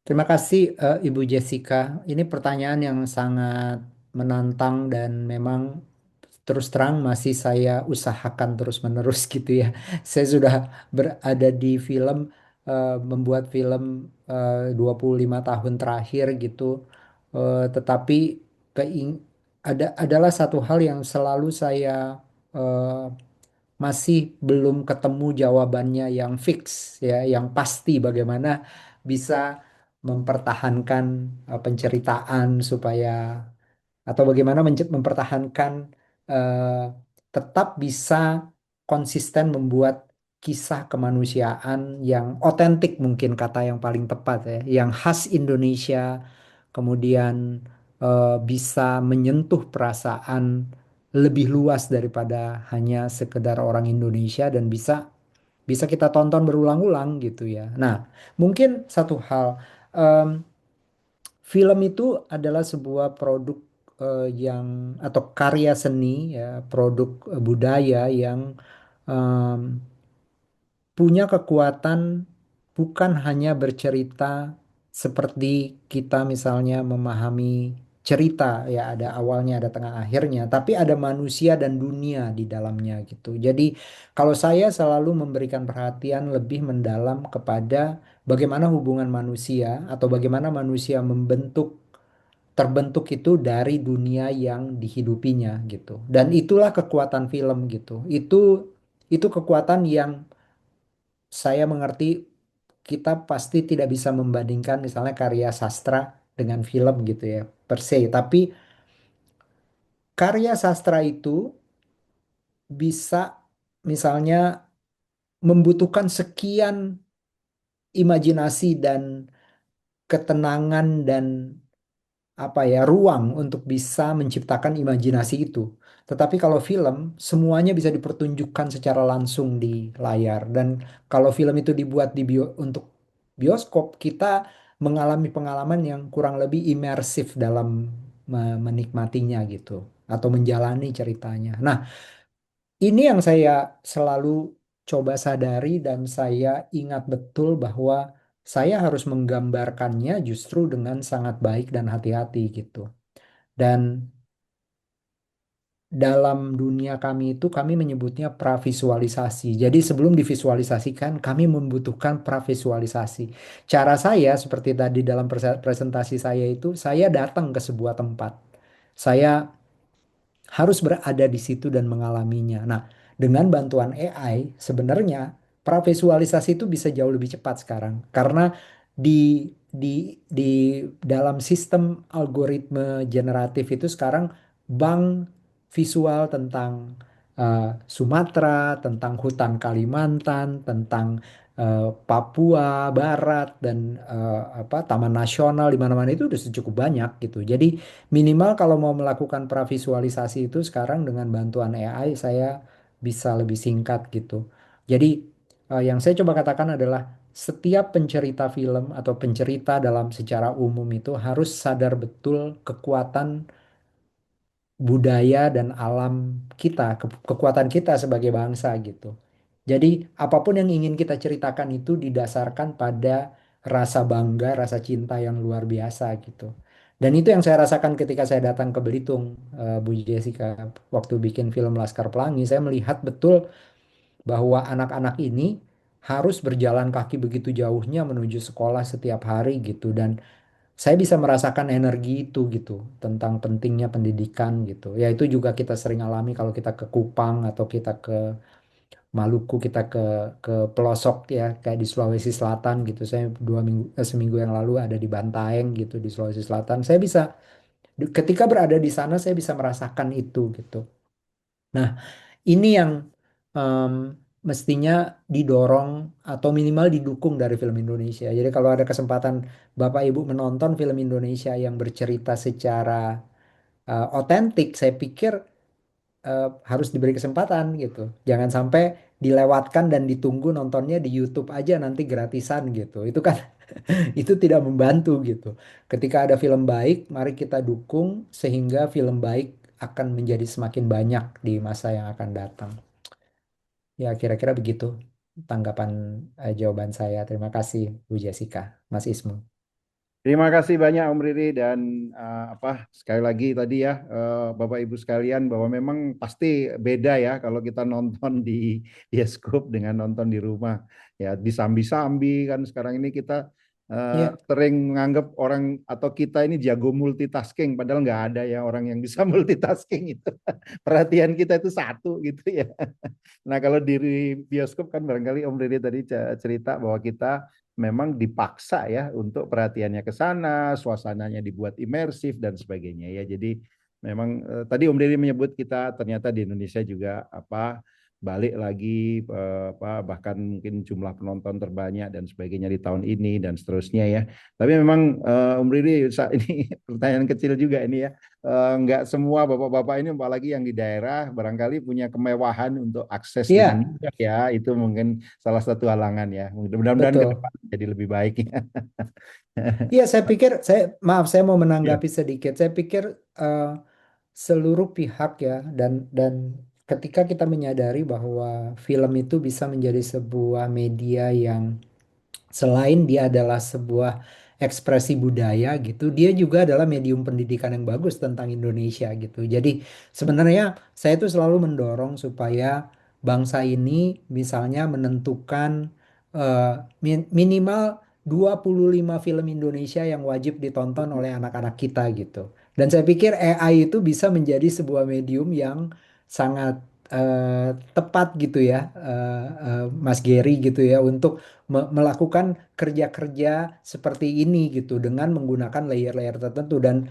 Terima kasih Ibu Jessica. Ini pertanyaan yang sangat menantang dan memang terus terang masih saya usahakan terus-menerus gitu ya. Saya sudah berada di film, membuat film 25 tahun terakhir gitu. Tetapi keing adalah satu hal yang selalu saya eh, masih belum ketemu jawabannya yang fix ya, yang pasti bagaimana bisa mempertahankan penceritaan supaya atau bagaimana mempertahankan eh, tetap bisa konsisten membuat kisah kemanusiaan yang otentik mungkin kata yang paling tepat ya, yang khas Indonesia, kemudian bisa menyentuh perasaan lebih luas daripada hanya sekedar orang Indonesia dan bisa bisa kita tonton berulang-ulang gitu ya. Nah, mungkin satu hal, em, film itu adalah sebuah produk yang atau karya seni ya, produk budaya yang em, punya kekuatan bukan hanya bercerita seperti kita misalnya memahami cerita ya ada awalnya ada tengah akhirnya tapi ada manusia dan dunia di dalamnya gitu. Jadi kalau saya selalu memberikan perhatian lebih mendalam kepada bagaimana hubungan manusia atau bagaimana manusia terbentuk itu dari dunia yang dihidupinya gitu. Dan itulah kekuatan film gitu. Itu kekuatan yang saya mengerti kita pasti tidak bisa membandingkan misalnya karya sastra dengan film gitu ya per se. Tapi karya sastra itu bisa misalnya membutuhkan sekian imajinasi dan ketenangan dan apa ya ruang untuk bisa menciptakan imajinasi itu. Tetapi kalau film semuanya bisa dipertunjukkan secara langsung di layar dan kalau film itu dibuat untuk bioskop kita mengalami pengalaman yang kurang lebih imersif dalam menikmatinya gitu atau menjalani ceritanya. Nah, ini yang saya selalu coba sadari dan saya ingat betul bahwa saya harus menggambarkannya justru dengan sangat baik dan hati-hati gitu. Dan dalam dunia kami itu kami menyebutnya pravisualisasi. Jadi sebelum divisualisasikan kami membutuhkan pravisualisasi. Cara saya seperti tadi dalam presentasi saya itu saya datang ke sebuah tempat. Saya harus berada di situ dan mengalaminya. Nah, dengan bantuan AI, sebenarnya pravisualisasi itu bisa jauh lebih cepat sekarang karena di dalam sistem algoritma generatif itu sekarang bank visual tentang Sumatera, tentang hutan Kalimantan, tentang Papua Barat dan apa Taman Nasional di mana-mana itu udah cukup banyak gitu. Jadi minimal kalau mau melakukan pravisualisasi itu sekarang dengan bantuan AI saya bisa lebih singkat gitu. Jadi yang saya coba katakan adalah setiap pencerita film atau pencerita dalam secara umum itu harus sadar betul kekuatan budaya dan alam kita, kekuatan kita sebagai bangsa gitu. Jadi apapun yang ingin kita ceritakan itu didasarkan pada rasa bangga, rasa cinta yang luar biasa gitu. Dan itu yang saya rasakan ketika saya datang ke Belitung, Bu Jessica, waktu bikin film Laskar Pelangi, saya melihat betul bahwa anak-anak ini harus berjalan kaki begitu jauhnya menuju sekolah setiap hari gitu dan saya bisa merasakan energi itu gitu tentang pentingnya pendidikan gitu. Ya itu juga kita sering alami kalau kita ke Kupang atau kita ke Maluku, kita ke pelosok ya kayak di Sulawesi Selatan gitu. Saya seminggu yang lalu ada di Bantaeng gitu di Sulawesi Selatan. Saya bisa ketika berada di sana saya bisa merasakan itu gitu. Nah, ini yang em, mestinya didorong atau minimal didukung dari film Indonesia. Jadi kalau ada kesempatan Bapak Ibu menonton film Indonesia yang bercerita secara otentik, saya pikir harus diberi kesempatan gitu. Jangan sampai dilewatkan dan ditunggu nontonnya di YouTube aja nanti gratisan gitu. Itu kan itu tidak membantu gitu. Ketika ada film baik, mari kita dukung sehingga film baik akan menjadi semakin banyak di masa yang akan datang. Ya, kira-kira begitu tanggapan jawaban saya. Terima kasih, Bu Jessica, Mas Ismu. Terima kasih banyak Om Riri dan sekali lagi tadi ya Bapak Ibu sekalian bahwa memang pasti beda ya kalau kita nonton di bioskop dengan nonton di rumah ya disambi-sambi kan sekarang ini kita Iya, sering menganggap orang atau kita ini jago multitasking padahal nggak ada ya orang yang bisa multitasking itu perhatian kita itu satu gitu ya. Nah kalau di bioskop kan barangkali Om Riri tadi cerita bahwa kita memang dipaksa ya untuk perhatiannya ke sana, suasananya dibuat imersif dan sebagainya ya. Jadi memang tadi Om Riri menyebut kita ternyata di Indonesia juga balik lagi bahkan mungkin jumlah penonton terbanyak dan sebagainya di tahun ini dan seterusnya ya. Tapi memang Om Riri saat ini pertanyaan kecil juga ini ya. Nggak semua bapak-bapak ini apalagi yang di daerah barangkali punya kemewahan untuk akses dengan Iya, mudah ya. Itu mungkin salah satu halangan ya. Mudah-mudahan ke betul. depan jadi lebih baik ya. Iya, saya pikir, maaf, saya mau Ya. menanggapi sedikit. Saya pikir eh, seluruh pihak ya, dan ketika kita menyadari bahwa film itu bisa menjadi sebuah media yang selain dia adalah sebuah ekspresi budaya gitu, dia juga adalah medium pendidikan yang bagus tentang Indonesia gitu. Jadi sebenarnya saya tuh selalu mendorong supaya bangsa ini misalnya menentukan eh, minimal 25 film Indonesia yang wajib ditonton oleh anak-anak kita gitu. Dan saya pikir AI itu bisa menjadi sebuah medium yang sangat tepat gitu ya, Mas Gary gitu ya, untuk melakukan kerja-kerja seperti ini gitu dengan menggunakan layer-layer tertentu. Dan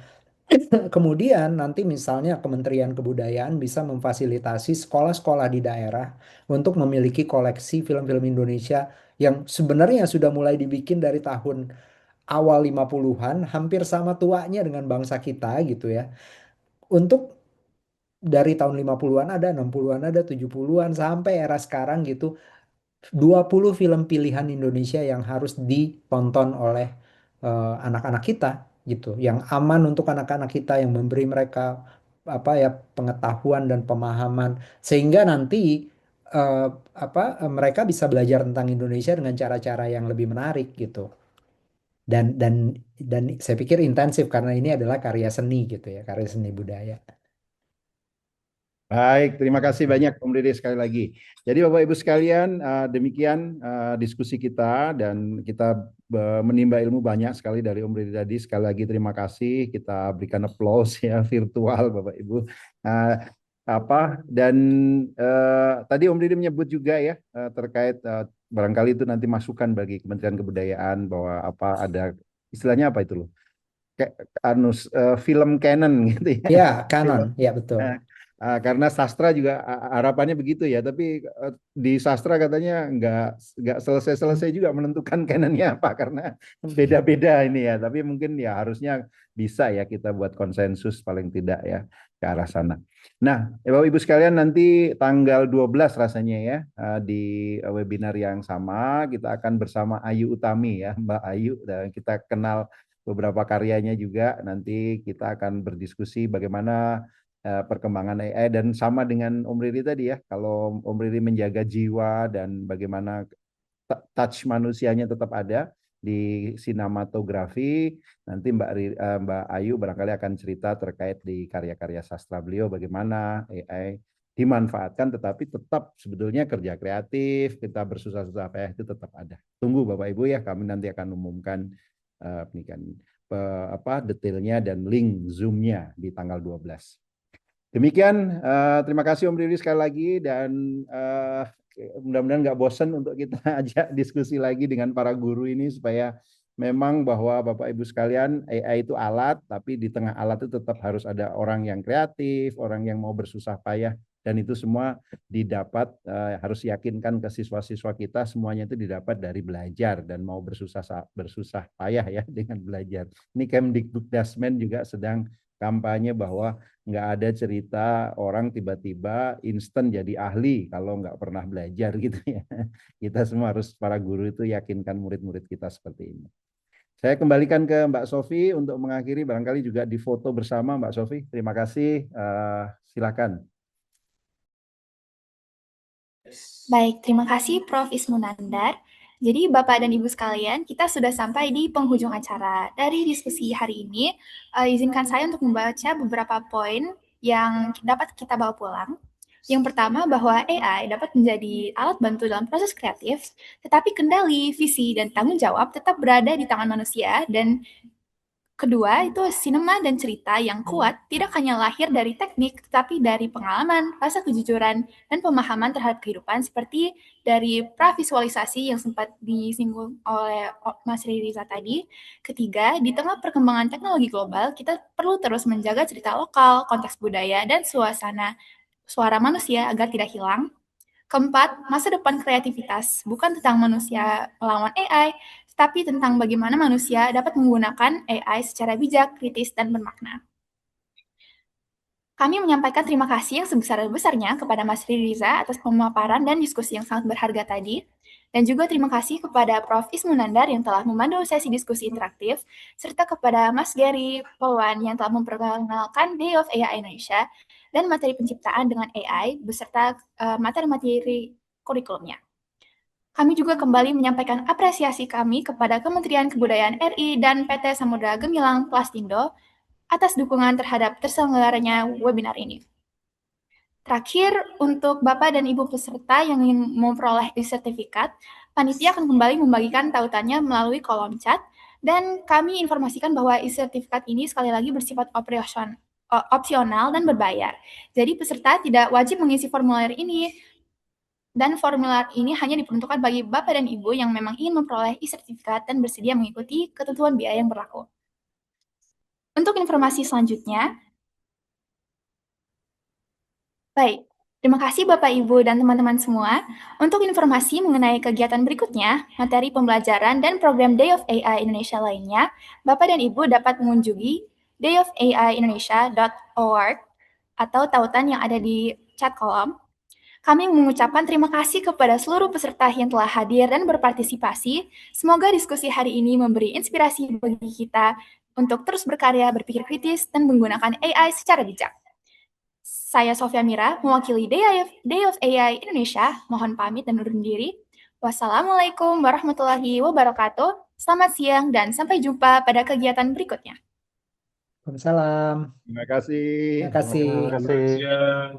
kemudian nanti misalnya Kementerian Kebudayaan bisa memfasilitasi sekolah-sekolah di daerah untuk memiliki koleksi film-film Indonesia yang sebenarnya sudah mulai dibikin dari tahun awal 50-an, hampir sama tuanya dengan bangsa kita gitu ya. Untuk dari tahun 50-an ada, 60-an ada, 70-an sampai era sekarang gitu, 20 film pilihan Indonesia yang harus ditonton oleh anak-anak kita gitu, yang aman untuk anak-anak kita, yang memberi mereka apa ya, pengetahuan dan pemahaman sehingga nanti eh, mereka bisa belajar tentang Indonesia dengan cara-cara yang lebih menarik gitu. Dan saya pikir intensif karena ini adalah karya seni gitu ya, karya seni budaya. Baik, terima kasih banyak Om Dede sekali lagi. Jadi Bapak Ibu sekalian, demikian diskusi kita dan kita menimba ilmu banyak sekali dari Om Dede tadi. Sekali lagi terima kasih. Kita berikan applause ya virtual Bapak Ibu. Dan tadi Om Dede menyebut juga ya terkait barangkali itu nanti masukan bagi Kementerian Kebudayaan bahwa ada istilahnya apa itu loh? Kayak film canon gitu ya. Ya, kanon, ya betul. Nah, karena sastra juga harapannya begitu ya, tapi di sastra katanya nggak selesai-selesai juga menentukan kanannya apa karena beda-beda ini ya. Tapi mungkin ya harusnya bisa ya kita buat konsensus paling tidak ya ke arah sana. Nah, ya Bapak Ibu sekalian nanti tanggal 12 rasanya ya di webinar yang sama kita akan bersama Ayu Utami ya, Mbak Ayu, dan kita kenal beberapa karyanya juga. Nanti kita akan berdiskusi bagaimana perkembangan AI dan sama dengan Om Riri tadi ya, kalau Om Riri menjaga jiwa dan bagaimana touch manusianya tetap ada di sinematografi, nanti Mbak Ayu barangkali akan cerita terkait di karya-karya sastra beliau bagaimana AI dimanfaatkan tetapi tetap sebetulnya kerja kreatif, kita bersusah-susah payah itu tetap ada. Tunggu Bapak Ibu ya, kami nanti akan umumkan detailnya dan link Zoom-nya di tanggal 12. Demikian, terima kasih Om Riri sekali lagi dan mudah-mudahan nggak bosan untuk kita ajak diskusi lagi dengan para guru ini supaya memang bahwa Bapak Ibu sekalian AI itu alat, tapi di tengah alat itu tetap harus ada orang yang kreatif, orang yang mau bersusah payah, dan itu semua didapat, harus yakinkan ke siswa-siswa kita semuanya itu didapat dari belajar dan mau bersusah payah ya dengan belajar. Ini Kemdikbuddasmen juga sedang kampanye bahwa nggak ada cerita orang tiba-tiba instan jadi ahli kalau nggak pernah belajar gitu ya. Kita semua harus, para guru itu yakinkan murid-murid kita seperti ini. Saya kembalikan ke Mbak Sofi untuk mengakhiri, barangkali juga difoto bersama Mbak Sofi. Terima kasih. Silakan. Baik, terima kasih Prof. Ismunandar. Jadi Bapak dan Ibu sekalian, kita sudah sampai di penghujung acara. Dari diskusi hari ini, izinkan saya untuk membaca beberapa poin yang dapat kita bawa pulang. Yang pertama, bahwa AI dapat menjadi alat bantu dalam proses kreatif, tetapi kendali, visi, dan tanggung jawab tetap berada di tangan manusia. Dan kedua, itu sinema dan cerita yang kuat tidak hanya lahir dari teknik, tetapi dari pengalaman, rasa kejujuran, dan pemahaman terhadap kehidupan seperti dari pravisualisasi yang sempat disinggung oleh Mas Ririza tadi. Ketiga, di tengah perkembangan teknologi global, kita perlu terus menjaga cerita lokal, konteks budaya, dan suasana suara manusia agar tidak hilang. Keempat, masa depan kreativitas bukan tentang manusia melawan AI, tetapi tentang bagaimana manusia dapat menggunakan AI secara bijak, kritis, dan bermakna. Kami menyampaikan terima kasih yang sebesar-besarnya kepada Mas Riri Riza atas pemaparan dan diskusi yang sangat berharga tadi. Dan juga terima kasih kepada Prof. Ismu Nandar yang telah memandu sesi diskusi interaktif, serta kepada Mas Gary Polwan yang telah memperkenalkan Day of AI Indonesia dan materi penciptaan dengan AI beserta materi-materi kurikulumnya. Kami juga kembali menyampaikan apresiasi kami kepada Kementerian Kebudayaan RI dan PT Samudra Gemilang Plastindo atas dukungan terhadap terselenggaranya webinar ini. Terakhir, untuk Bapak dan Ibu peserta yang ingin memperoleh e-sertifikat, panitia akan kembali membagikan tautannya melalui kolom chat, dan kami informasikan bahwa e-sertifikat ini sekali lagi bersifat opsional dan berbayar. Jadi peserta tidak wajib mengisi formulir ini, dan formulir ini hanya diperuntukkan bagi Bapak dan Ibu yang memang ingin memperoleh e-sertifikat dan bersedia mengikuti ketentuan biaya yang berlaku. Untuk informasi selanjutnya, baik, terima kasih Bapak, Ibu, dan teman-teman semua. Untuk informasi mengenai kegiatan berikutnya, materi pembelajaran dan program Day of AI Indonesia lainnya, Bapak dan Ibu dapat mengunjungi dayofAIindonesia.org atau tautan yang ada di chat kolom. Kami mengucapkan terima kasih kepada seluruh peserta yang telah hadir dan berpartisipasi. Semoga diskusi hari ini memberi inspirasi bagi kita untuk terus berkarya, berpikir kritis, dan menggunakan AI secara bijak. Saya Sofia Mira, mewakili Day of AI Indonesia. Mohon pamit dan undur diri. Wassalamualaikum warahmatullahi wabarakatuh. Selamat siang dan sampai jumpa pada kegiatan berikutnya. Waalaikumsalam. Terima kasih. Terima kasih. Terima kasih.